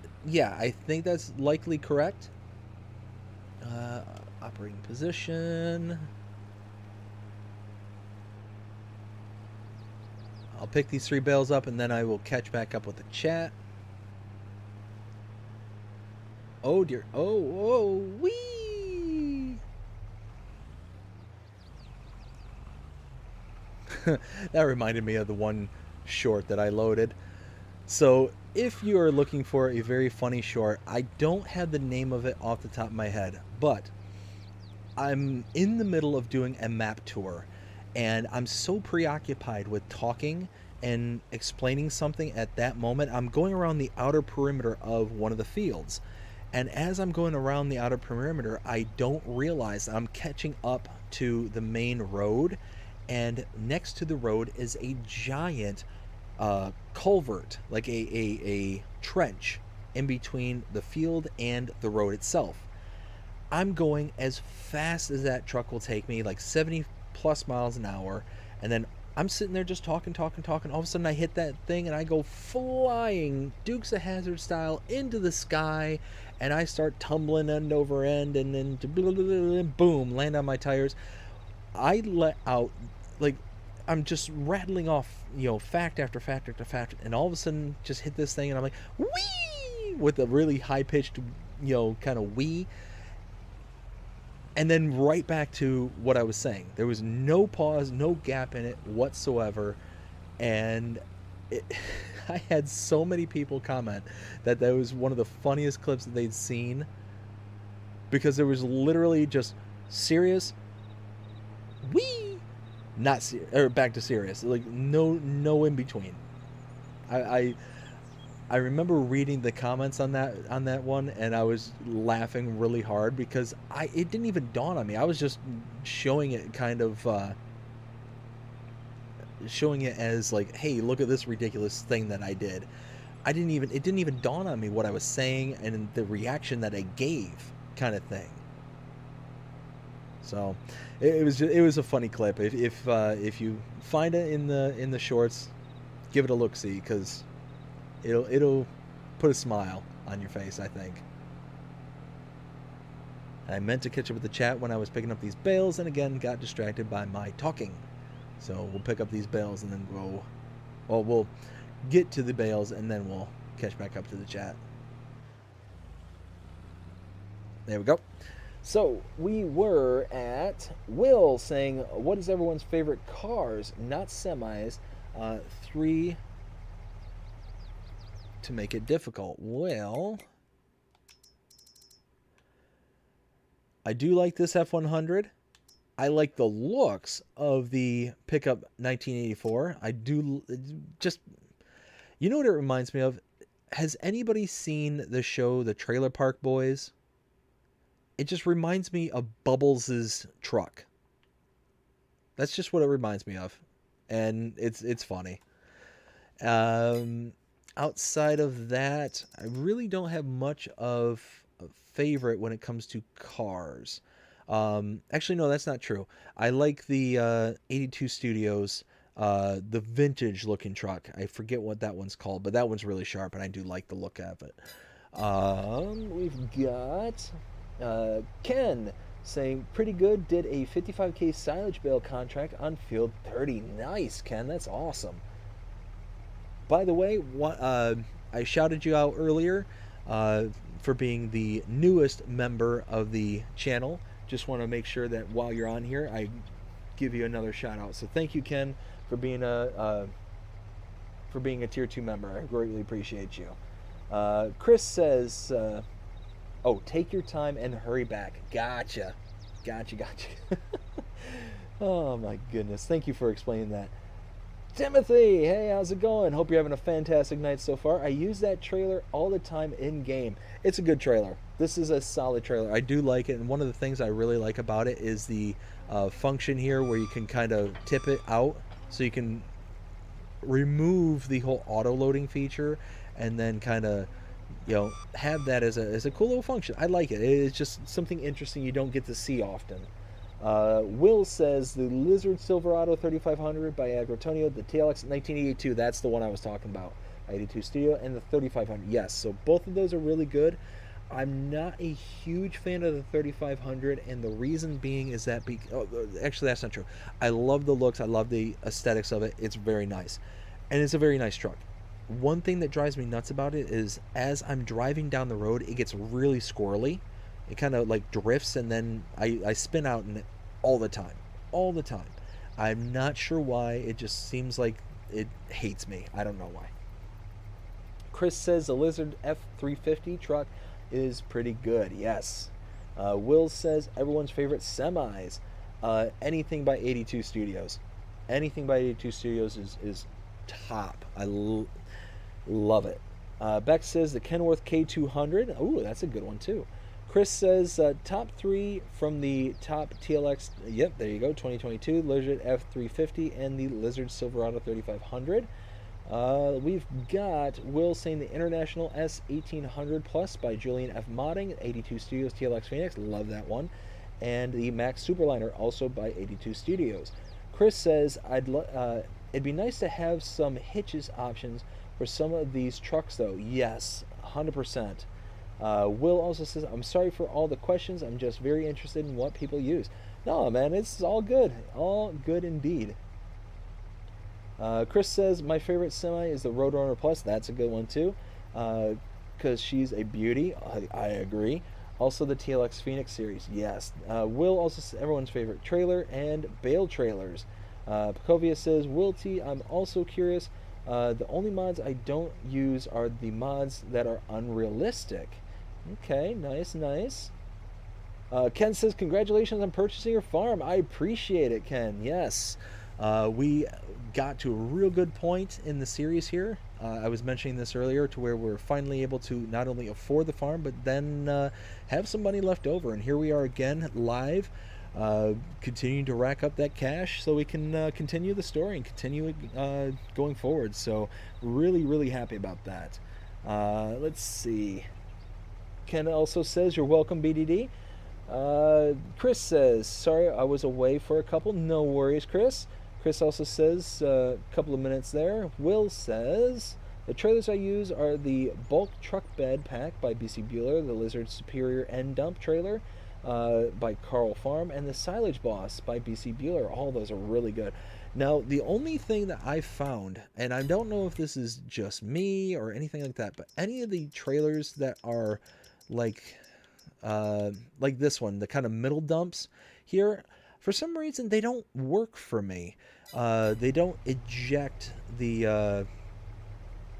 think that's likely correct. Operating position. I'll pick these 3 bales up and then I will catch back up with the chat. Oh dear. Oh, wee. That reminded me of the one short that I loaded. So if you are looking for a very funny short, I don't have the name of it off the top of my head, but I'm in the middle of doing a map tour, and I'm so preoccupied with talking and explaining something at that moment. I'm going around the outer perimeter of one of the fields, and as I'm going around the outer perimeter, I don't realize I'm catching up to the main road, and next to the road is a giant culvert, like a trench in between the field and the road itself. I'm going as fast as that truck will take me, like 70 plus miles an hour, and then I'm sitting there just talking. All of a sudden I hit that thing and I go flying Dukes of Hazzard style into the sky, and I start tumbling end over end, and then boom, land on my tires. I let out, like, I'm just rattling off, fact after fact after fact, and all of a sudden just hit this thing and I'm like, whee, with a really high pitched, kind of whee. And then right back to what I was saying. There was no pause, no gap in it whatsoever. And I had so many people comment that was one of the funniest clips that they'd seen. Because there was literally just serious, wee, not serious, or back to serious. Like no in between. I remember reading the comments on that one, and I was laughing really hard because it didn't even dawn on me. I was just showing it showing it as like, hey, look at this ridiculous thing that I did. It didn't even dawn on me what I was saying and the reaction that I gave, kind of thing. So it was a funny clip. If you find it in the shorts, give it a look see, because it'll put a smile on your face, I think. And I meant to catch up with the chat when I was picking up these bales, and again got distracted by my talking. So we'll pick up these bales and then we'll get to the bales and then we'll catch back up to the chat. There we go. So we were at Will saying, what is everyone's favorite cars, not semis? 3 to make it difficult. Well, I do like this F100. I like the looks of the pickup 1984. I do just, you know what it reminds me of? Has anybody seen the show The Trailer Park Boys? It just reminds me of Bubbles' truck. That's just what it reminds me of, and it's funny. Um, Outside of that, I really don't have much of a favorite when it comes to cars. Actually, no, that's not true. I like the 82 Studios, the vintage looking truck. I forget what that one's called, but that one's really sharp, and I do like the look of it. We've got Ken saying, pretty good, did a 55K silage bale contract on field 30. Nice, Ken, that's awesome. By the way, I shouted you out earlier for being the newest member of the channel. Just want to make sure that while you're on here, I give you another shout out. So thank you, Ken, for being a tier 2 member. I greatly appreciate you. Chris says, oh, take your time and hurry back. Gotcha. Oh my goodness. Thank you for explaining that. Timothy, hey, how's it going? Hope you're having a fantastic night so far. I use that trailer all the time in game. It's a good trailer. This is a solid trailer. I do like it, and one of the things I really like about it is the function here where you can kind of tip it out, so you can remove the whole auto loading feature and then kind of, you know, have that as a cool little function. I like it. It's just something interesting you don't get to see often. Will says the Lizard Silverado 3500 by Agrotonio, the TLX 1982, that's the one I was talking about, 82 Studio, and the 3500. Yes, so both of those are really good. I'm not a huge fan of the 3500, and the reason being is that actually that's not true. I love the looks, I love the aesthetics of it. It's very nice, and it's a very nice truck. One thing that drives me nuts about it is as I'm driving down the road, it gets really squirrely. It kind of like drifts, and then I spin out in it all the time. I'm not sure why. It just seems like it hates me. I don't know why. Chris says the Lizard F350 truck is pretty good. Yes. Will says everyone's favorite semis. Anything by 82 Studios. Anything by 82 Studios is top. I love it. Beck says the Kenworth K200. Ooh, that's a good one too. Chris says top 3 from the top TLX. Yep, there you go. 2022 Lizard F350 and the Lizard Silverado 3500. We've got Will saying the International S1800 Plus by Julian F. Modding, 82 Studios TLX Phoenix. Love that one. And the Max Superliner, also by 82 Studios. Chris says it'd be nice to have some hitches options for some of these trucks, though. Yes, 100%. Will also says, I'm sorry for all the questions. I'm just very interested in what people use. No, man, it's all good. All good indeed. Chris says, my favorite semi is the Roadrunner Plus. That's a good one, too, because she's a beauty. I agree. Also, the TLX Phoenix series. Yes. Will also says, everyone's favorite trailer and bale trailers. Pacovia says, Will T, I'm also curious. The only mods I don't use are the mods that are unrealistic. Okay, nice. Ken says, congratulations on purchasing your farm. I appreciate it, Ken. Yes. We got to a real good point in the series here. I was mentioning this earlier, to where we're finally able to not only afford the farm, but then have some money left over. And here we are again, live, continuing to rack up that cash so we can continue the story and continue going forward. So really happy about that. Let's see. Ken also says, you're welcome, BDD. Chris says, sorry I was away for a couple. No worries, Chris. Chris also says, a couple of minutes there. Will says, the trailers I use are the bulk truck bed pack by BC Bueller, the Lizard Superior end dump trailer by Carl Farm, and the Silage Boss by BC Bueller. All those are really good. Now, the only thing that I found, and I don't know if this is just me or anything like that, but any of the trailers that are like this one, the kind of middle dumps here, for some reason they don't work for me. They don't eject the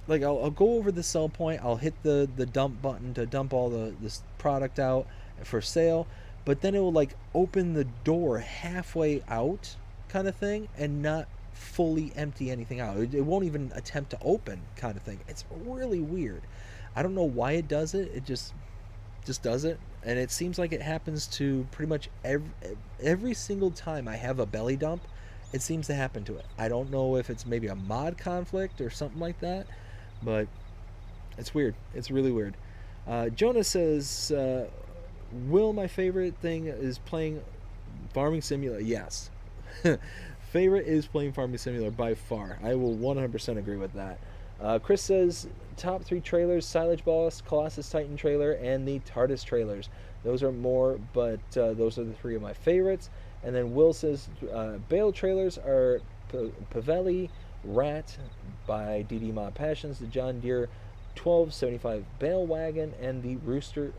like I'll go over the sell point, I'll hit the dump button to dump all this product out for sale, but then it will like open the door halfway out kind of thing and not fully empty anything out. It won't even attempt to open kind of thing. It's really weird. I don't know why it does it. It just does it, and it seems like it happens to pretty much every single time I have a belly dump. It seems to happen to it. I don't know if it's maybe a mod conflict or something like that, but it's weird. It's really weird. Jonah says, Will, my favorite thing is playing Farming Simulator. Yes. Favorite is playing Farming Simulator by far. I will 100% agree with that. Chris says, top 3 trailers, Silage Boss, Colossus Titan trailer, and the TARDIS trailers. Those are more, but those are the 3 of my favorites. And then Will says, Bale trailers are Pavelli, Rat by DD Mod Passions, the John Deere 1275 Bale Wagon, and the Rooster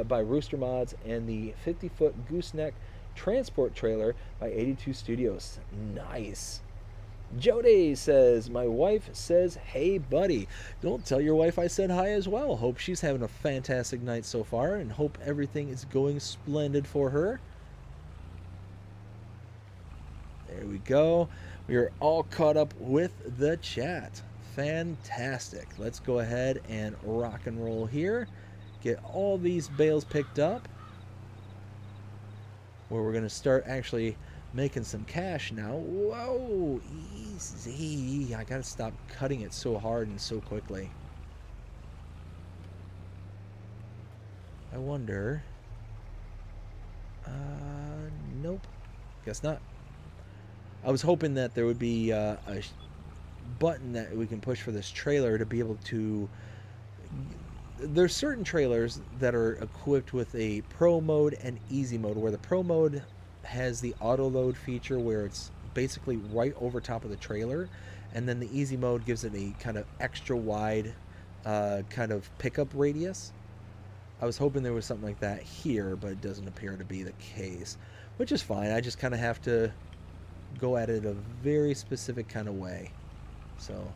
by Rooster Mods, and the 50-foot Gooseneck Transport trailer by 82 Studios. Nice. Jody says, my wife says, hey buddy. Don't tell your wife I said hi as well. Hope she's having a fantastic night so far, and hope everything is going splendid for her. There we go. We are all caught up with the chat. Fantastic. Let's go ahead and rock and roll here. Get all these bales picked up, where we're going to start actually making some cash now. Whoa, easy. I gotta stop cutting it so hard and so quickly. I wonder. Nope. Guess not. I was hoping that there would be a button that we can push for this trailer to be able to. There's certain trailers that are equipped with a pro mode and easy mode, where the pro mode has the auto load feature where it's basically right over top of the trailer, and then the easy mode gives it a kind of extra wide kind of pickup radius. I was hoping there was something like that here, but it doesn't appear to be the case, which is fine. I just kind of have to go at it a very specific kind of way, so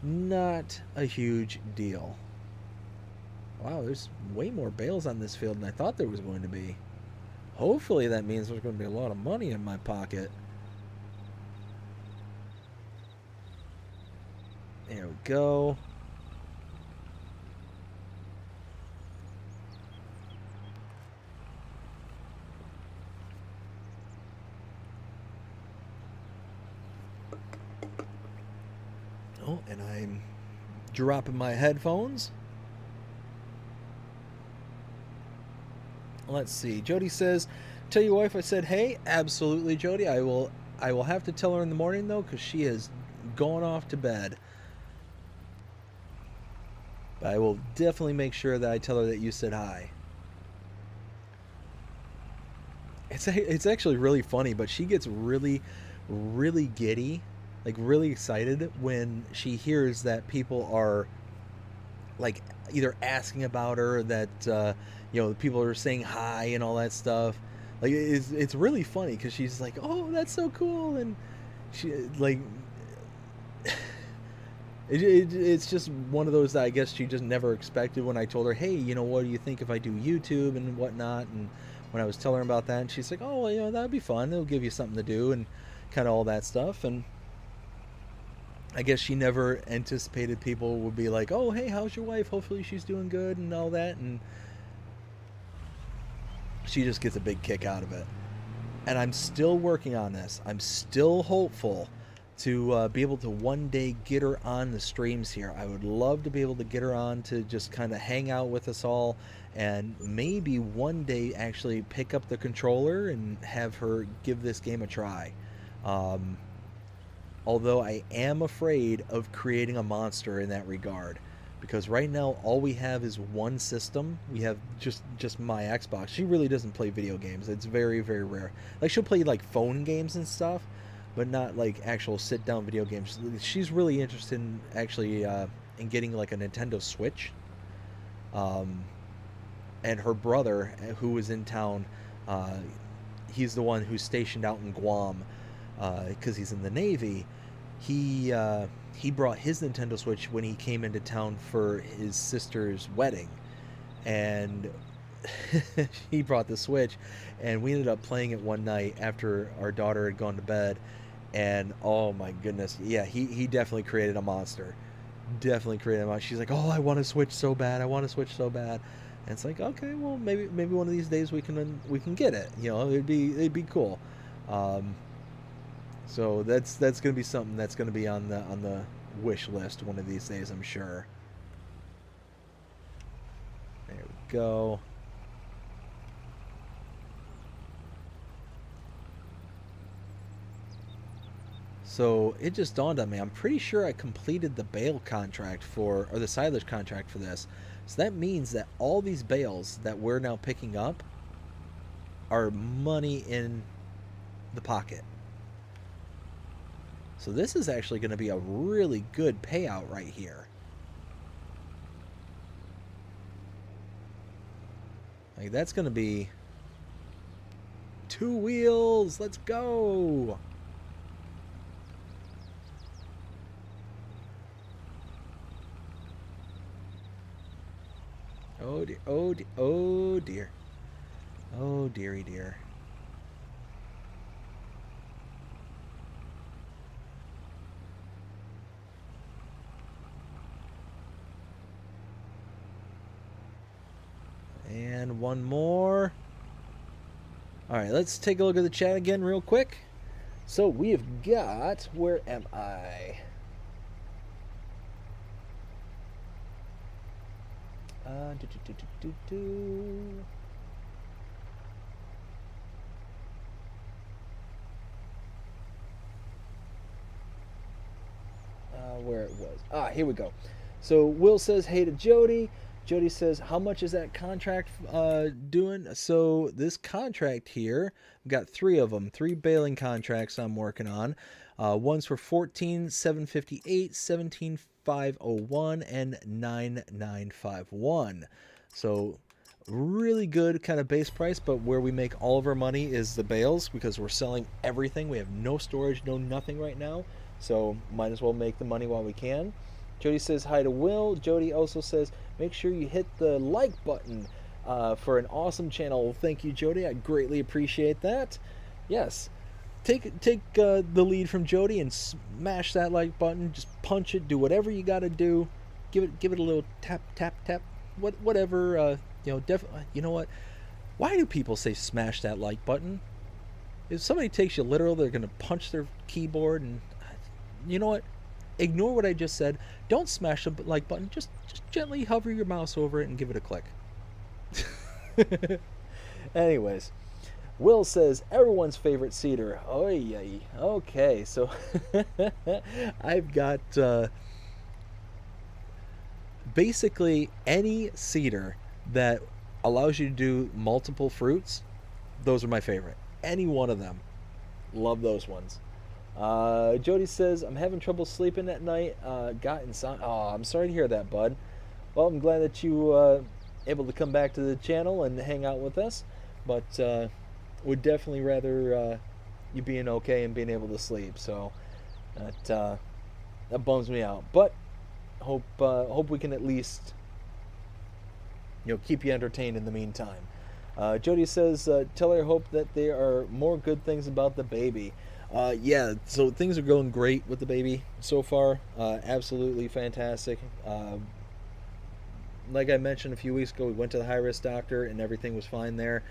not a huge deal. Wow, there's way more bales on this field than I thought there was going to be. Hopefully that means there's going to be a lot of money in my pocket. There we go. Oh, and I'm dropping my headphones. Let's see. Jody says, tell your wife I said hey. Absolutely, Jody. I will have to tell her in the morning though, because she has gone off to bed. But I will definitely make sure that I tell her that you said hi. It's actually really funny, but she gets really giddy, like really excited when she hears that people are like either asking about her, that people are saying hi and all that stuff. Like it's really funny because she's like, oh, that's so cool, and she like it's just one of those that I guess she just never expected. When I told her, hey, what do you think if I do YouTube and whatnot, and when I was telling her about that, and she's like, oh, well, that'd be fun, it'll give you something to do and kind of all that stuff. And I guess she never anticipated people would be like, oh, hey, how's your wife? Hopefully she's doing good and all that. And she just gets a big kick out of it. And I'm still working on this. I'm still hopeful to be able to one day get her on the streams here. I would love to be able to get her on to just kind of hang out with us all, and maybe one day actually pick up the controller and have her give this game a try. Although I am afraid of creating a monster in that regard, because right now all we have is one system. We have just my Xbox. She really doesn't play video games. It's very, very rare. Like, she'll play like phone games and stuff, but not like actual sit down video games. She's really interested in actually in getting like a Nintendo Switch. And her brother, who is in town, he's the one who's stationed out in Guam, because he's in the Navy. He brought his Nintendo Switch when he came into town for his sister's wedding, and he brought the Switch, and we ended up playing it one night after our daughter had gone to bed. And oh my goodness, yeah, he definitely created a monster. Definitely created a monster. She's like, oh, I want to Switch so bad. I want to Switch so bad. And it's like, okay, well, maybe one of these days we can get it. You know, it'd be cool. Um, so that's gonna be something that's gonna be on the wish list one of these days, I'm sure. There we go. So it just dawned on me. I'm pretty sure I completed the bale contract or the silage contract for this. So that means that all these bales that we're now picking up are money in the pocket. So this is actually going to be a really good payout right here. Like, that's going to be 2 wheels. Let's go. Oh dear, oh dear, oh dear. Oh dearie dear. And one more. Alright, let's take a look at the chat again real quick. So we have got, where am I? Where it was. Here we go. So Will says, hey to Jody. Jody says, how much is that contract doing? So this contract here, I've got 3 of them, 3 baling contracts I'm working on. One's for 14,758, 17,501, and 9,951. So really good kind of base price, but where we make all of our money is the bales because we're selling everything. We have no storage, no nothing right now. So might as well make the money while we can. Jody says hi to Will. Jody also says, make sure you hit the like button for an awesome channel. Well, thank you, Jody. I greatly appreciate that. Yes. Take the lead from Jody and smash that like button. Just punch it. Do whatever you got to do. Give it a little tap, tap, tap. Whatever. You know what? Why do people say smash that like button? If somebody takes you literal, they're going to punch their keyboard. And you know what? Ignore what I just said. Don't smash the like button. Just gently hover your mouse over it and give it a click. Anyways, Will says everyone's favorite cedar. Oh yeah. Okay, so I've got basically any cedar that allows you to do multiple fruits. Those are my favorite. Any one of them. Love those ones. Jody says, I'm having trouble sleeping at night. Got insomnia. Oh, I'm sorry to hear that, bud. Well, I'm glad that you able to come back to the channel and hang out with us. But would definitely rather you being okay and being able to sleep. So that bums me out. But hope we can at least keep you entertained in the meantime. Jody says, tell her hope that there are more good things about the baby. Yeah, so things are going great with the baby so far. Absolutely fantastic. Like I mentioned a few weeks ago, we went to the high-risk doctor and everything was fine there.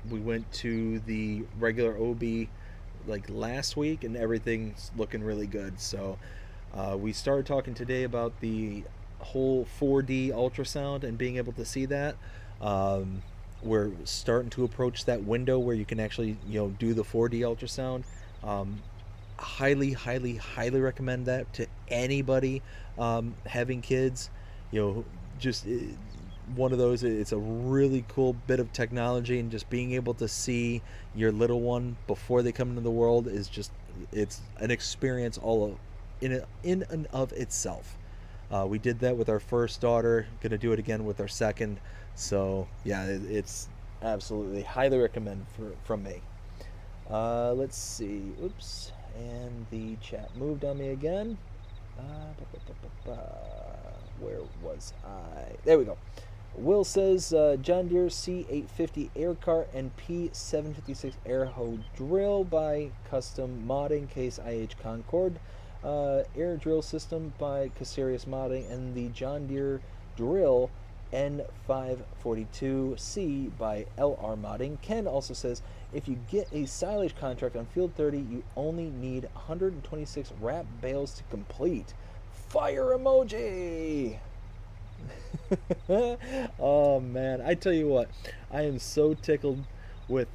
We went to the regular OB like last week and everything's looking really good. So we started talking today about the whole 4D ultrasound and being able to see that. We're starting to approach that window where you can actually do the 4D ultrasound. Highly recommend that to anybody having kids. Just one of those, it's a really cool bit of technology, and just being able to see your little one before they come into the world is just, it's an experience all in and of itself. We did that with our first daughter, gonna do it again with our second. So yeah, it's absolutely highly recommend from me. Let's see. Oops, and the chat moved on me again. Where was I? There we go. Will says John Deere C850 air cart and P756 air hoe drill by Custom Modding, Case IH Concord. Air drill system by Casarius Modding, and the John Deere drill N542C by LR Modding. Ken also says if you get a silage contract on Field 30, you only need 126 wrap bales to complete. Fire emoji! Oh man, I tell you what, I am so tickled with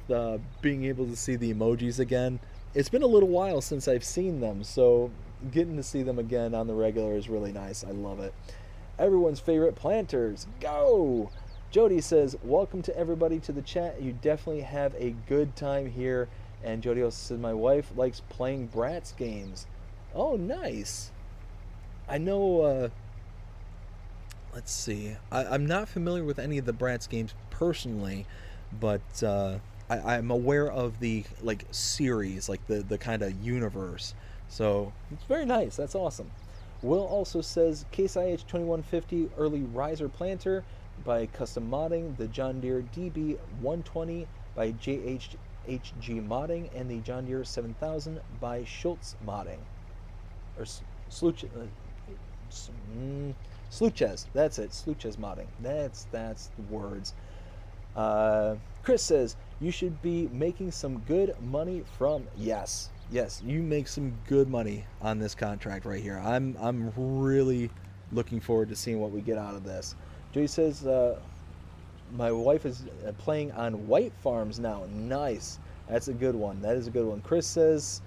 being able to see the emojis again. It's been a little while since I've seen them, so getting to see them again on the regular is really nice. I love it. Everyone's favorite planters, go! Jody says, welcome to everybody to the chat. You definitely have a good time here. And Jody also says, my wife likes playing Bratz games. Oh, nice. I know, let's see. I'm not familiar with any of the Bratz games personally, but I'm aware of the like series, like the kind of universe. So it's very nice. That's awesome. Will also says Case IH 2150 early riser planter by Custom Modding, the John Deere DB 120 by JHG Modding, and the John Deere 7000 by Schultz Modding, or Sluchez. That's it. Sluchez Modding. That's the words. Chris says you should be making some good money from. Yes, you make some good money on this contract right here. I'm really looking forward to seeing what we get out of this. Joey says my wife is playing on White Farms now. Nice. That's a good one. That is a good one. Chris says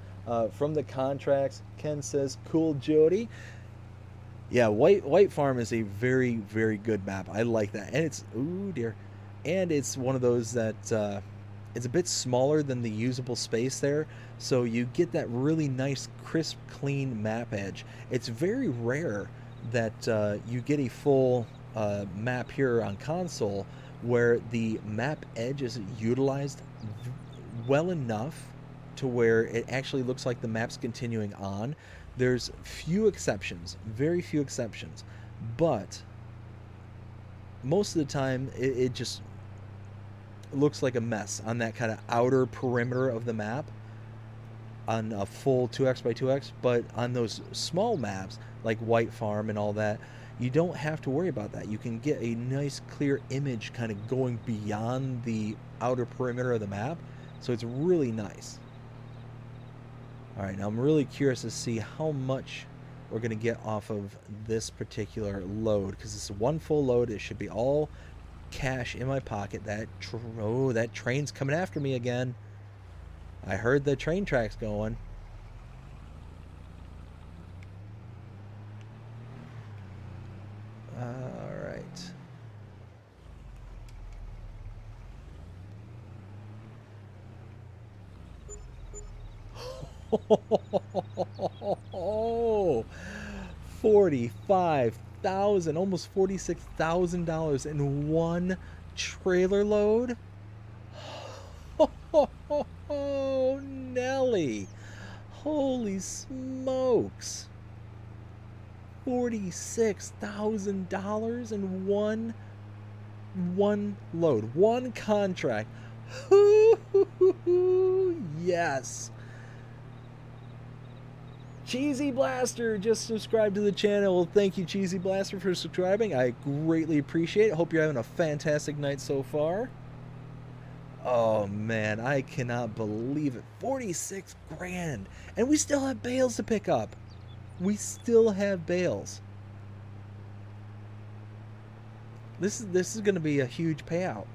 from the contracts. Ken says cool, Jody. Yeah, White Farm is a very, very good map. I like that. And it's, ooh dear. And it's one of those that it's a bit smaller than the usable space there. So you get that really nice, crisp, clean map edge. It's very rare that you get a full map here on console where the map edge is utilized well enough to where it actually looks like the map's continuing on. There's few exceptions, very few exceptions, but most of the time it just looks like a mess on that kind of outer perimeter of the map on a full 2x by 2x. But on those small maps like White Farm and all that, you don't have to worry about that. You can get a nice clear image kind of going beyond the outer perimeter of the map, so it's really nice. All right, now I'm really curious to see how much we're going to get off of this particular load, because it's one full load. It should be all cash in my pocket. That train's coming after me again. I heard the train tracks going. All right. Oh, $45,000, almost $46,000 in one trailer load. Oh, Nelly, holy smokes! $46,000 in one load, one contract. Yes. Cheesy Blaster just subscribed to the channel. Well, thank you, Cheesy Blaster, for subscribing. I greatly appreciate it. Hope you're having a fantastic night so far. Oh man, I cannot believe it. 46 grand. And we still have bales to pick up. We still have bales. This is going to be a huge payout.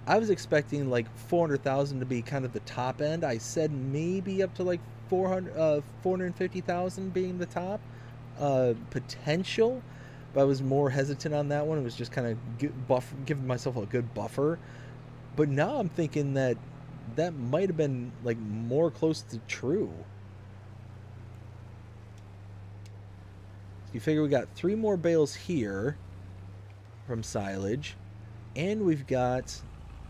I was expecting like 400,000 to be kind of the top end. I said maybe up to like 450,000 being the top potential, but I was more hesitant on that one. It was just kind of giving myself a good buffer. But now I'm thinking that might have been like more close to true. So you figure we got 3 more bales here from silage, and we've got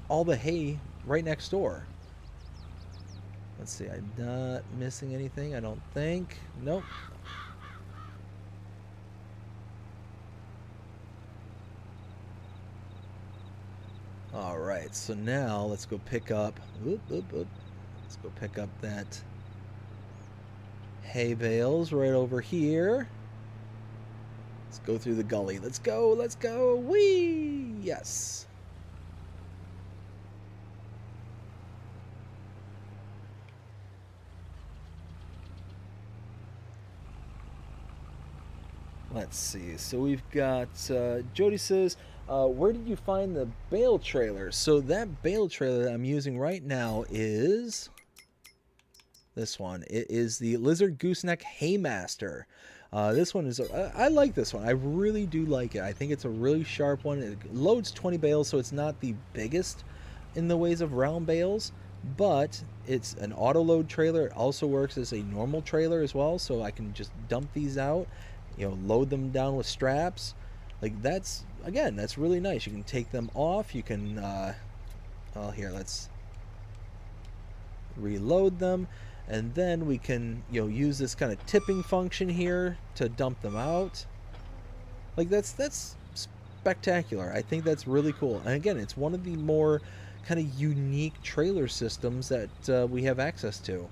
all the hay right next door. Let's see, I'm not missing anything, I don't think. Nope. All right, so now let's go pick up. Let's go pick up that hay bales right over here. Let's go through the gully. Let's go. Let's go. Whee! Yes. Let's see. So we've got Jody says, where did you find the bale trailer? So that bale trailer that I'm using right now is this one. It is the Lizard Gooseneck Haymaster. This one is, I like this one. I really do like it. I think it's a really sharp one. It loads 20 bales, so it's not the biggest in the ways of round bales, but it's an auto load trailer. It also works as a normal trailer as well, so I can just dump these out, you know, load them down with straps. Like, that's, again, that's really nice. You can take them off. You can, well, here, let's reload them. And then we can, you know, use this kind of tipping function here to dump them out. Like, that's spectacular. I think that's really cool. And again, it's one of the more kind of unique trailer systems that we have access to.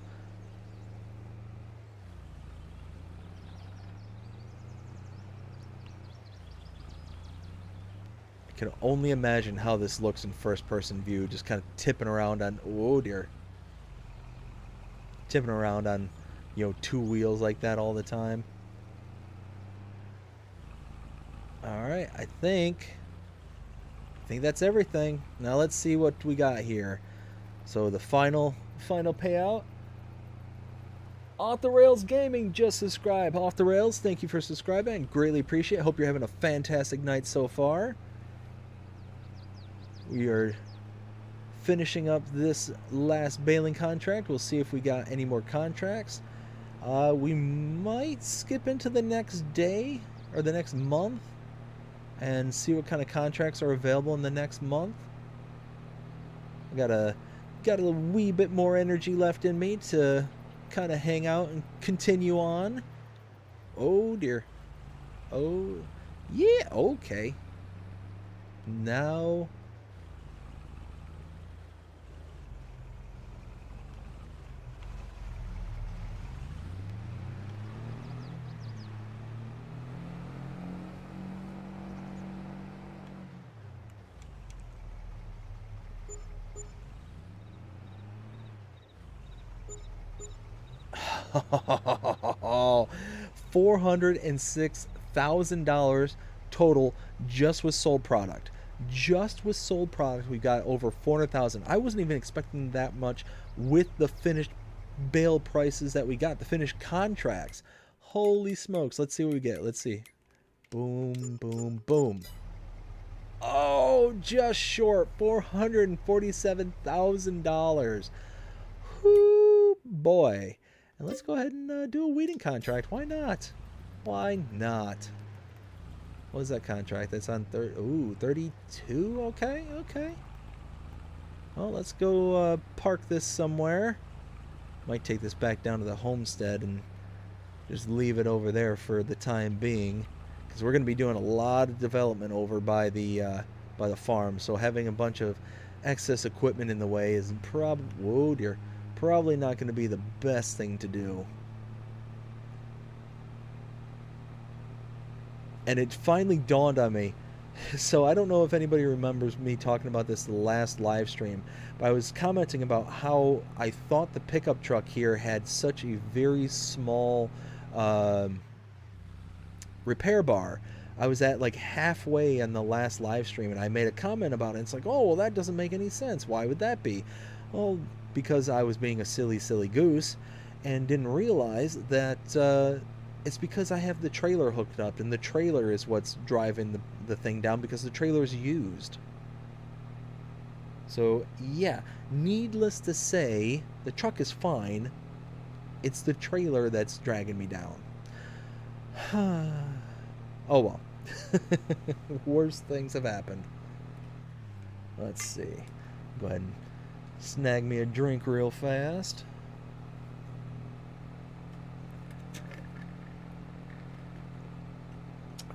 I can only imagine how this looks in first person view, just kind of tipping around on, oh dear. Tipping around on, you know, two wheels like that all the time. All right, I think that's everything. Now let's see what we got here. So the final payout. Off the Rails Gaming just subscribed. Off the Rails, thank you for subscribing. Greatly appreciate it. Hope you're having a fantastic night so far. We are finishing up this last baling contract. We'll see if we got any more contracts. We might skip into the next day or the next month and see what kind of contracts are available in the next month. I got a wee bit more energy left in me to kind of hang out and continue on. Oh dear. Oh yeah, okay. Now $406,000 total just with sold product. Just with sold product, we got over 400,000. I wasn't even expecting that much with the finished bale prices that we got, the finished contracts. Holy smokes! Let's see what we get. Let's see. Boom, boom, boom. Oh, just short. $447,000. Whoo, boy. And let's go ahead and do a weeding contract. Why not? Why not? What is that contract? That's on 32? Okay, okay. Well, let's go park this somewhere. Might take this back down to the homestead and just leave it over there for the time being, because we're going to be doing a lot of development over by the farm. So having a bunch of excess equipment in the way is probably not going to be the best thing to do. And it finally dawned on me. So I don't know if anybody remembers me talking about this last live stream, but I was commenting about how I thought the pickup truck here had such a very small repair bar. I was at like halfway in the last live stream and I made a comment about it. It's like, oh, well, that doesn't make any sense. Why would that be? Well, because I was being a silly goose and didn't realize that it's because I have the trailer hooked up, and the trailer is what's driving the thing down, because the trailer is used. So yeah, needless to say, the truck is fine. It's the trailer that's dragging me down. Oh well. Worse things have happened. Let's see. Go ahead and snag me a drink real fast.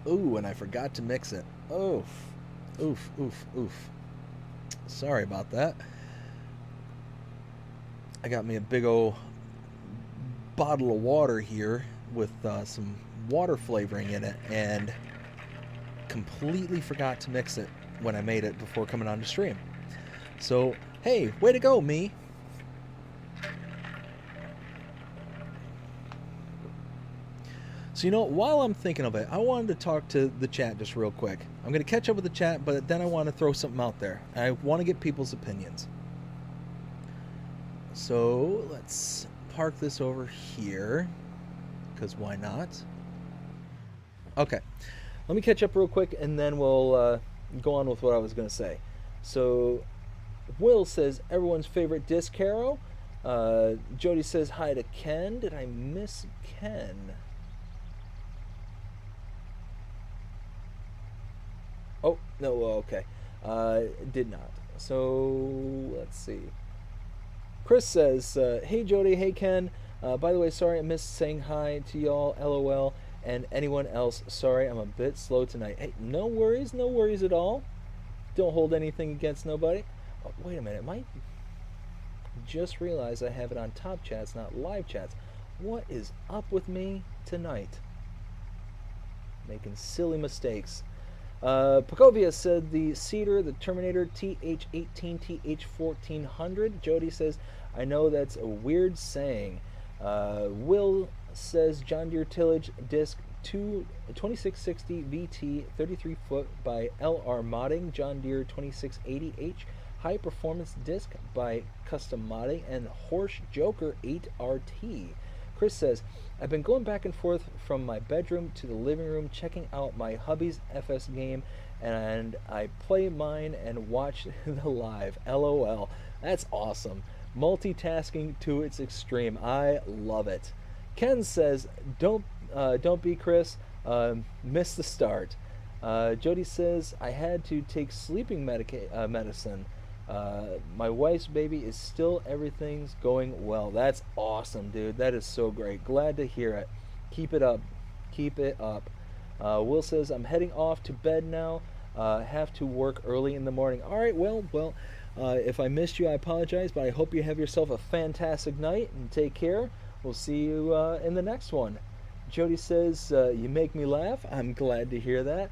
Ooh, and I forgot to mix it. Oof. Oof, oof, oof. Sorry about that. I got me a big old bottle of water here with some water flavoring in it, and completely forgot to mix it when I made it before coming on the stream. So, hey, way to go, me. So, you know, while I'm thinking of it, I wanted to talk to the chat just real quick. I'm going to catch up with the chat, but then I want to throw something out there. I want to get people's opinions. So, let's park this over here, because why not? Okay, let me catch up real quick, and then we'll go on with what I was going to say. So, Will says, everyone's favorite disc hero. Jody says, hi to Ken. Did I miss Ken? Oh, no, okay. Did not. So, let's see. Chris says, hey Jody, hey Ken. By the way, sorry I missed saying hi to y'all, LOL. And anyone else, sorry I'm a bit slow tonight. Hey, no worries at all. Don't hold anything against nobody. Oh, wait a minute, I just realized I have it on top chats, not live chats. What is up with me tonight? Making silly mistakes. Pacovia said the Cedar, the Terminator TH-18, TH-1400. Jody says, I know that's a weird saying. Will says John Deere tillage disc 2660 VT 33 foot by LR Modding. John Deere 2680H high performance disc by Custom Modding. And Horse Joker 8RT. Chris says, I've been going back and forth from my bedroom to the living room checking out my hubby's FS game, and I play mine and watch the live. LOL. That's awesome. Multitasking to its extreme. I love it. Ken says, don't be Chris. Missed the start. Jody says, I had to take sleeping medicine. My wife's baby is still, everything's going well. That's awesome, dude. That is so great. Glad to hear it. Keep it up. Keep it up. Will says, I'm heading off to bed now. Have to work early in the morning. All right, well, if I missed you, I apologize, but I hope you have yourself a fantastic night and take care. We'll see you in the next one. Jody says, you make me laugh. I'm glad to hear that.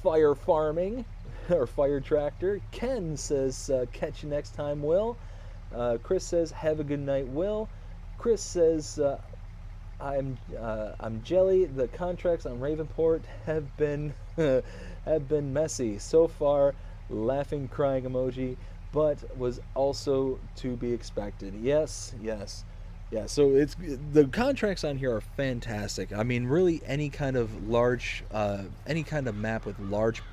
Fire farming. Or fire tractor. Ken says, catch you next time, Will. Chris says, have a good night, Will. Chris says, I'm jelly. The contracts on Ravenport have been messy so far. Laughing, crying emoji, but was also to be expected. Yes. Yeah, so it's the contracts on here are fantastic. I mean, really, any kind of map with large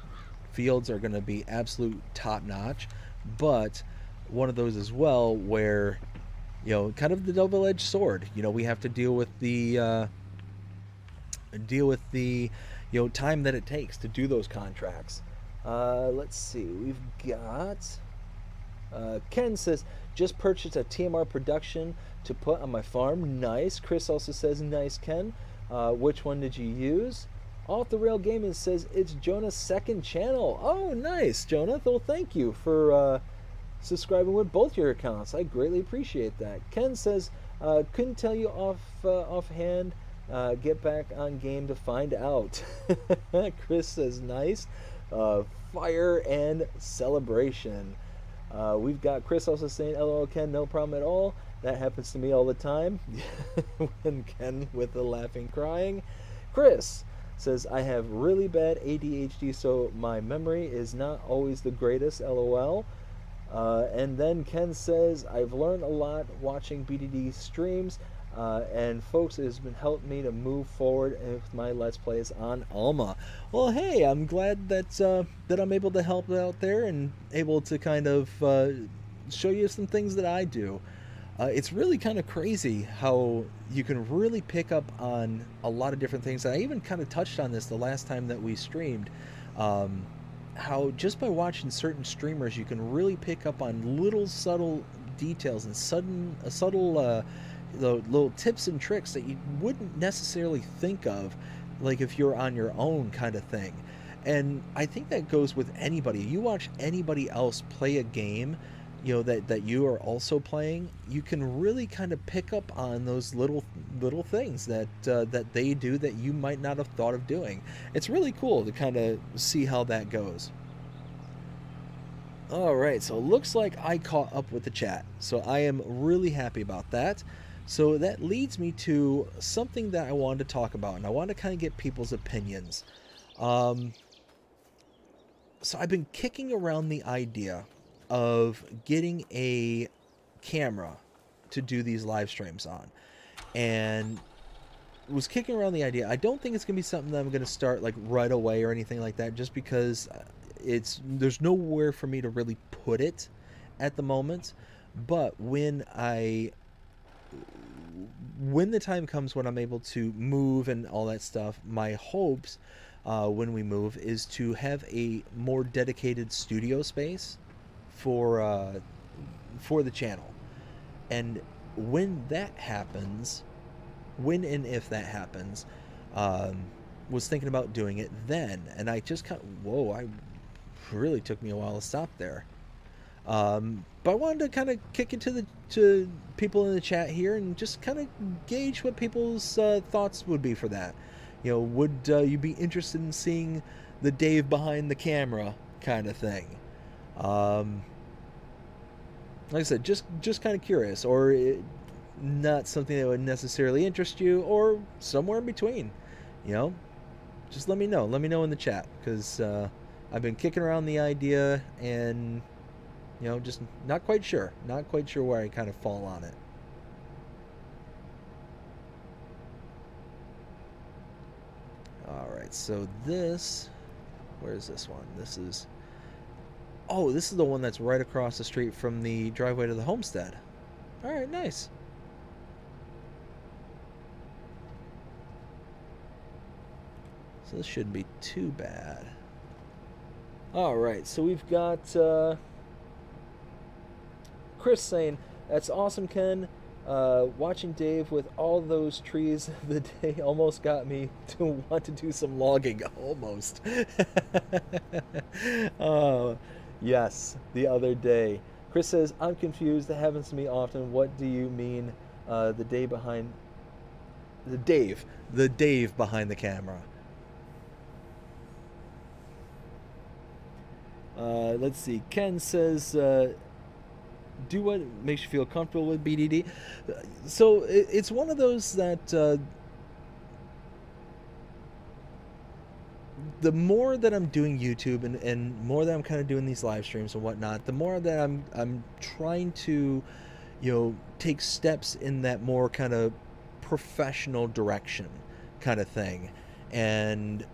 fields are going to be absolute top notch, but one of those as well where, you know, kind of the double-edged sword. You know, we have to deal with the time that it takes to do those contracts. Let's see, we've got Ken says, just purchased a TMR production to put on my farm. Nice. Chris also says, nice, Ken. Which one did you use? Off the Rail Gaming says it's Jonah's second channel. Oh, nice, Jonah. Well, thank you for subscribing with both your accounts. I greatly appreciate that. Ken says, couldn't tell you offhand. Get back on game to find out. Chris says, nice. Fire and celebration. We've got Chris also saying, LOL, Ken, no problem at all. That happens to me all the time. When Ken with the laughing, crying. Chris says, I have really bad ADHD, so my memory is not always the greatest, LOL. And then Ken says, I've learned a lot watching BDD streams, and folks, it has been helping me to move forward with my Let's Plays on Alma. Well, hey, I'm glad that I'm able to help out there and able to kind of show you some things that I do. It's really kind of crazy how you can really pick up on a lot of different things. I even kind of touched on this the last time that we streamed. How just by watching certain streamers, you can really pick up on little subtle details and subtle little tips and tricks that you wouldn't necessarily think of, like if you're on your own, kind of thing. And I think that goes with anybody. You watch anybody else play a game, that you are also playing, you can really kind of pick up on those little things that they do that you might not have thought of doing. It's really cool to kind of see how that goes. All right, so it looks like I caught up with the chat. So I am really happy about that. So that leads me to something that I wanted to talk about, and I want to kind of get people's opinions. Um, so I've been kicking around the idea of getting a camera to do these live streams on, and was kicking around the idea. I don't think it's gonna be something that I'm gonna start like right away or anything like that, just because there's nowhere for me to really put it at the moment. But when the time comes when I'm able to move and all that stuff, my hopes when we move is to have a more dedicated studio space for the channel. And when that happens, when and if that happens, um, was thinking about doing it then, and I just kind of, whoa, I really took me a while to stop there. But I wanted to kind of kick it to people in the chat here and just kind of gauge what people's thoughts would be for that. Would you be interested in seeing the Dave behind the camera kind of thing? Um, like I said, just kind of curious, or not something that would necessarily interest you, or somewhere in between. You know, just let me know. Let me know in the chat, because I've been kicking around the idea, and just not quite sure where I kind of fall on it. All right, so where's this one? This is the one that's right across the street from the driveway to the homestead. All right, nice. So this shouldn't be too bad. All right, so we've got Chris saying, "That's awesome, Ken. Watching Dave with all those trees the day almost got me to want to do some logging." Almost. Yes, the other day. Chris says, "I'm confused. That happens to me often. What do you mean, the Dave behind the camera?" Let's see. Ken says, "Do what makes you feel comfortable with BDD." So it's one of those that the more that I'm doing YouTube and more that I'm kind of doing these live streams and whatnot, the more that I'm trying to, take steps in that more kind of professional direction kind of thing. And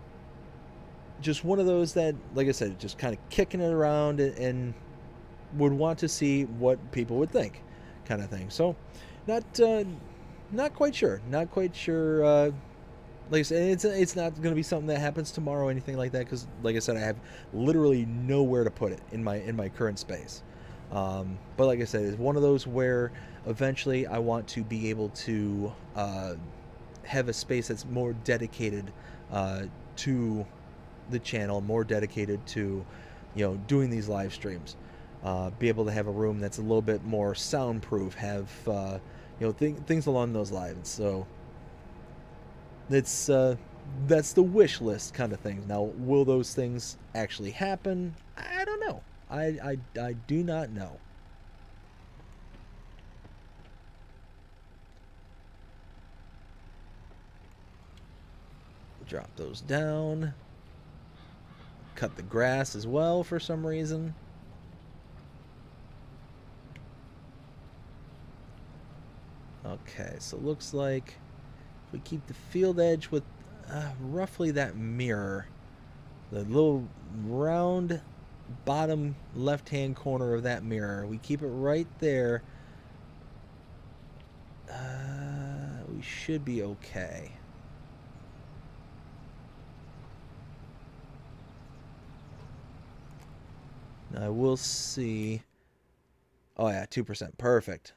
just one of those that, like I said, just kind of kicking it around and would want to see what people would think kind of thing. So not quite sure. Like I said, it's not going to be something that happens tomorrow or anything like that, because like I said, I have literally nowhere to put it in my current space. But like I said, it's one of those where eventually I want to be able to have a space that's more dedicated to the channel, more dedicated to doing these live streams. Be able to have a room that's a little bit more soundproof, have things along those lines. So that's the wish list kind of thing. Now, will those things actually happen? I don't know. I do not know. Drop those down. Cut the grass as well for some reason. Okay, so it looks like if we keep the field edge with roughly that mirror, the little round bottom left-hand corner of that mirror, we keep it right there, we should be okay. Now I will see. Oh yeah, 2%. Perfect.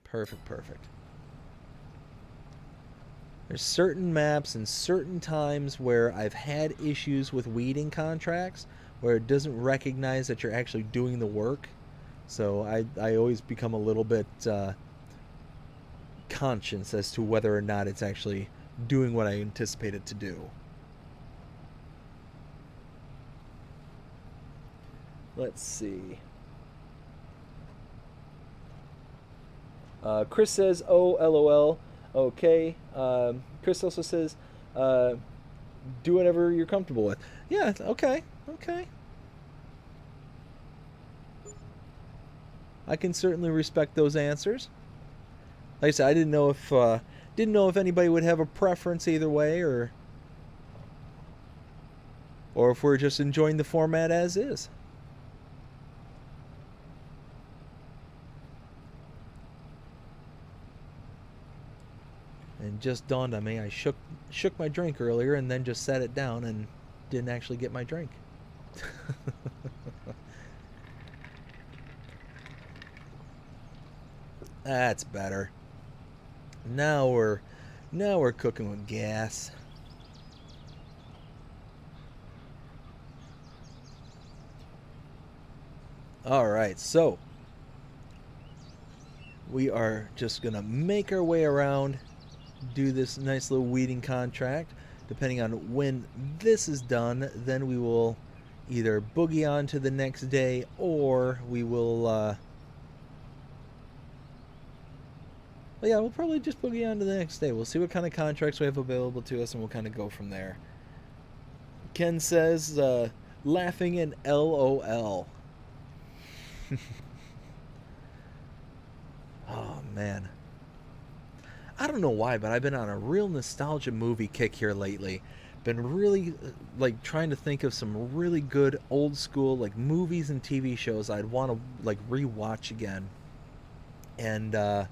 Perfect. There's certain maps and certain times where I've had issues with weeding contracts where it doesn't recognize that you're actually doing the work. So I always become a little bit conscious as to whether or not it's actually doing what I anticipate it to do. Let's see. Chris says, "Oh, LOL." Okay. Chris also says, "Do whatever you're comfortable with." Yeah. Okay. Okay. I can certainly respect those answers. Like I said, I didn't know if anybody would have a preference either way, or if we're just enjoying the format as is. And just dawned on me, I shook my drink earlier and then just set it down and didn't actually get my drink. That's better. Now we're cooking with gas. All right, so we are just gonna make our way around, do this nice little weeding contract. Depending on when this is done, then we will either boogie on to the next day, or we will well, yeah, we'll probably just boogie on to the next day. We'll see what kind of contracts we have available to us, and we'll kind of go from there. Ken says, laughing in LOL. Oh, man. I don't know why, but I've been on a real nostalgia movie kick here lately. Been really like trying to think of some really good old school like movies and TV shows I'd want to like rewatch again. And I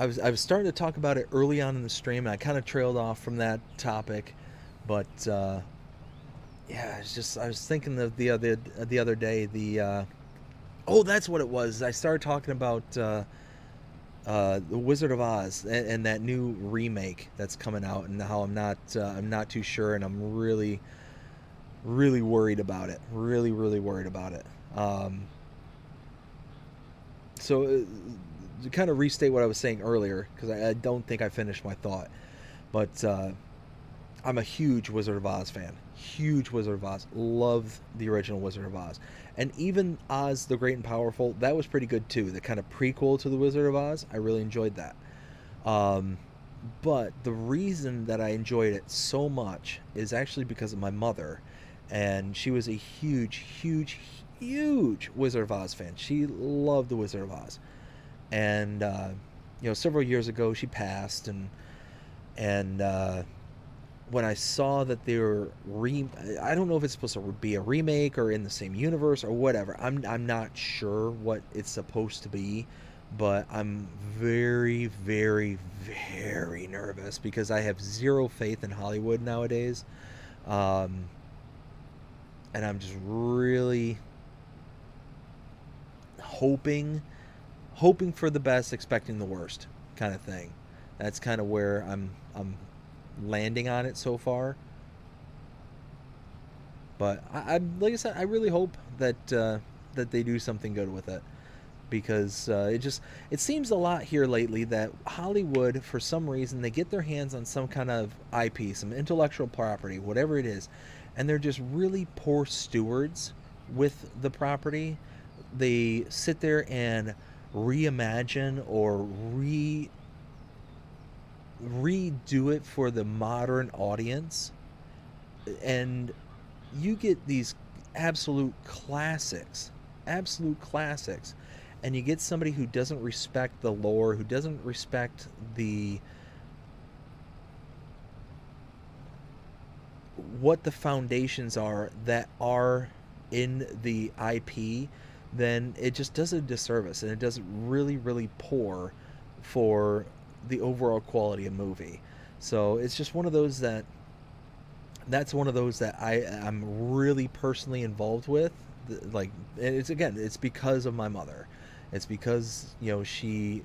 was starting to talk about it early on in the stream, and I kind of trailed off from that topic. But yeah, it's just I was thinking of the other day oh, that's what it was. I started talking about the Wizard of Oz and that new remake that's coming out, and how I'm not too sure, and I'm really worried about it. Really worried about it. So to kind of restate what I was saying earlier, because I don't think I finished my thought, but I'm a huge Wizard of Oz fan. Huge Wizard of Oz. Love the original Wizard of Oz. And even Oz the Great and Powerful, that was pretty good too. The kind of prequel to the Wizard of Oz, I really enjoyed that. But the reason that I enjoyed it so much is actually because of my mother. And she was a huge Wizard of Oz fan. She loved the Wizard of Oz. And several years ago she passed, and when I saw that they were I don't know if it's supposed to be a remake or in the same universe or whatever. I'm not sure what it's supposed to be, but I'm very nervous because I have zero faith in Hollywood nowadays. And I'm just really hoping for the best, expecting the worst kind of thing. That's kind of where I'm landing on it so far. But I like I said, I really hope that they do something good with it, because it seems a lot here lately that Hollywood, for some reason, they get their hands on some kind of IP, some intellectual property, whatever it is, and they're just really poor stewards with the property. They sit there and reimagine or redo it for the modern audience, and you get these absolute classics, and you get somebody who doesn't respect the lore, who doesn't respect what the foundations are that are in the IP. Then it just does a disservice, and it does really poor for the overall quality of movie. So it's just one of those that's one of those that I'm really personally involved with. Like, it's because of my mother, It's because, you know, she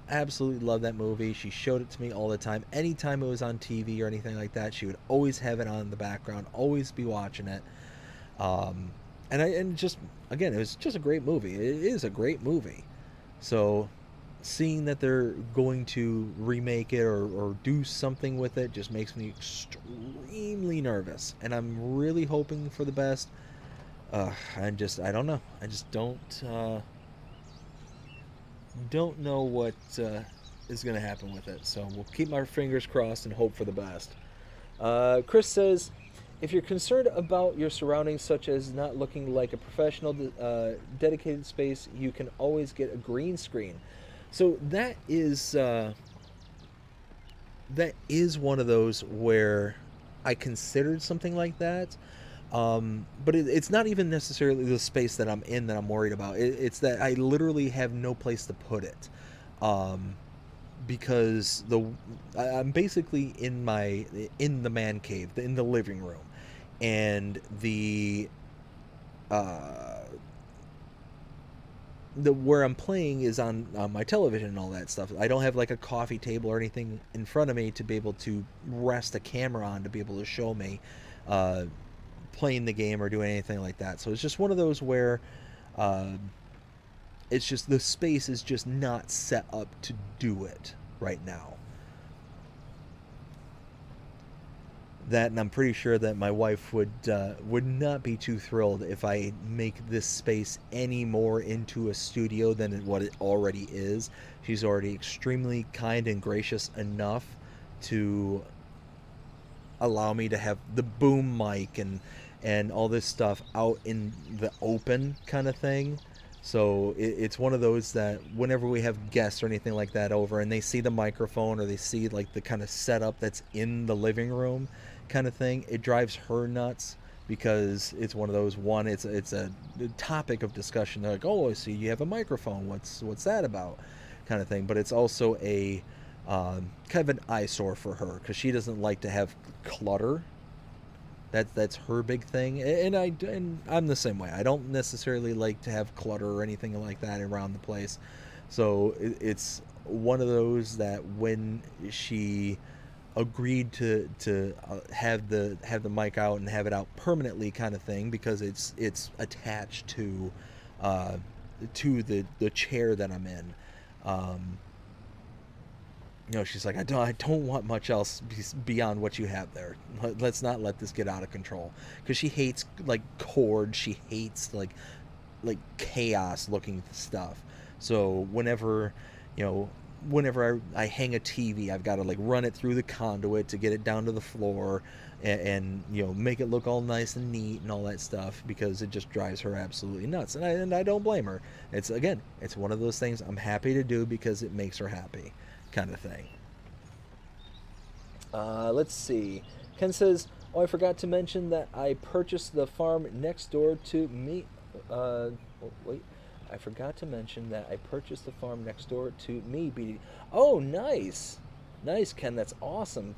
absolutely loved that movie. She showed it to me all the time. Anytime it was on TV or anything like that, she would always have it on in the background, always be watching it. Um, and just, again, it was just a great movie. It is a great movie. So seeing that they're going to remake it or do something with it just makes me extremely nervous, and I'm really hoping for the best. I don't know. I just don't know what is going to happen with it. So we'll keep our fingers crossed and hope for the best. Chris says, if you're concerned about your surroundings, such as not looking like a professional, dedicated space, you can always get a green screen. So that is one of those where I considered something like that. But it's not even necessarily the space that I'm in that I'm worried about. It's that I literally have no place to put it. Because I'm basically in the man cave, in the living room, and uh, the where I'm playing is on my television and all that stuff. I don't have like a coffee table or anything in front of me to be able to rest a camera on to be able to show me uh, playing the game or doing anything like that. So it's just one of those where uh, it's just the space is just not set up to do it right now. That, and I'm pretty sure that my wife would not be too thrilled if I make this space any more into a studio than what it already is. She's already extremely kind and gracious enough to allow me to have the boom mic and all this stuff out in the open kind of thing. So it's one of those that whenever we have guests or anything like that over and they see the microphone or they see like the kind of setup that's in the living room kind of thing, it drives her nuts because it's one of those, it's a topic of discussion. They're like, oh, I see you have a microphone. What's that about? Kind of thing. But it's also a kind of an eyesore for her because she doesn't like to have clutter. That's her big thing, and I'm the same way. I don't necessarily like to have clutter or anything like that around the place. So it's one of those that when she agreed to have the mic out and have it out permanently kind of thing because it's attached to the chair that I'm in. You know, she's like, I don't want much else beyond what you have there. Let's not let this get out of control. Because she hates like cords. She hates like chaos looking stuff. So whenever I hang a TV, I've got to like run it through the conduit to get it down to the floor, and make it look all nice and neat and all that stuff because it just drives her absolutely nuts. And I don't blame her. It's one of those things I'm happy to do because it makes her happy. Kind of thing. Let's see. Ken says, "Oh, I forgot to mention that I purchased the farm next door to me." Wait, I forgot to mention that I purchased the farm next door to me. Oh, nice, nice, Ken. That's awesome.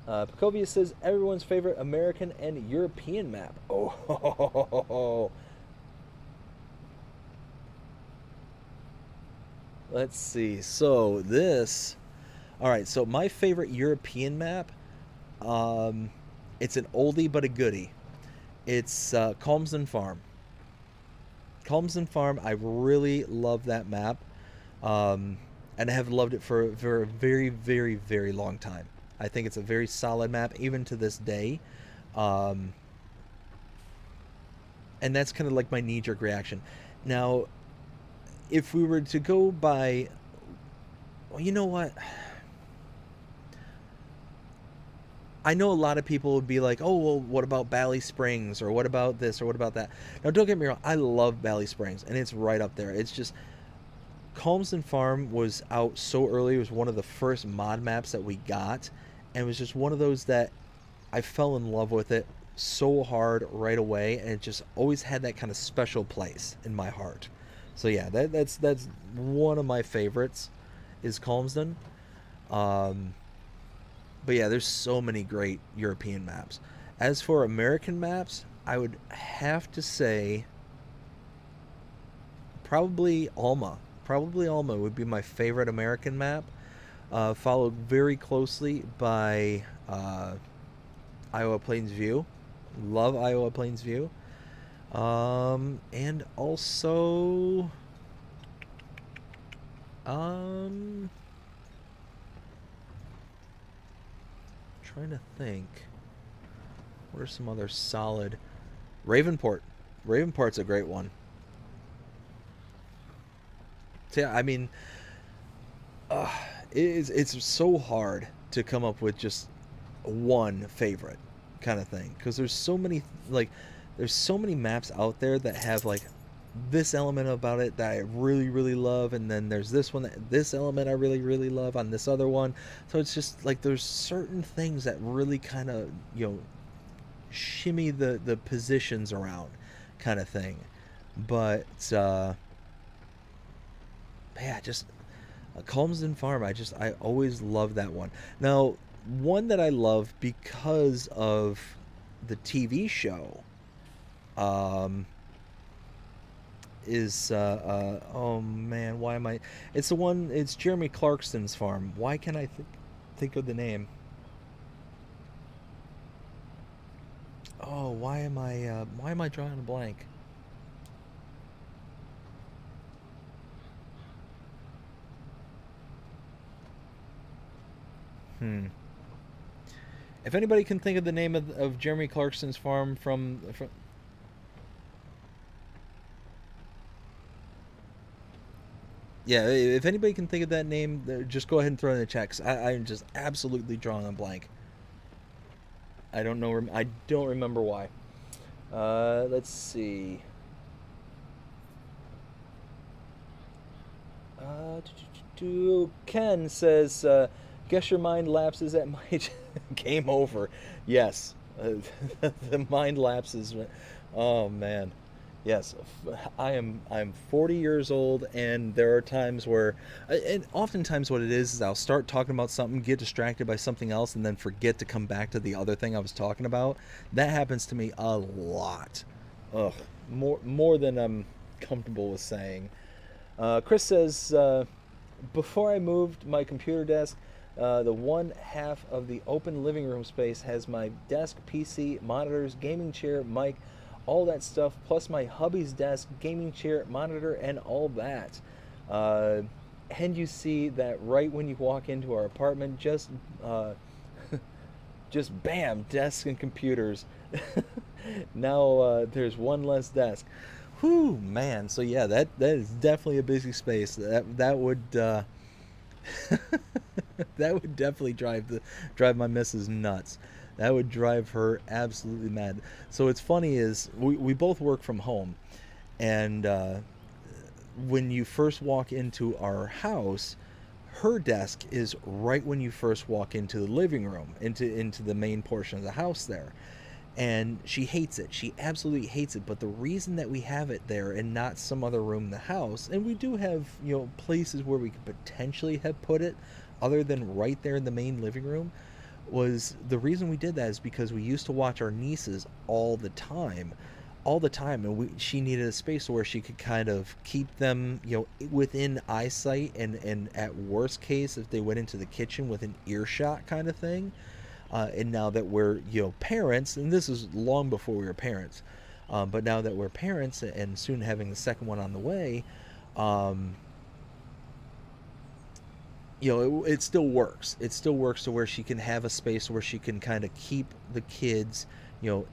Pecovia says everyone's favorite American and European map. Oh, let's see. So all right. So my favorite European map, it's an oldie but a goodie. It's Calmsden Farm. Calmsden Farm. I really love that map, and I have loved it for a very, very, very long time. I think it's a very solid map, even to this day. And that's kind of like my knee-jerk reaction. Now, if we were to go by, well, you know what? I know a lot of people would be like, oh, well, what about Bally Springs? Or what about this? Or what about that? Now, don't get me wrong. I love Bally Springs, and it's right up there. It's just, Calmsden Farm was out so early. It was one of the first mod maps that we got. And it was just one of those that I fell in love with it so hard right away. And it just always had that kind of special place in my heart. So yeah, that's one of my favorites is Calmsden. But yeah, there's so many great European maps. As for American maps, I would have to say Probably Alma. Probably Alma would be my favorite American map, followed very closely by Iowa Plains View. Love Iowa Plains View. And also, um, trying to think. What are some other solid? Ravenport. Ravenport's a great one. So yeah, I mean, uh, it's so hard to come up with just one favorite kind of thing because there's so many like there's so many maps out there that have like this element about it that I really really love, and then there's this one that this element I really really love on this other one. So it's just like there's certain things that really kind of shimmy the positions around kind of thing. But yeah, just Calmsden Farm. I always love that one. Now, one that I love because of the TV show, um, is oh man, why am I? It's the one. It's Jeremy Clarkson's farm. Why can't I think of the name? Oh, why am I drawing a blank? Hmm. If anybody can think of the name of Jeremy Clarkson's farm from yeah, if anybody can think of that name, just go ahead and throw it in the chat. 'Cause I'm just absolutely drawing a blank. I don't know. I don't remember why. Let's see. Ken says, "Guess your mind lapses at my game over." Yes, the mind lapses. Oh man, yes. I'm 40 years old, and there are times where, and oftentimes what it is I'll start talking about something, get distracted by something else, and then forget to come back to the other thing I was talking about. That happens to me a lot. Ugh, more than I'm comfortable with saying. Chris says, before I moved my computer desk, the one half of the open living room space has my desk, PC, monitors, gaming chair, mic, all that stuff, plus my hubby's desk, gaming chair, monitor, and all that. And you see that right when you walk into our apartment, just bam, desks and computers. Now there's one less desk. Whew, man. So yeah, that is definitely a busy space. That would that would definitely drive my missus nuts. That would drive her absolutely mad. So what's funny is we both work from home, and when you first walk into our house, her desk is right when you first walk into the living room, into the main portion of the house there. And she hates it. She absolutely hates it. But the reason that we have it there and not some other room in the house, and we do have, places where we could potentially have put it other than right there in the main living room, was the reason we did that is because we used to watch our nieces all the time, and she needed a space where she could kind of keep them, within eyesight, and at worst case, if they went into the kitchen, within earshot kind of thing. And now that we're parents, and this is long before we were parents, but now that we're parents and soon having the second one on the way, it still works. It still works to where she can have a space where she can kind of keep the kids,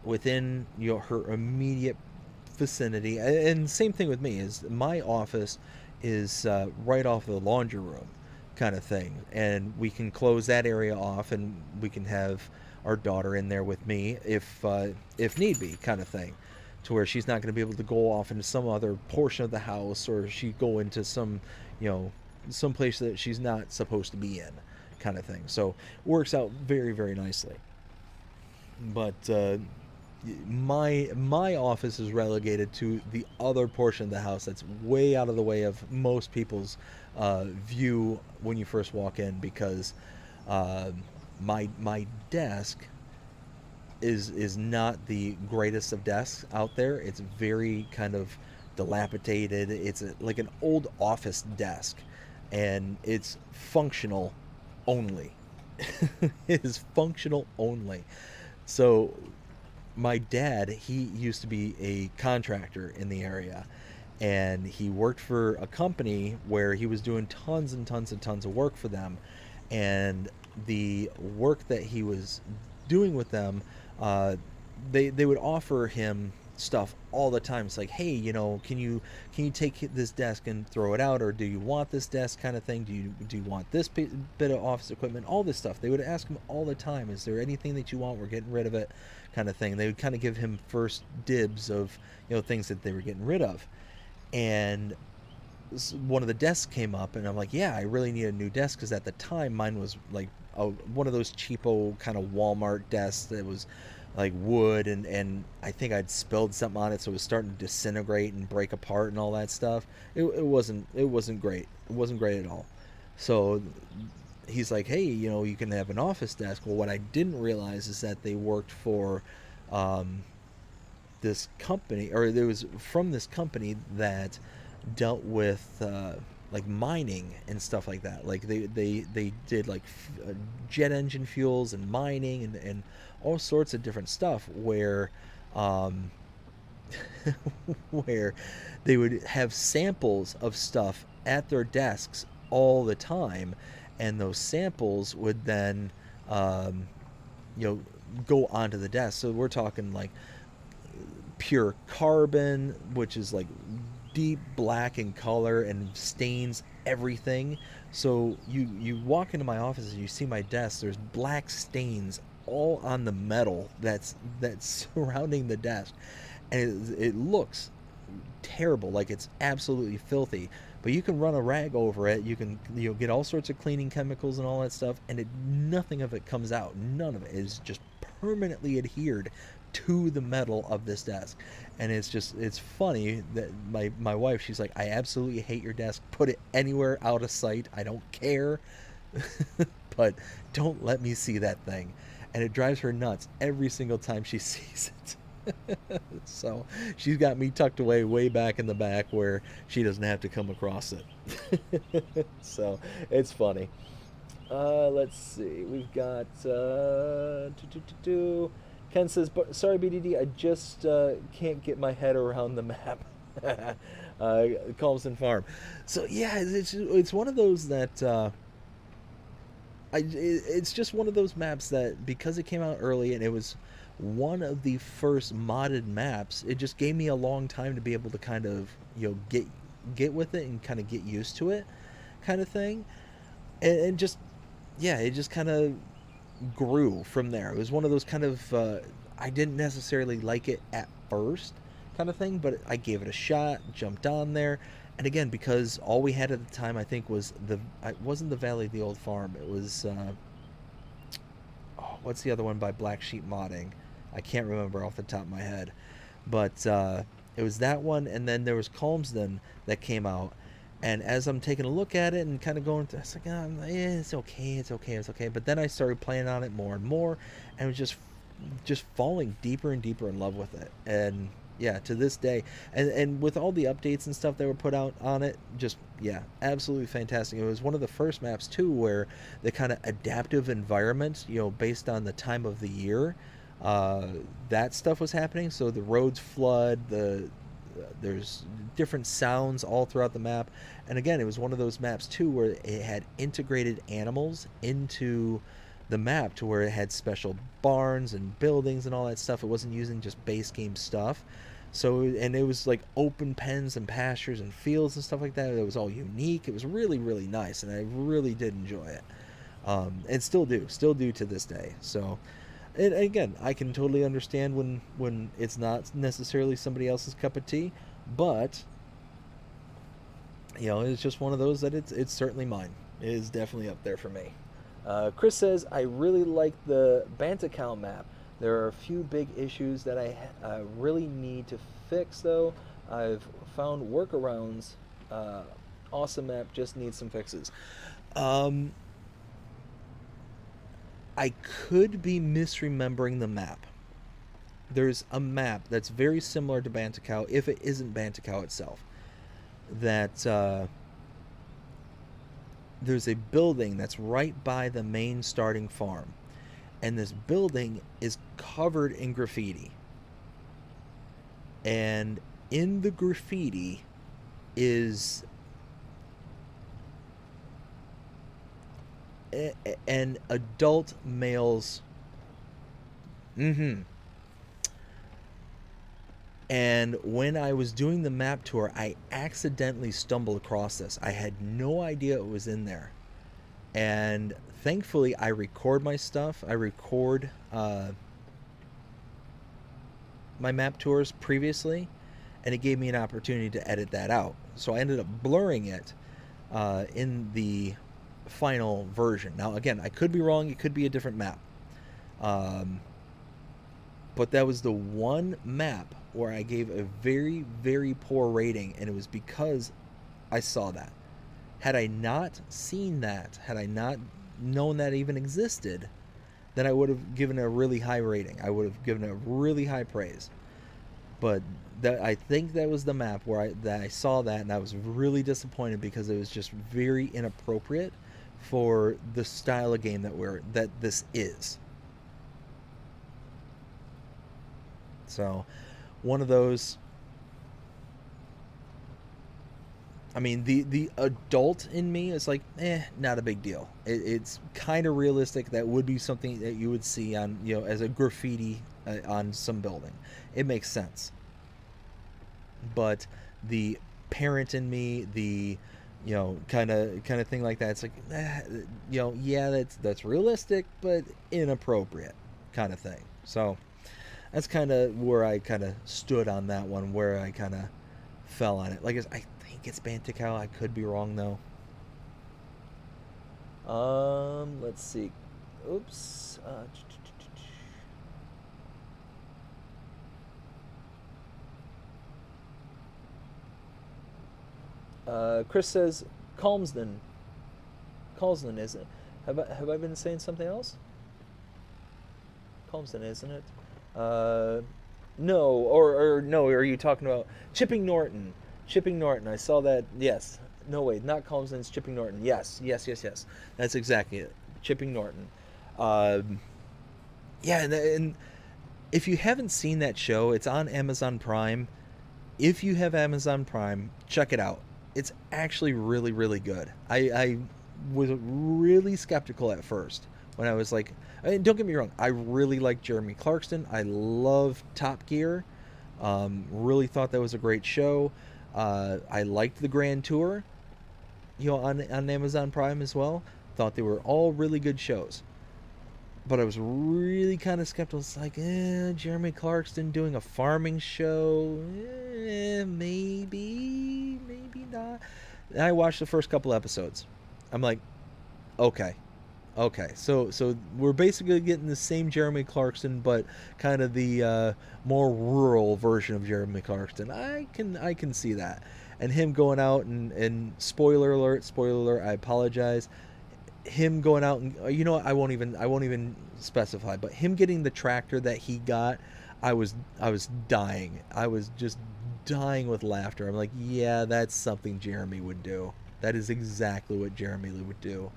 within her immediate vicinity. And same thing with me, is my office is right off the laundry room kind of thing, and we can close that area off, and we can have our daughter in there with me if need be, kind of thing, to where she's not going to be able to go off into some other portion of the house, or she go into some some place that she's not supposed to be in, kind of thing. So it works out very very nicely. But my office is relegated to the other portion of the house that's way out of the way of most people's view when you first walk in, because my desk is not the greatest of desks out there. It's very kind of dilapidated. It's like an old office desk, and it's functional only. It is functional only. So my dad, he used to be a contractor in the area, and he worked for a company where he was doing tons and tons and tons of work for them. And the work that he was doing with them, uh, they would offer him stuff all the time. It's like, hey, can you take this desk and throw it out, or do you want this desk, kind of thing? Do you want this bit of office equipment? All this stuff. They would ask him all the time, is there anything that you want? We're getting rid of it, kind of thing. They would kind of give him first dibs of things that they were getting rid of. And one of the desks came up, and I'm like, yeah, I really need a new desk, because at the time mine was like one of those cheapo kind of Walmart desks that was like wood, and I think I'd spilled something on it, so it was starting to disintegrate and break apart and all that stuff. It wasn't great. It wasn't great at all. So he's like, hey, you can have an office desk. Well, what I didn't realize is that they worked for this company, or it was from this company that dealt with like mining and stuff like that. Like they did like jet engine fuels and mining and all sorts of different stuff, where where they would have samples of stuff at their desks all the time, and those samples would then go onto the desk. So we're talking like pure carbon, which is like deep black in color and stains everything. So you walk into my office and you see my desk, there's black stains all on the metal that's surrounding the desk, and it looks terrible, like it's absolutely filthy. But you can run a rag over it, you can get all sorts of cleaning chemicals and all that stuff, and nothing of it comes out. None of it is just permanently adhered to the metal of this desk. And it's funny that my wife, she's like, I absolutely hate your desk, put it anywhere out of sight, I don't care, but don't let me see that thing. And it drives her nuts every single time she sees it. So she's got me tucked away way back in the back where she doesn't have to come across it. So it's funny. Let's see, we've got Ken says, sorry BDD, I just can't get my head around the map. Colmson Farm. So yeah, it's one of those that it's just one of those maps that, because it came out early and it was one of the first modded maps, it just gave me a long time to be able to kind of get with it and kind of get used to it, kind of thing. And just, yeah, it just kind of grew from there. It was one of those kind of I didn't necessarily like it at first, kind of thing, but I gave it a shot, jumped on there. And again, because all we had at the time, I think, was it wasn't the Valley of the Old Farm, it was what's the other one by Black Sheep Modding? I can't remember off the top of my head, but it was that one, and then there was Calmsden that came out. And as I'm taking a look at it and kind of going through, I was like, it's okay. But then I started playing on it more and more, and was just falling deeper and deeper in love with it. And yeah, to this day, and with all the updates and stuff that were put out on it, just, yeah, absolutely fantastic. It was one of the first maps too where the kind of adaptive environment, based on the time of the year, that stuff was happening. So the roads flood, there's different sounds all throughout the map. And again, it was one of those maps too where it had integrated animals into the map, to where it had special barns and buildings and all that stuff. It wasn't using just base game stuff. So, and it was like open pens and pastures and fields and stuff like that. It was all unique. It was really, really nice, and I really did enjoy it. And still do to this day. So, and again, I can totally understand when it's not necessarily somebody else's cup of tea, but it's just one of those that it's certainly mine. It is definitely up there for me. Chris says, I really like the Bantacal map. There are a few big issues that I really need to fix, though. I've found workarounds. Awesome map, just needs some fixes. I could be misremembering the map. there's a map that's very similar to Bantacow, if it isn't Bantacow itself. That there's a building that's right by the main starting farm, and this building is covered in graffiti. And in the graffiti is an adult male's. And when I was doing the map tour, I accidentally stumbled across this. I had no idea it was in there. And thankfully, I record my stuff. I record my map tours previously, and it gave me an opportunity to edit that out. So I ended up blurring it in the final version. Now, again, I could be wrong. It could be a different map. But that was the one map where I gave a very, very poor rating, and it was because I saw that. Had I not seen that, had I not known that even existed, then I would have given a really high rating. I would have given a really high praise. But I think that was the map where I saw that, and I was really disappointed because it was just very inappropriate for the style of game that this is. So, one of those. I mean, the adult in me is like, not a big deal. It's kind of realistic. That would be something that you would see on, as a graffiti on some building. It makes sense. But the parent in me, the kind of thing like that, it's like, yeah, that's realistic, but inappropriate kind of thing. So that's kind of where I kind of stood on that one, where I kind of fell on it. Like, I think it's Bantacow. I could be wrong, though. Let's see. Oops. Chris says Calmsden. Calmsden, isn't it? Have I been saying something else? Calmsden, isn't it? No, or no, are you talking about Chipping Norton? Chipping Norton, I saw that, yes. No, wait, not Calmsden, it's Chipping Norton. Yes. That's exactly it. Chipping Norton. Yeah, and if you haven't seen that show, it's on Amazon Prime. If you have Amazon Prime, check it out. It's actually really, really good. I was really skeptical at first when I was like, don't get me wrong, I really like Jeremy Clarkson. I love Top Gear. Really thought that was a great show. I liked the Grand Tour, on Amazon Prime as well. Thought they were all really good shows. But I was really kind of skeptical. It's like, Jeremy Clarkson doing a farming show, maybe not. And I watched the first couple episodes. I'm like, okay, so we're basically getting the same Jeremy Clarkson, but kind of the more rural version of Jeremy Clarkson. I can see that, and him going out and spoiler alert, I apologize. Him going out and I won't even specify, but him getting the tractor that he got, I was dying. I was just dying with laughter. I'm like, yeah, that's something Jeremy would do. That is exactly what Jeremy would do.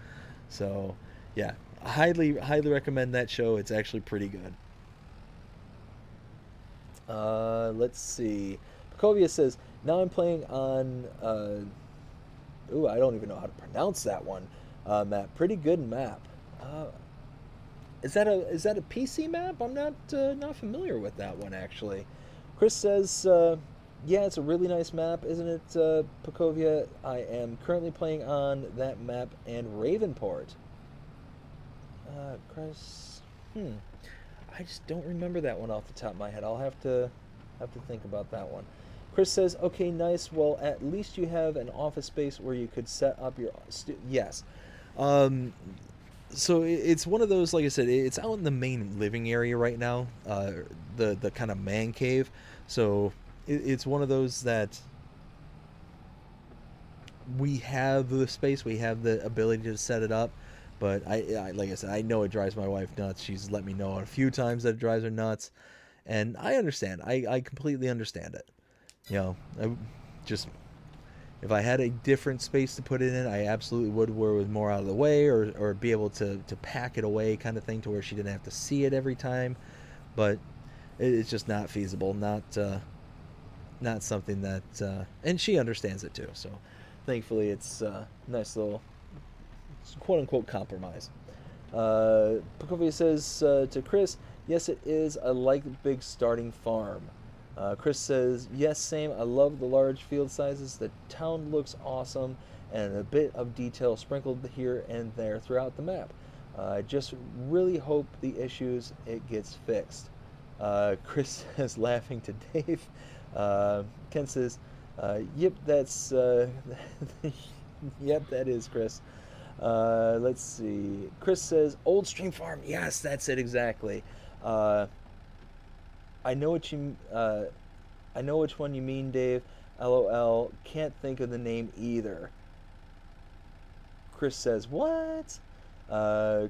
So, yeah, highly recommend that show. It's actually pretty good. Let's see. Pacovia says, now I'm playing on I don't even know how to pronounce that one. Map, pretty good map. Is that a PC map? I'm not familiar with that one, actually. Chris says, yeah, it's a really nice map, isn't it, Pacovia? I am currently playing on that map and Ravenport. Chris, I just don't remember that one off the top of my head. I'll have to think about that one. Chris says, okay, nice. Well, at least you have an office space where you could set up your... yes. So it's one of those, like I said, it's out in the main living area right now, the kind of man cave. So it's one of those that we have the space, we have the ability to set it up. But I like I said, I know it drives my wife nuts. She's let me know a few times that it drives her nuts. And I understand. I completely understand it. You know, I just if I had a different space to put it in, I absolutely would, where it was more out of the way, or be able to pack it away, kind of thing, to where she didn't have to see it every time. But it's just not feasible. Not something that, and she understands it too. So thankfully, it's a nice little quote unquote compromise. Pakovia says to Chris, yes, it is. I like big starting farm. Chris says, yes, same. I love the large field sizes. The town looks awesome, and a bit of detail sprinkled here and there throughout the map. I just really hope the issues it gets fixed. Chris says, laughing to Dave. Ken says, yep, that's yep, that is Chris. Let's see. Chris says, Old Stream Farm. Yes, that's it exactly. I know what you. I know which one you mean, Dave. LOL. Can't think of the name either. Chris says, what?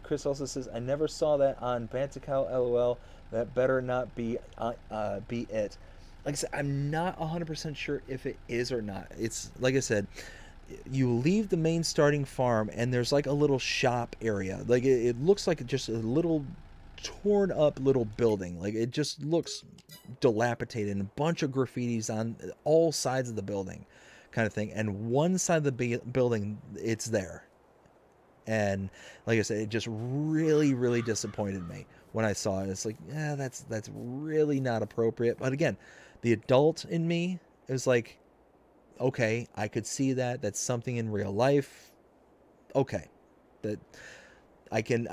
Chris also says, I never saw that on Bantacow. LOL. That better not be it. Like I said, I'm not 100% sure if it is or not. It's like I said, you leave the main starting farm and there's like a little shop area. Like it looks like just a little torn up little building. Like it just looks dilapidated, and a bunch of graffitis on all sides of the building, kind of thing. And one side of the building, it's there. And like I said, it just really disappointed me when I saw it. It's like, yeah, that's really not appropriate. But again, the adult in me is like, okay, I could see that. That's something in real life. Okay, that I can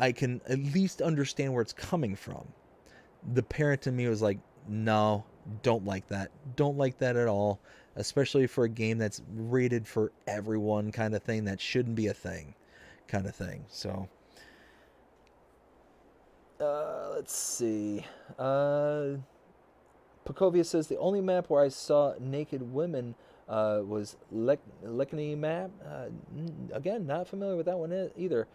at least understand where it's coming from. The parent in me was like, no, don't like that. Don't like that at all. Especially for a game that's rated for everyone, kind of thing. That shouldn't be a thing, kind of thing. So, let's see. Pakovia says the only map where I saw naked women was Lekni map. Again, not familiar with that one either.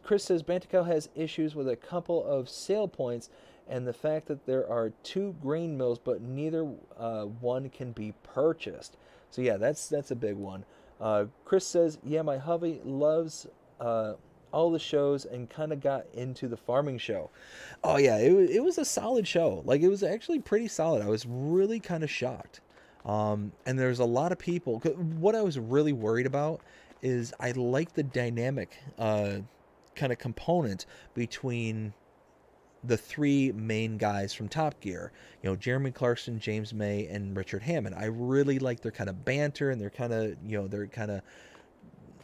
Chris says Bantico has issues with a couple of sale points and the fact that there are 2 grain mills, but neither one can be purchased. So yeah, that's a big one. Chris says, yeah, my hubby loves all the shows and kind of got into the farming show. Oh yeah, it was a solid show. Like it was actually pretty solid. I was really kind of shocked. And there's a lot of people. What I was really worried about is I like the dynamic kind of component between the 3 main guys from Top Gear. You know, Jeremy Clarkson, James May, and Richard Hammond. I really like their kind of banter and their kind of, you know, their kind of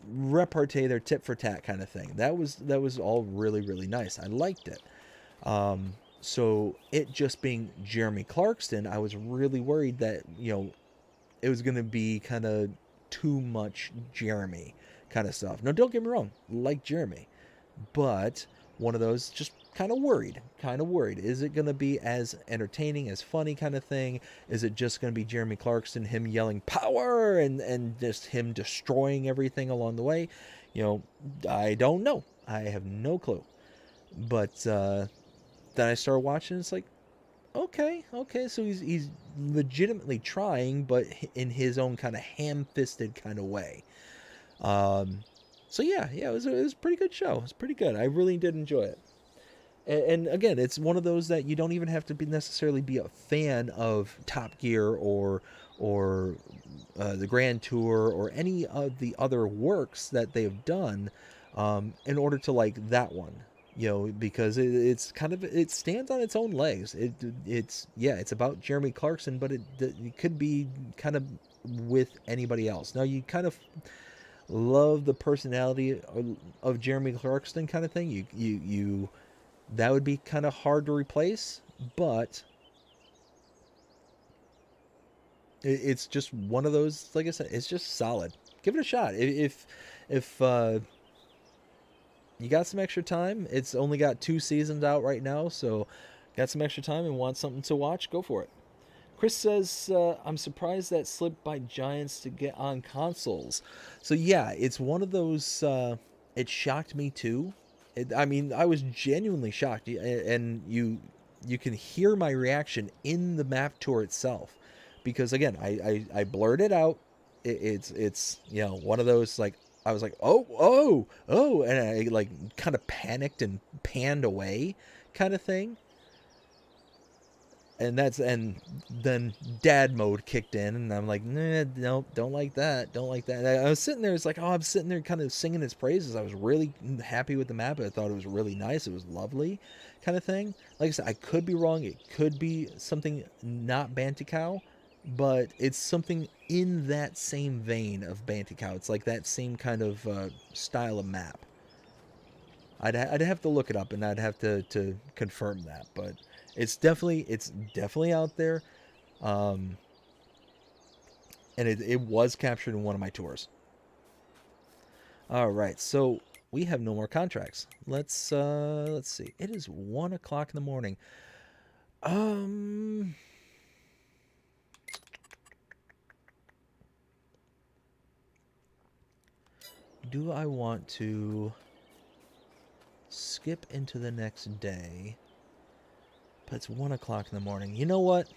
repartee, their tit for tat kind of thing. That was all really nice. I liked it. So it just being Jeremy Clarkson, I was really worried that, you know, it was going to be kind of too much Jeremy kind of stuff. Now, don't get me wrong, like Jeremy, but one of those just kind of worried. Is it going to be as entertaining, as funny kind of thing? Is it just going to be Jeremy Clarkson, him yelling power and just him destroying everything along the way? You know, I don't know. I have no clue. But then I started watching, it's like, okay, so he's legitimately trying, but in his own kind of ham-fisted kind of way. So yeah, it was a pretty good show. It was pretty good. I really did enjoy it. And again, it's one of those that you don't even have to necessarily be a fan of Top Gear or the Grand Tour or any of the other works that they've done in order to like that one. You know, because it's kind of, it stands on its own legs. It's about Jeremy Clarkson, but it could be kind of with anybody else. Now, you kind of love the personality of Jeremy Clarkson kind of thing. You that would be kind of hard to replace, but it's just one of those, like I said, it's just solid. Give it a shot. If you got some extra time, it's only got 2 seasons out right now, so got some extra time and want something to watch, go for it. Chris says, I'm surprised that slipped by Giants to get on consoles. So yeah, it's one of those, it shocked me too. I mean, I was genuinely shocked. And you can hear my reaction in the map tour itself, because again, I blurred it out. It's you know, one of those, like, I was like, oh, and I like kind of panicked and panned away kind of thing. And then dad mode kicked in, and I'm like, nah, no, don't like that, don't like that. And I was sitting there, it's like, oh, I'm sitting there kind of singing its praises. I was really happy with the map. I thought it was really nice. It was lovely, kind of thing. Like I said, I could be wrong. It could be something not Banticow, but it's something in that same vein of Banticow. It's like that same kind of style of map. I'd have to look it up, and I'd have to confirm that, but it's definitely out there, and it was captured in one of my tours. All right, so we have no more contracts. Let's see. It is 1 o'clock in the morning. Do I want to skip into the next day? But it's 1 o'clock in the morning. You know what?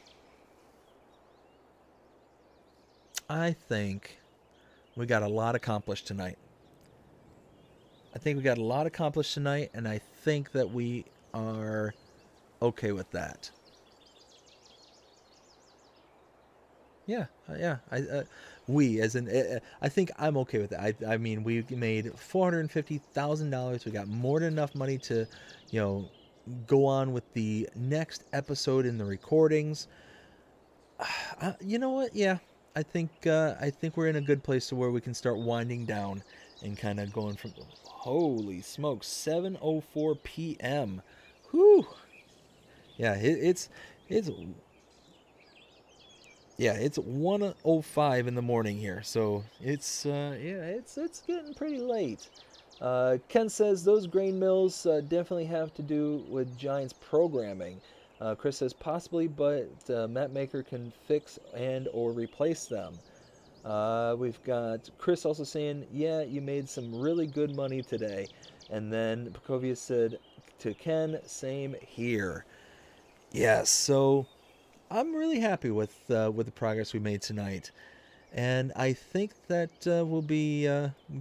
I think we got a lot accomplished tonight. And I think that we are okay with that. Yeah. We, as in, I think I'm okay with that. I mean, we made $450,000. We got more than enough money to, you know, go on with the next episode in the recordings. You know what? Yeah, I think we're in a good place to where we can start winding down and kind of going from. Holy smokes, 7:04 p.m. Whew. Yeah, it's 1:05 in the morning here, so it's it's getting pretty late. Ken says those grain mills definitely have to do with Giants programming. Chris says possibly, but Mapmaker can fix and or replace them. We've got Chris also saying, yeah, you made some really good money today. And then Pacovia said to Ken, same here. Yes, so I'm really happy with the progress we made tonight. And I think that will be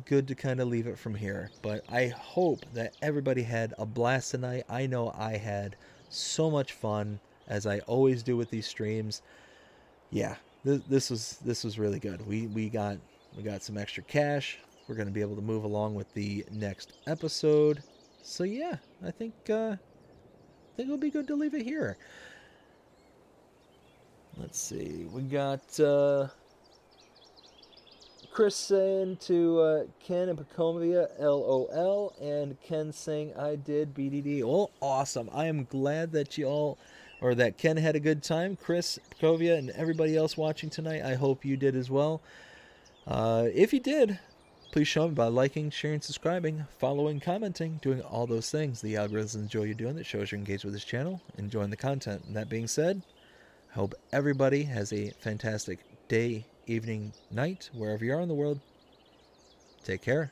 good to kind of leave it from here. But I hope that everybody had a blast tonight. I know I had so much fun, as I always do with these streams. Yeah, this was really good. We got some extra cash. We're going to be able to move along with the next episode. So yeah, I think it'll be good to leave it here. Let's see. We got Chris saying to Ken and Pacomia, LOL, and Ken saying, I did BDD. Oh, awesome. I am glad that you all, or that Ken had a good time. Chris, Pacovia, and everybody else watching tonight, I hope you did as well. If you did, please show me by liking, sharing, subscribing, following, commenting, doing all those things. The algorithms enjoy you doing that, shows you're engaged with this channel, enjoying the content. And that being said, I hope everybody has a fantastic day, evening, night, wherever you are in the world. Take care.